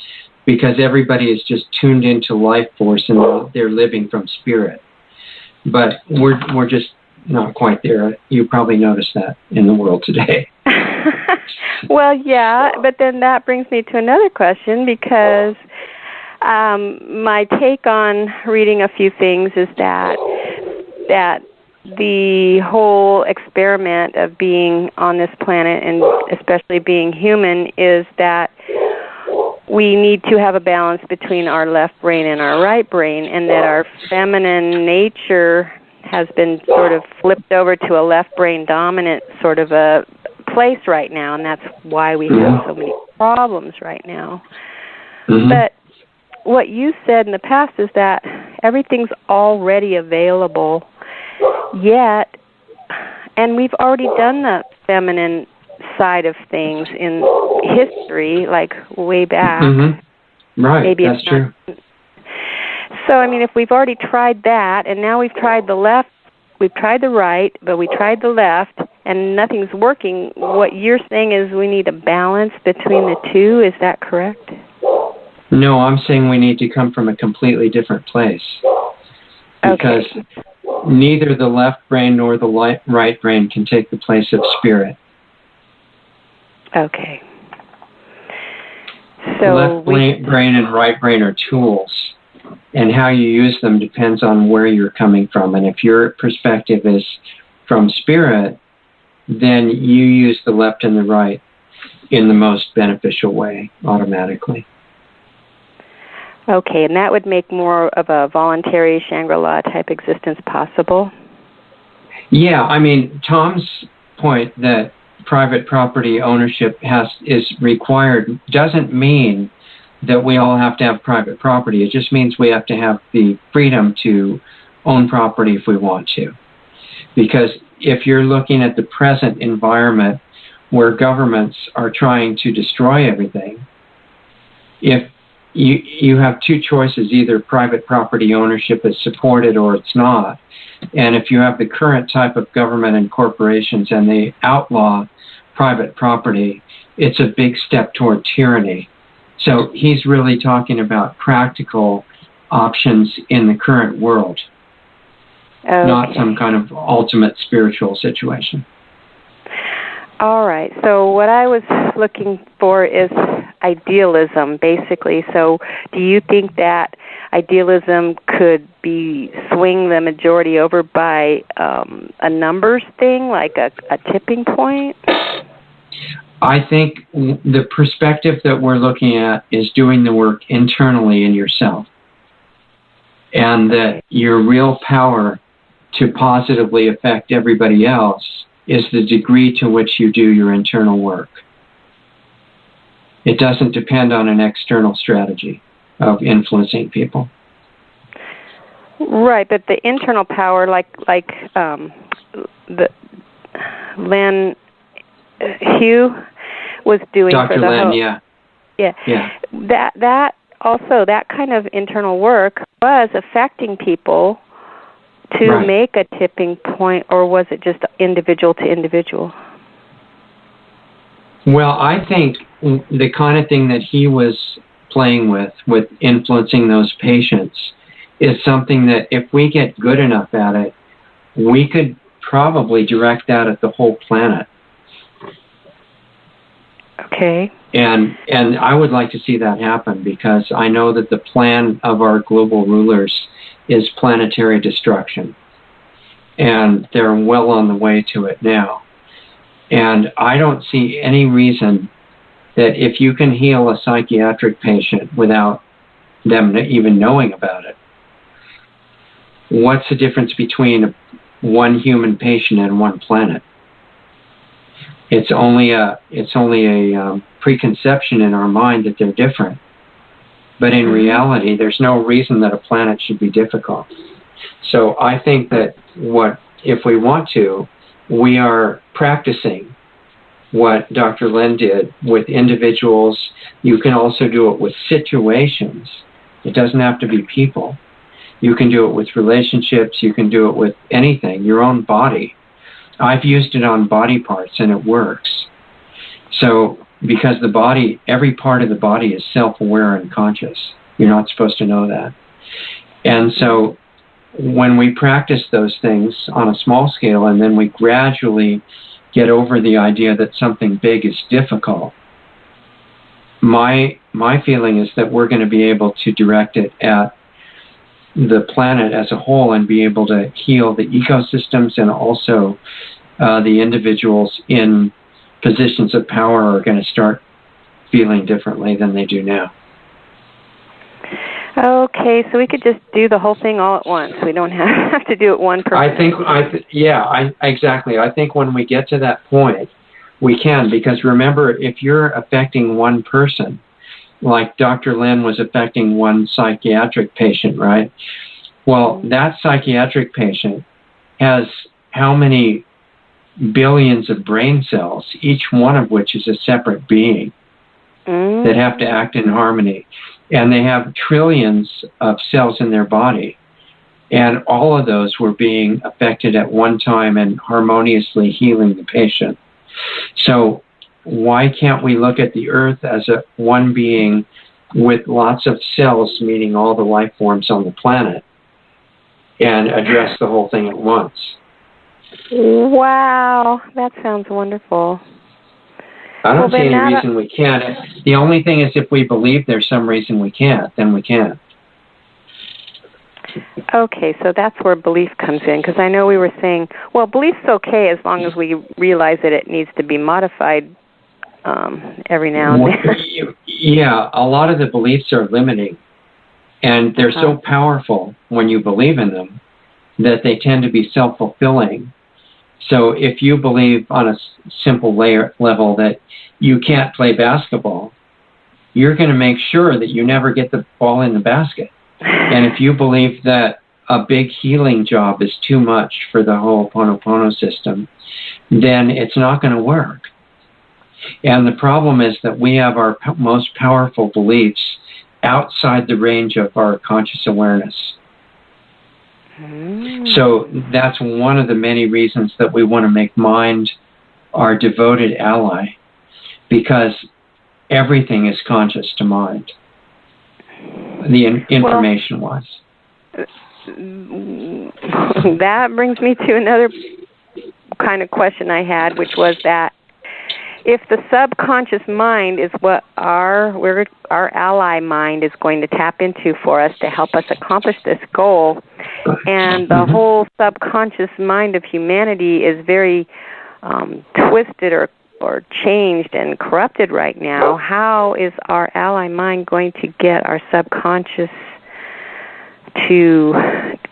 because everybody is just tuned into life force and they're living from spirit. But we're just not quite there. You probably noticed that in the world today. Well, yeah, but then that brings me to another question, because my take on reading a few things is that the whole experiment of being on this planet, and especially being human, is that we need to have a balance between our left brain and our right brain, and that our feminine nature has been sort of flipped over to a left brain dominant sort of a place right now, and that's why we have so many problems right now. But what you said in the past is that everything's already available, yet, and we've already done the feminine side of things in history, like way back. Right, maybe that's true. So, I mean, if we've already tried that, and now we've tried the left, we've tried the right, but we tried the left, and nothing's working, what you're saying is we need a balance between the two. Is that correct? No, I'm saying we need to come from a completely different place. Because neither the left brain nor the right brain can take the place of spirit. Okay. So left brain and right brain are tools, and how you use them depends on where you're coming from. And if your perspective is from spirit, then you use the left and the right in the most beneficial way automatically. Okay, and that would make more of a voluntary Shangri-La type existence possible? Yeah, I mean, Tom's point that private property ownership is required doesn't mean that we all have to have private property. It just means we have to have the freedom to own property if we want to. Because if you're looking at the present environment where governments are trying to destroy everything, if you have two choices, either private property ownership is supported or it's not. And if you have the current type of government and corporations and they outlaw private property, it's a big step toward tyranny. So he's really talking about practical options in the current world, not some kind of ultimate spiritual situation. All right. So what I was looking for is idealism, basically. So do you think that idealism could swing the majority over by a numbers thing, like a tipping point? I think the perspective that we're looking at is doing the work internally in yourself, and that your real power to positively affect everybody else is the degree to which you do your internal work. It doesn't depend on an external strategy of influencing people. Right, but the internal power, like the Len Hugh was doing Dr. for the Len, yeah. That also, that kind of internal work was affecting people to make a tipping point, or was it just individual to individual? Well, I think the kind of thing that he was playing with influencing those patients, is something that if we get good enough at it, we could probably direct that at the whole planet. Okay. And I would like to see that happen, because I know that the plan of our global rulers is planetary destruction. And they're well on the way to it now. And I don't see any reason that if you can heal a psychiatric patient without them even knowing about it, what's the difference between one human patient and one planet? It's only a preconception in our mind that they're different. But in reality, there's no reason that a planet should be difficult. So I think that if we want to, we are practicing what Dr. Lin did with individuals. You can also do it with situations. It doesn't have to be people. You can do it with relationships. You can do it with anything, your own body. I've used it on body parts, and it works. So, because the body, every part of the body is self-aware and conscious. You're not supposed to know that. And so, when we practice those things on a small scale, and then we gradually get over the idea that something big is difficult, my feeling is that we're going to be able to direct it at the planet as a whole and be able to heal the ecosystems, and also the individuals in positions of power are going to start feeling differently than they do now. Okay, so we could just do the whole thing all at once. We don't have to do it one per person. Exactly. I think when we get to that point, we can, because remember, if you're affecting one person, like Dr. Lin was affecting one psychiatric patient, right? Well, that psychiatric patient has how many billions of brain cells, each one of which is a separate being that have to act in harmony. And they have trillions of cells in their body. And all of those were being affected at one time and harmoniously healing the patient. So why can't we look at the Earth as one being with lots of cells, meaning all the life forms on the planet, and address the whole thing at once? Wow, that sounds wonderful. I don't see any reason we can't. The only thing is, if we believe there's some reason we can't, then we can't. Okay, so that's where belief comes in, because I know we were saying, well, belief's okay as long as we realize that it needs to be modified every now and then. Yeah, a lot of the beliefs are limiting, and they're so powerful when you believe in them that they tend to be self-fulfilling. So if you believe on a simple level that you can't play basketball, you're going to make sure that you never get the ball in the basket. And if you believe that a big healing job is too much for the Ho'oponopono system, then it's not going to work. And the problem is that we have our most powerful beliefs outside the range of our conscious awareness. So that's one of the many reasons that we want to make mind our devoted ally, because everything is conscious to mind, the information-wise. That brings me to another kind of question I had, which was that if the subconscious mind is what our ally mind is going to tap into for us to help us accomplish this goal, and the whole subconscious mind of humanity is very twisted or changed and corrupted right now, how is our ally mind going to get our subconscious to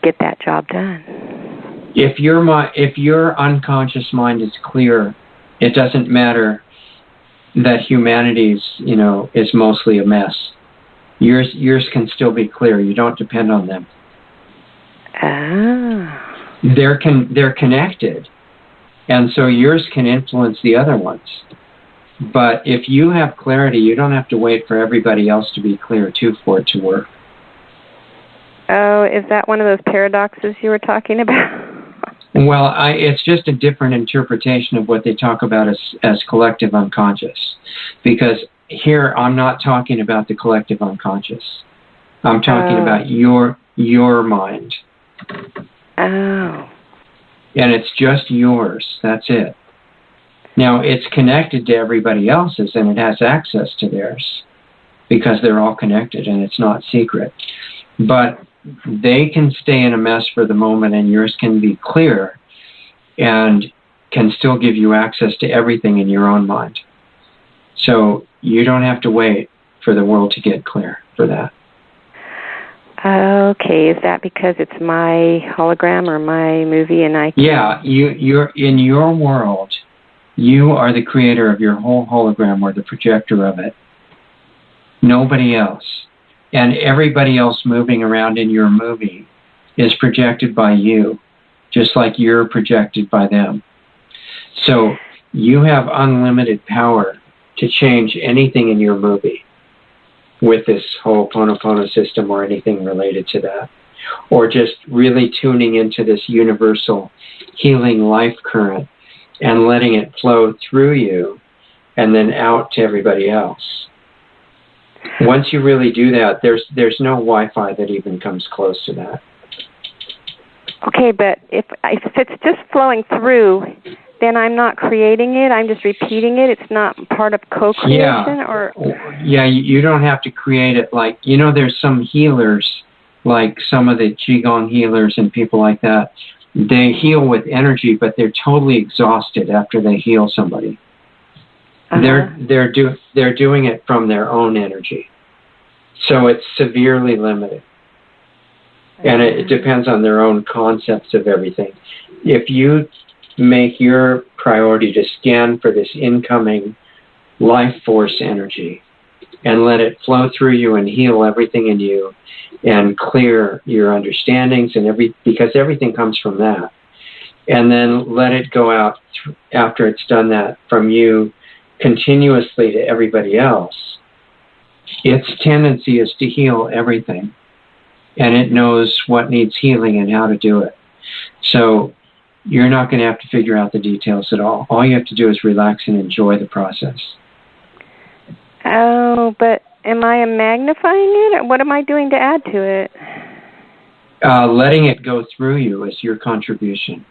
get that job done? If your unconscious mind is clear, it doesn't matter that humanity's, is mostly a mess. Yours can still be clear. You don't depend on them. They're connected, and so yours can influence the other ones. But if you have clarity, you don't have to wait for everybody else to be clear too for it to work. Oh, is that one of those paradoxes you were talking about? Well, it's just a different interpretation of what they talk about as collective unconscious. Because here I'm not talking about the collective unconscious. I'm talking about your mind. Oh. And it's just yours. That's it. Now, it's connected to everybody else's, and it has access to theirs because they're all connected, and it's not secret. But they can stay in a mess for the moment, and yours can be clear and can still give you access to everything in your own mind. So you don't have to wait for the world to get clear for that. Okay, is that because it's my hologram or my movie and I can... Yeah, you're in your world, you are the creator of your whole hologram or the projector of it. Nobody else. And everybody else moving around in your movie is projected by you, just like you're projected by them. So you have unlimited power to change anything in your movie with this whole Ho'oponopono system or anything related to that. Or just really tuning into this universal healing life current and letting it flow through you and then out to everybody else. Once you really do that, there's no Wi-Fi that even comes close to that. Okay, but if it's just flowing through, then I'm not creating it. I'm just repeating it. It's not part of co-creation, Yeah, you don't have to create it. Like, there's some healers, like some of the Qigong healers and people like that. They heal with energy, but they're totally exhausted after they heal somebody. They're doing it from their own energy, so it's severely limited, and it depends on their own concepts of everything. If you make your priority to scan for this incoming life force energy and let it flow through you and heal everything in you and clear your understandings and because everything comes from that, and then let it go out after it's done that from you continuously to everybody else, its tendency is to heal everything, and it knows what needs healing and how to do it. So you're not going to have to figure out the details at all. All you have to do is relax and enjoy the process. Oh, but am I magnifying it? What am I doing to add to it? Letting it go through you is your contribution.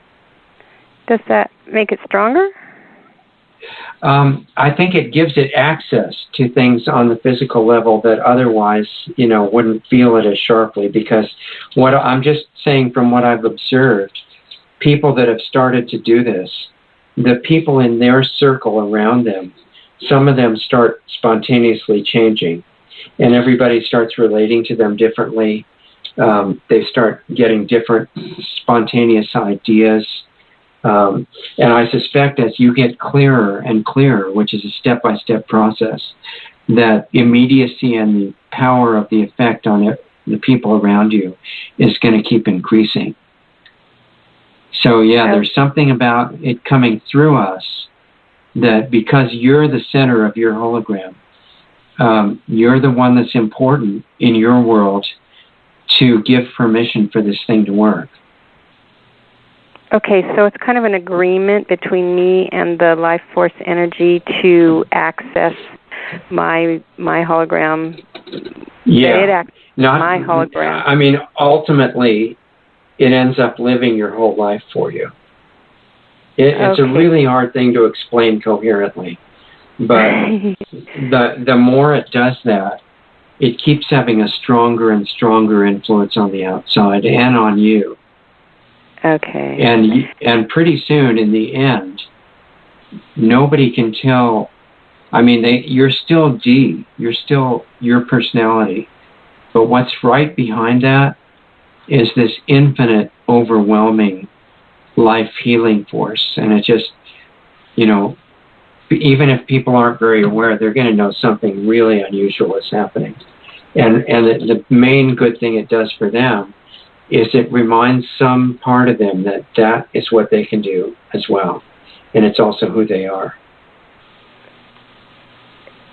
Does that make it stronger? I think it gives it access to things on the physical level that otherwise, wouldn't feel it as sharply. Because what I'm just saying from what I've observed, people that have started to do this, the people in their circle around them, some of them start spontaneously changing, and everybody starts relating to them differently. They start getting different spontaneous ideas. And I suspect as you get clearer and clearer, which is a step-by-step process, that immediacy and the power of the effect on the people around you is going to keep increasing. So there's something about it coming through us that because you're the center of your hologram, you're the one that's important in your world to give permission for this thing to work. Okay, so it's kind of an agreement between me and the life force energy to access my hologram. Yeah. It accesses my hologram. I mean, ultimately, it ends up living your whole life for you. It's a really hard thing to explain coherently, but the more it does that, it keeps having a stronger and stronger influence on the outside and on you. Okay. And pretty soon, in the end, nobody can tell. I mean, you're still D. You're still your personality. But what's right behind that is this infinite, overwhelming life healing force. And it just, even if people aren't very aware, they're going to know something really unusual is happening. And the main good thing it does for them is it reminds some part of them that is what they can do as well. And it's also who they are.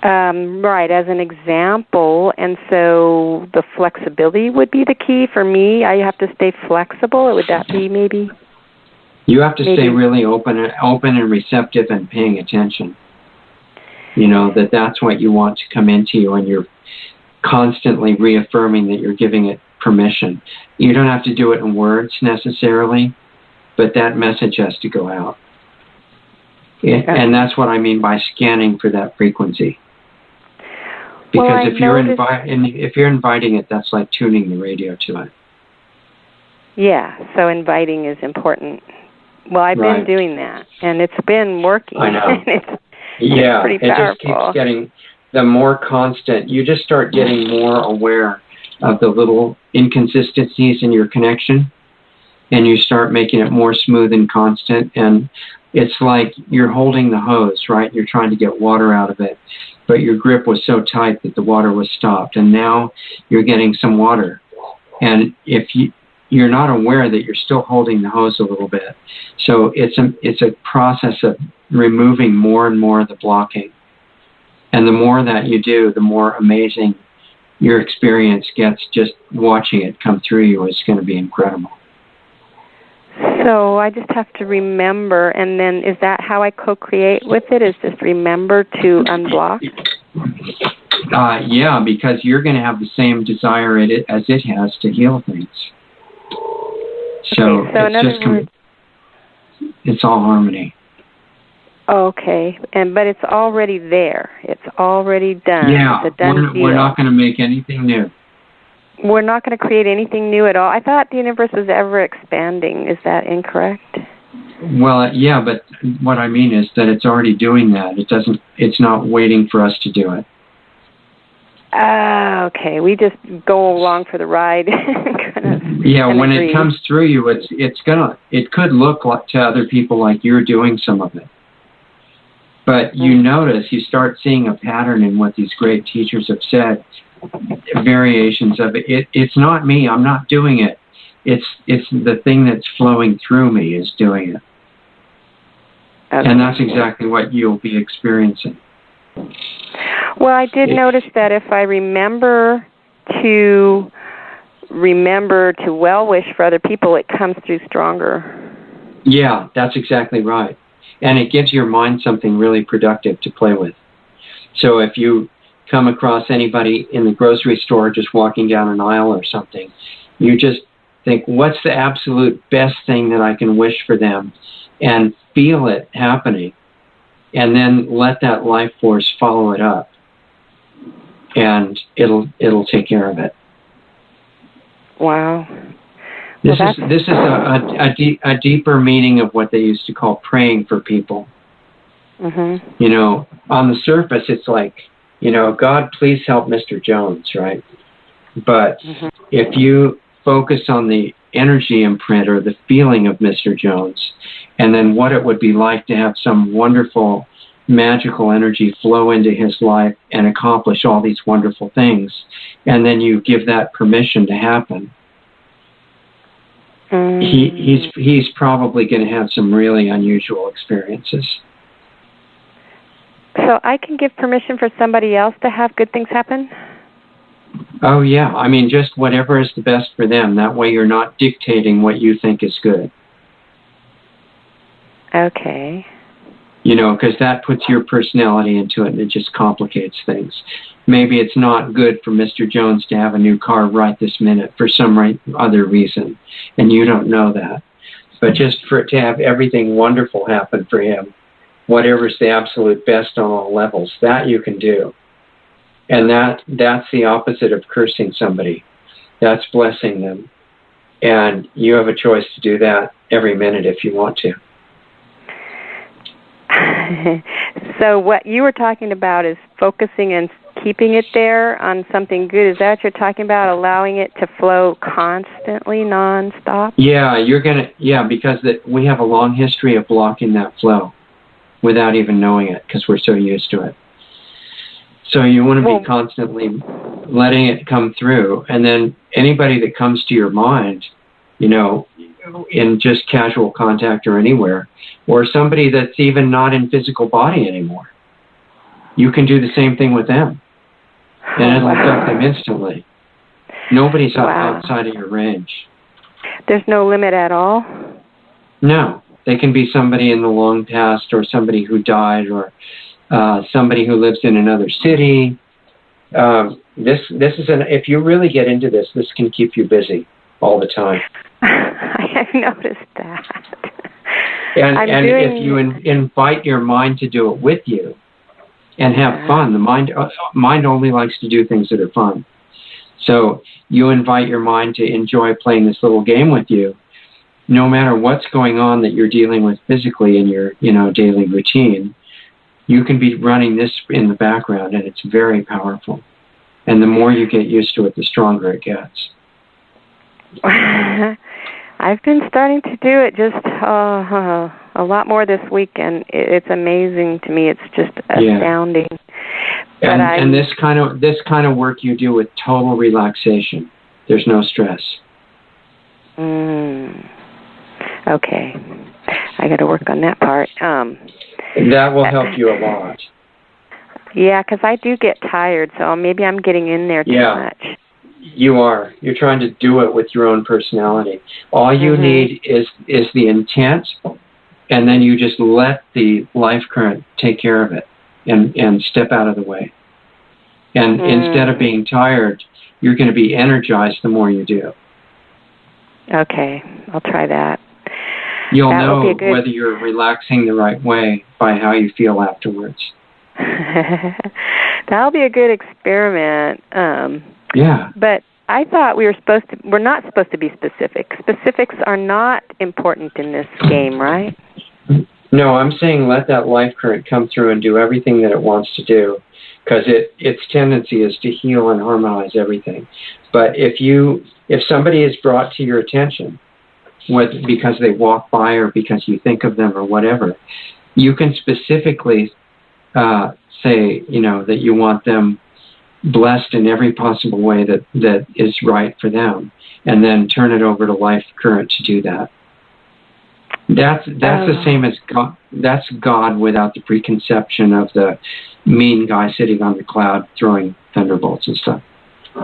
Right, as an example. And so the flexibility would be the key for me. I have to stay flexible. Would that be maybe? You have to stay really open and receptive and paying attention. That's what you want to come into you, and you're constantly reaffirming that you're giving it permission. You don't have to do it in words necessarily, but that message has to go out. And that's what I mean by scanning for that frequency. Because if you're inviting it, that's like tuning the radio to it. Yeah, so inviting is important. Well, I've been doing that, and it's been working. I know. It's pretty powerful. It just keeps getting, the more constant, you just start getting more aware of the little inconsistencies in your connection, and you start making it more smooth and constant. And it's like you're holding the hose, right? You're trying to get water out of it, but your grip was so tight that the water was stopped, and now you're getting some water. And if you're not aware that you're still holding the hose a little bit. So it's a process of removing more and more of the blocking. And the more that you do, the more amazing your experience gets. Just watching it come through you is going to be incredible. So I just have to remember, and then is that how I co-create with it, is just remember to unblock? Yeah, because you're going to have the same desire as it has to heal things. So, okay, so in other words, it's all harmony. Okay, but it's already there. It's already done. Yeah, it's a done deal. We're not going to make anything new. We're not going to create anything new at all. I thought the universe was ever expanding. Is that incorrect? Well, yeah, but what I mean is that it's already doing that. It's not waiting for us to do it. Okay, we just go along for the ride. Yeah, when it comes through you, it could look like to other people like you're doing some of it. But you notice, you start seeing a pattern in what these great teachers have said, variations of it. It's not me, I'm not doing it. It's the thing that's flowing through me is doing it. Okay. And that's exactly what you'll be experiencing. Well, I did notice that if I remember to well wish for other people, it comes through stronger. Yeah, that's exactly right. And it gives your mind something really productive to play with. So if you come across anybody in the grocery store just walking down an aisle or something, you just think, what's the absolute best thing that I can wish for them? And feel it happening. And then let that life force follow it up. And it'll take care of it. Wow. This is a deeper meaning of what they used to call praying for people. Mm-hmm. You know, on the surface, it's like, you know, God, please help Mr. Jones, right? But if you focus on the energy imprint or the feeling of Mr. Jones, and then what it would be like to have some wonderful magical energy flow into his life and accomplish all these wonderful things, and then you give that permission to happen, he's probably going to have some really unusual experiences. So I can give permission for somebody else to have good things happen? Oh, yeah. I mean, just whatever is the best for them. That way you're not dictating what you think is good. Okay. You know, because that puts your personality into it and it just complicates things. Maybe it's not good for Mr. Jones to have a new car right this minute for some other reason, and you don't know that. But just for it to have everything wonderful happen for him, whatever's the absolute best on all levels, that you can do. And that's the opposite of cursing somebody. That's blessing them. And you have a choice to do that every minute if you want to. So what you were talking about is focusing and keeping it there on something good. Is that what you're talking about, allowing it to flow constantly, nonstop? Yeah, because we have a long history of blocking that flow without even knowing it because we're so used to it. So you want to be constantly letting it come through. And then anybody that comes to your mind, you know, in just casual contact or anywhere, or somebody that's even not in physical body anymore, you can do the same thing with them. And it'll affect them instantly. Nobody's outside of your range. There's no limit at all? No. They can be somebody in the long past or somebody who died or somebody who lives in another city. If you really get into this can keep you busy all the time. I have noticed that. And if you invite your mind to do it with you and have fun, the mind only likes to do things that are fun. So you invite your mind to enjoy playing this little game with you, no matter what's going on that you're dealing with physically in your daily routine. You can be running this in the background, and it's very powerful. And the more you get used to it, the stronger it gets. I've been starting to do it just a lot more this week, and it's amazing to me. It's just astounding. And this kind of work you do with total relaxation. There's no stress. Okay. I got to work on that part. That will help you a lot. Yeah, because I do get tired, so maybe I'm getting in there too much. You are. You're trying to do it with your own personality. All you need is the intent, and then you just let the life current take care of it and step out of the way. And instead of being tired, you're going to be energized the more you do. Okay, I'll try that. You'll know whether you're relaxing the right way by how you feel afterwards. That'll be a good experiment. Yeah. But I thought we're not supposed to be specific. Specifics are not important in this game, right? No, I'm saying let that life current come through and do everything that it wants to do, because its tendency is to heal and harmonize everything. But if somebody is brought to your attention, because they walk by or because you think of them or whatever, you can specifically say, that you want them blessed in every possible way that is right for them, and then turn it over to life current to do that. That's the same as God. That's God without the preconception of the mean guy sitting on the cloud throwing thunderbolts and stuff.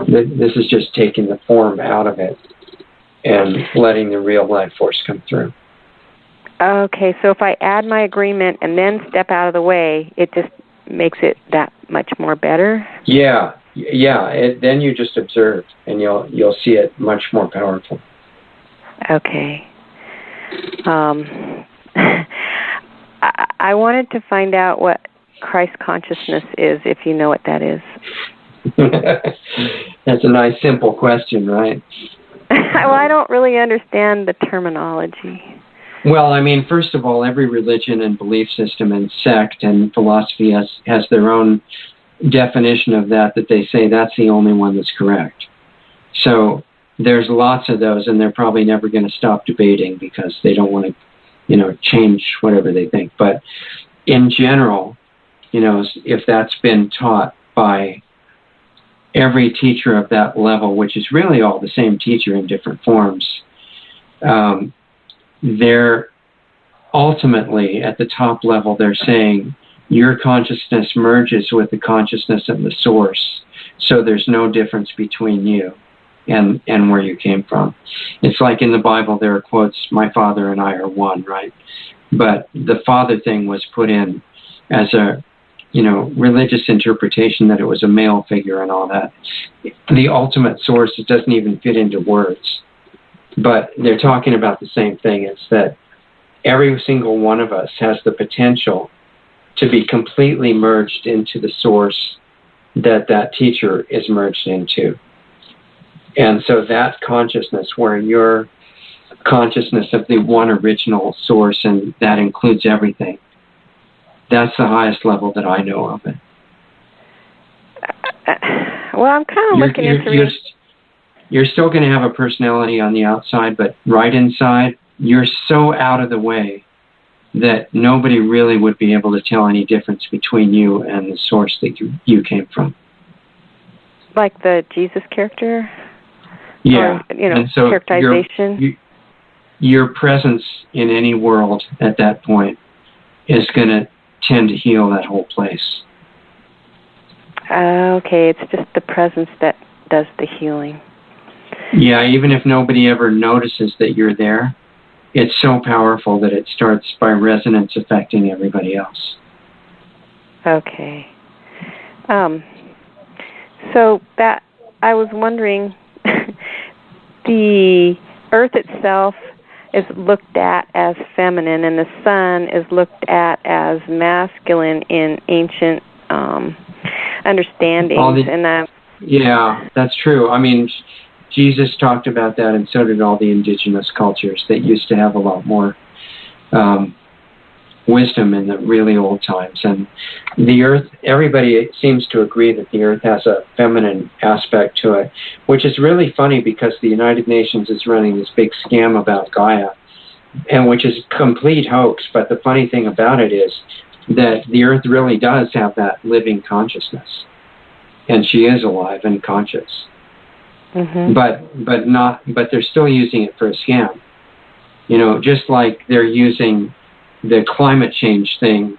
This is just taking the form out of it and letting the real life force come through. Okay, so if I add my agreement and then step out of the way, it just makes it that much more better? Yeah. Then you just observe, and you'll see it much more powerful. Okay. I wanted to find out what Christ consciousness is, if you know what that is. That's a nice, simple question, right? Well, I don't really understand the terminology. Well, first of all, every religion and belief system and sect and philosophy has their own definition of that they say that's the only one that's correct. So there's lots of those, and they're probably never going to stop debating because they don't want to, change whatever they think. But in general, if that's been taught by every teacher of that level, which is really all the same teacher in different forms, they're ultimately at the top level, they're saying your consciousness merges with the consciousness of the source, so there's no difference between you and where you came from. It's like in the Bible there are quotes, my Father and I are one, right? But the Father thing was put in as a religious interpretation that it was a male figure and all that. The ultimate source, it doesn't even fit into words. But they're talking about the same thing. It's that every single one of us has the potential to be completely merged into the source that teacher is merged into. And so that consciousness, where your consciousness of the one original source, and that includes everything, that's the highest level that I know of it. Well, I'm kind of looking into You're still going to have a personality on the outside, but right inside, you're so out of the way that nobody really would be able to tell any difference between you and the source that you came from. Like the Jesus character? Yeah. Or, and so characterization? Your presence in any world at that point is going to tend to heal that whole place. Okay, it's just the presence that does the healing. Yeah, even if nobody ever notices that you're there, it's so powerful that it starts by resonance affecting everybody else. Okay. So that I was wondering, the Earth itself is looked at as feminine, and the sun is looked at as masculine in ancient understandings. Yeah, that's true. Jesus talked about that, and so did all the indigenous cultures that used to have a lot more wisdom in the really old times. And the Earth, everybody seems to agree that the Earth has a feminine aspect to it, which is really funny because the United Nations is running this big scam about Gaia, and which is complete hoax. But the funny thing about it is that the Earth really does have that living consciousness, and she is alive and conscious. Mm-hmm. But they're still using it for a scam. You know, just like they're using the climate change thing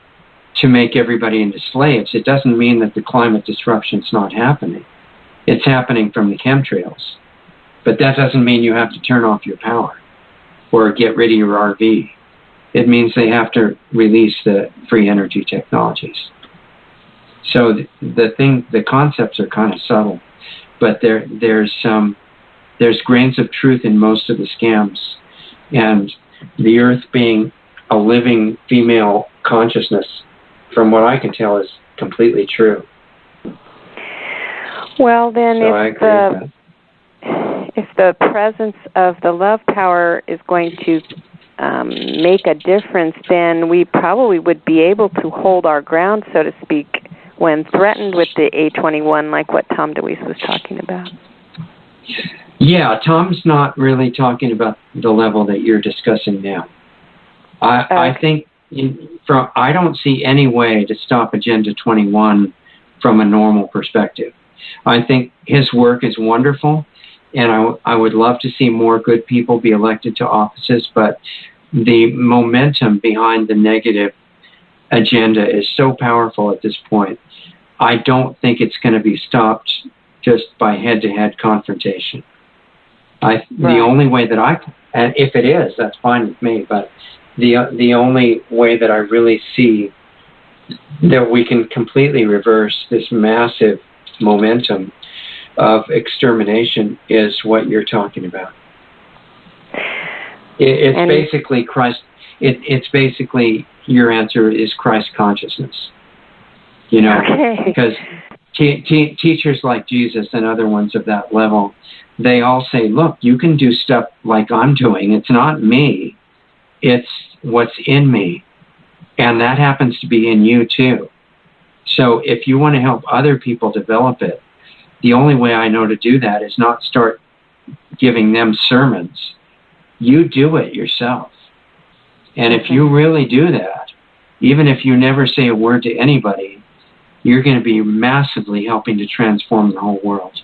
to make everybody into slaves. It doesn't mean that the climate disruption's not happening. It's happening from the chemtrails. But that doesn't mean you have to turn off your power or get rid of your RV. It means they have to release the free energy technologies. So the concepts are kind of subtle, but there's grains of truth in most of the scams, and the Earth being a living female consciousness, from what I can tell, is completely true. Well, then, so if the presence of the love power is going to make a difference, then we probably would be able to hold our ground, so to speak, when threatened with the A21, like what Tom DeWeese was talking about. Yeah, Tom's not really talking about the level that you're discussing now. I think I don't see any way to stop Agenda 21 from a normal perspective. I think his work is wonderful, and I would love to see more good people be elected to offices, but the momentum behind the negative agenda is so powerful at this point. I don't think it's going to be stopped just by head-to-head confrontation. The only way that and if it is, that's fine with me, but the only way that I really see that we can completely reverse this massive momentum of extermination is what you're talking about. It's basically Christ. It's basically, your answer is Christ consciousness. You know, because teachers like Jesus and other ones of that level, they all say, look, you can do stuff like I'm doing. It's not me. It's what's in me. And that happens to be in you too. So if you want to help other people develop it, the only way I know to do that is not start giving them sermons. You do it yourself. And if you really do that, even if you never say a word to anybody, you're going to be massively helping to transform the whole world.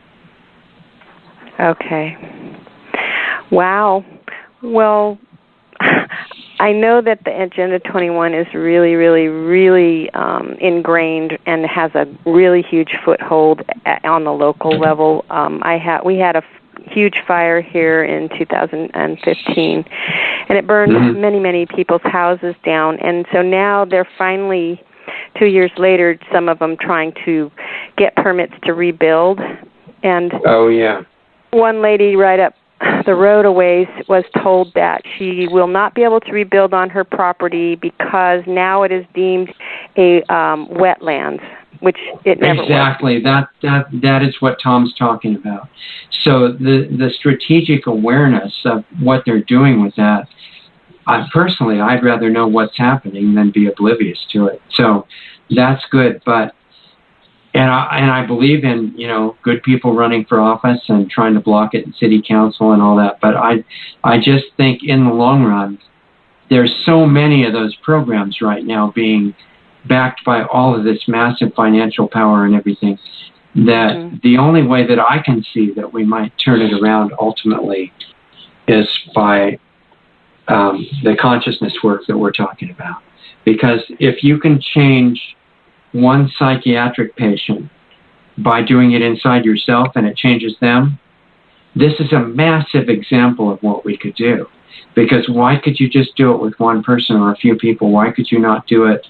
Okay. Wow. Well, I know that the Agenda 21 is really, really, really ingrained and has a really huge foothold on the local level. We had a huge fire here in 2015, and it burned many, many people's houses down. And so now they're finally, 2 years later, some of them trying to get permits to rebuild. And one lady right up the road a ways was told that she will not be able to rebuild on her property because now it is deemed a wetlands, which it never was. Exactly. That is what Tom's talking about. So the strategic awareness of what they're doing with that, personally, I'd rather know what's happening than be oblivious to it. So that's good. But and I believe in, you know, good people running for office and trying to block it in city council and all that. But I just think in the long run, there's so many of those programs right now being backed by all of this massive financial power and everything, that the only way that I can see that we might turn it around ultimately is by the consciousness work that we're talking about. Because if you can change one psychiatric patient by doing it inside yourself and it changes them, this is a massive example of what we could do. Because why could you just do it with one person or a few people? Why could you not do it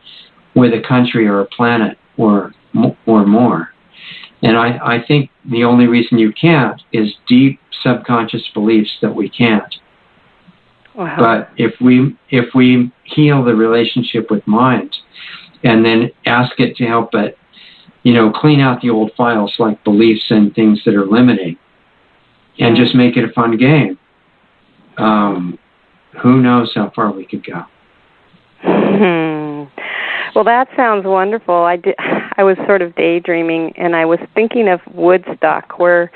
with a country or a planet or more? And I think the only reason you can't is deep subconscious beliefs that we can't. Wow. But if we heal the relationship with mind and then ask it to help it, you know, clean out the old files like beliefs and things that are limiting and just make it a fun game, who knows how far we could go. Well, that sounds wonderful. I was sort of daydreaming, and I was thinking of Woodstock, where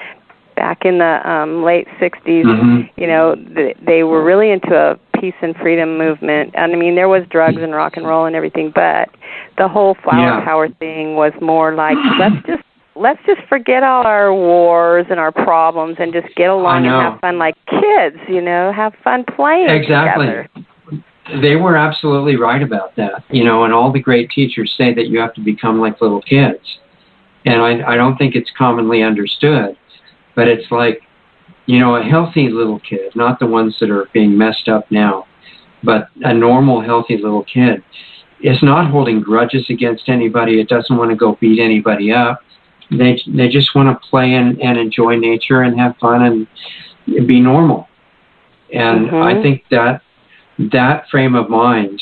back in the late 60s, you know, they were really into a peace and freedom movement. And I mean, there was drugs and rock and roll and everything, but the whole flower power thing was more like, let's just forget all our wars and our problems and just get along and have fun like kids, have fun playing together. They were absolutely right about that, and all the great teachers say that you have to become like little kids. And I don't think it's commonly understood, but it's like, a healthy little kid, not the ones that are being messed up now, but a normal, healthy little kid is not holding grudges against anybody. It doesn't want to go beat anybody up. They just want to play and enjoy nature and have fun and be normal. And I think that frame of mind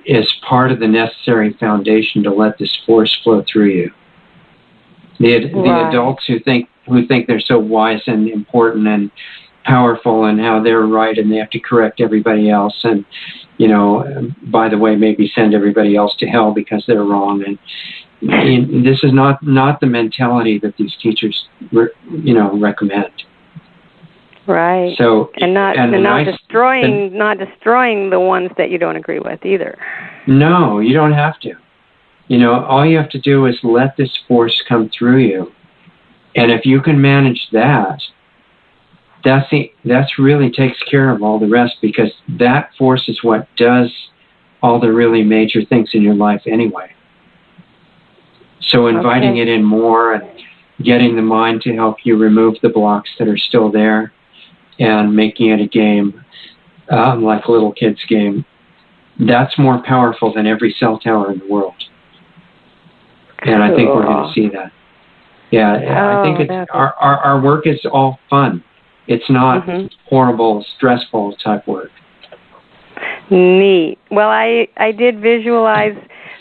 is part of the necessary foundation to let this force flow through you. The adults who think they're so wise and important and powerful and how they're right and they have to correct everybody else and, by the way, maybe send everybody else to hell because they're wrong. And this is not the mentality that these teachers, recommend. Right. So not destroying the ones that you don't agree with either. No, you don't have to. All you have to do is let this force come through you. And if you can manage that's really takes care of all the rest, because that force is what does all the really major things in your life anyway. So inviting it in more and getting the mind to help you remove the blocks that are still there and making it a game, like a little kid's game, that's more powerful than every cell tower in the world. And I think we're going to see that. Yeah, I think it's our work is all fun. It's not horrible, stressful type work. Neat. Well, I did visualize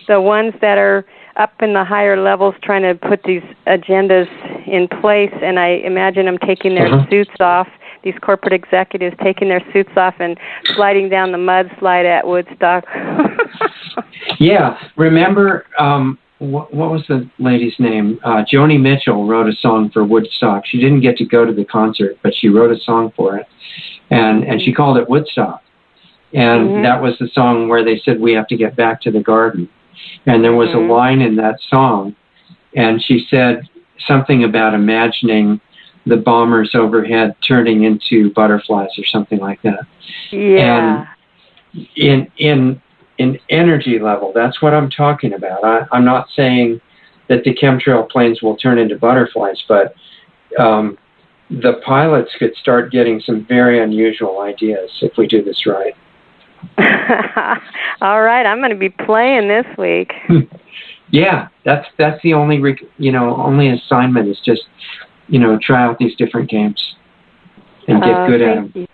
the ones that are up in the higher levels trying to put these agendas in place, and I imagine them taking their suits off, these corporate executives taking their suits off and sliding down the mudslide at Woodstock. Yeah. Remember, what was the lady's name? Joni Mitchell wrote a song for Woodstock. She didn't get to go to the concert, but she wrote a song for it, and she called it Woodstock. And that was the song where they said, we have to get back to the garden. And there was a line in that song, and she said something about imagining the bombers overhead turning into butterflies or something like that. Yeah. And in energy level, that's what I'm talking about. I'm not saying that the chemtrail planes will turn into butterflies, but the pilots could start getting some very unusual ideas if we do this right. All right, I'm going to be playing this week. Yeah, that's the only only assignment is just try out these different games and get good at them.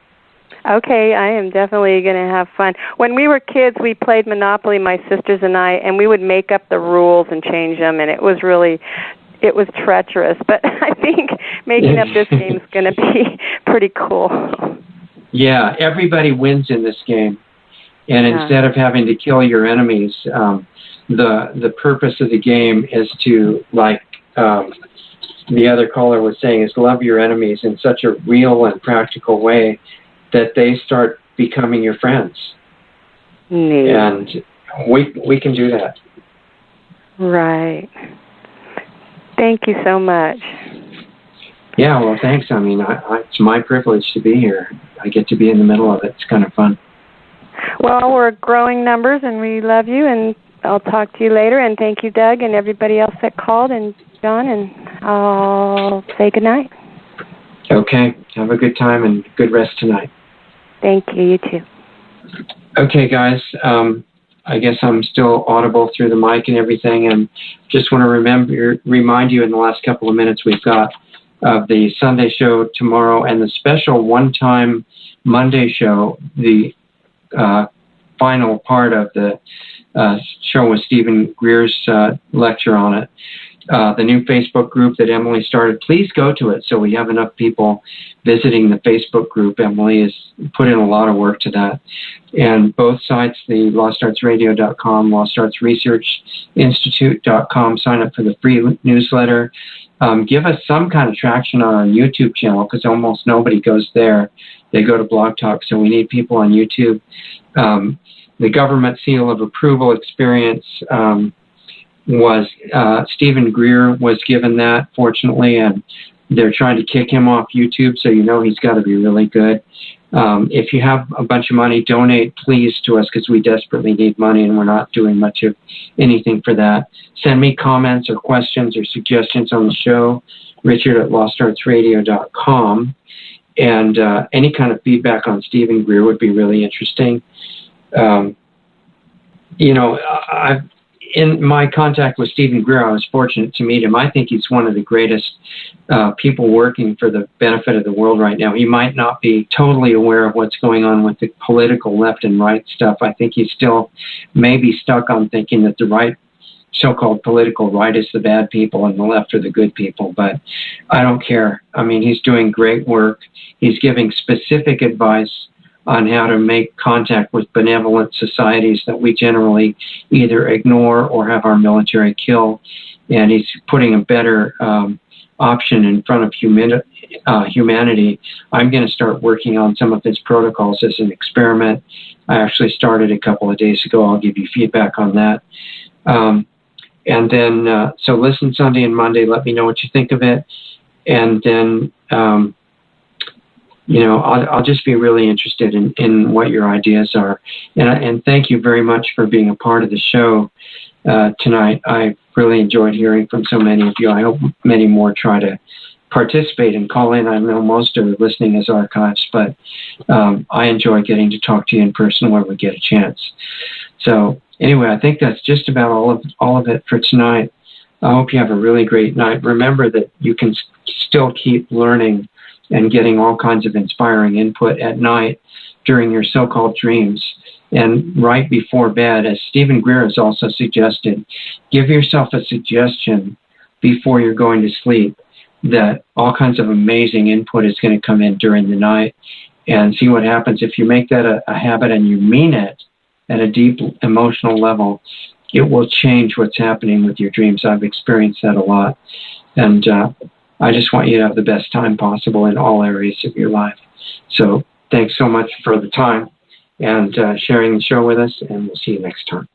Okay, I am definitely going to have fun. When we were kids, we played Monopoly, my sisters and I, and we would make up the rules and change them, and it was treacherous. But I think making up this game is going to be pretty cool. Yeah, everybody wins in this game. And instead of having to kill your enemies, the purpose of the game is to, like the other caller was saying, is love your enemies in such a real and practical way that they start becoming your friends. And we can do that. Right. Thank you so much. Yeah, well, thanks. I mean, it's my privilege to be here. I get to be in the middle of it. It's kind of fun. Well, we're growing numbers, and we love you, and I'll talk to you later. And thank you, Doug, and everybody else that called, and John, and I'll say good night. Okay. Have a good time and good rest tonight. Thank you. You too. Okay, guys. I guess I'm still audible through the mic and everything, and just want to remind you in the last couple of minutes we've got of the Sunday show tomorrow and the special one-time Monday show, the final part of the show with Stephen Greer's lecture on it. The new Facebook group that Emily started, please go to it so we have enough people visiting the Facebook group. Emily has put in a lot of work to that. And both sites, the LostArtsRadio.com, LostArtsResearchInstitute.com, sign up for the free newsletter. Give us some kind of traction on our YouTube channel because almost nobody goes there. They go to Blog Talk, so we need people on YouTube. The government seal of approval experience, was Stephen Greer was given that, fortunately, and they're trying to kick him off YouTube, so you know he's got to be really good. If you have a bunch of money, donate, please, to us, because we desperately need money, and we're not doing much of anything for that. Send me comments or questions or suggestions on the show, richard@lostartsradio.com, and any kind of feedback on Stephen Greer would be really interesting. In my contact with Stephen Greer, I was fortunate to meet him. I think he's one of the greatest people working for the benefit of the world right now. He might not be totally aware of what's going on with the political left and right stuff. I think he's still maybe stuck on thinking that the right, so-called political right, is the bad people and the left are the good people. But I don't care. I mean, he's doing great work. He's giving specific advice on how to make contact with benevolent societies that we generally either ignore or have our military kill. And he's putting a better option in front of humanity. I'm going to start working on some of his protocols as an experiment. I actually started a couple of days ago. I'll give you feedback on that. And then, so listen Sunday and Monday. Let me know what you think of it. And then, I'll just be really interested in what your ideas are. And thank you very much for being a part of the show tonight. I really enjoyed hearing from so many of you. I hope many more try to participate and call in. I know most are listening as archives, but I enjoy getting to talk to you in person when we get a chance. So anyway, I think that's just about all of it for tonight. I hope you have a really great night. Remember that you can still keep learning and getting all kinds of inspiring input at night during your so-called dreams and right before bed. As Stephen Greer has also suggested, give yourself a suggestion before you're going to sleep that all kinds of amazing input is going to come in during the night, and see what happens. If you make that a habit and you mean it at a deep emotional level, it will change what's happening with your dreams. I've experienced that a lot. And I just want you to have the best time possible in all areas of your life. So thanks so much for the time and sharing the show with us, and we'll see you next time.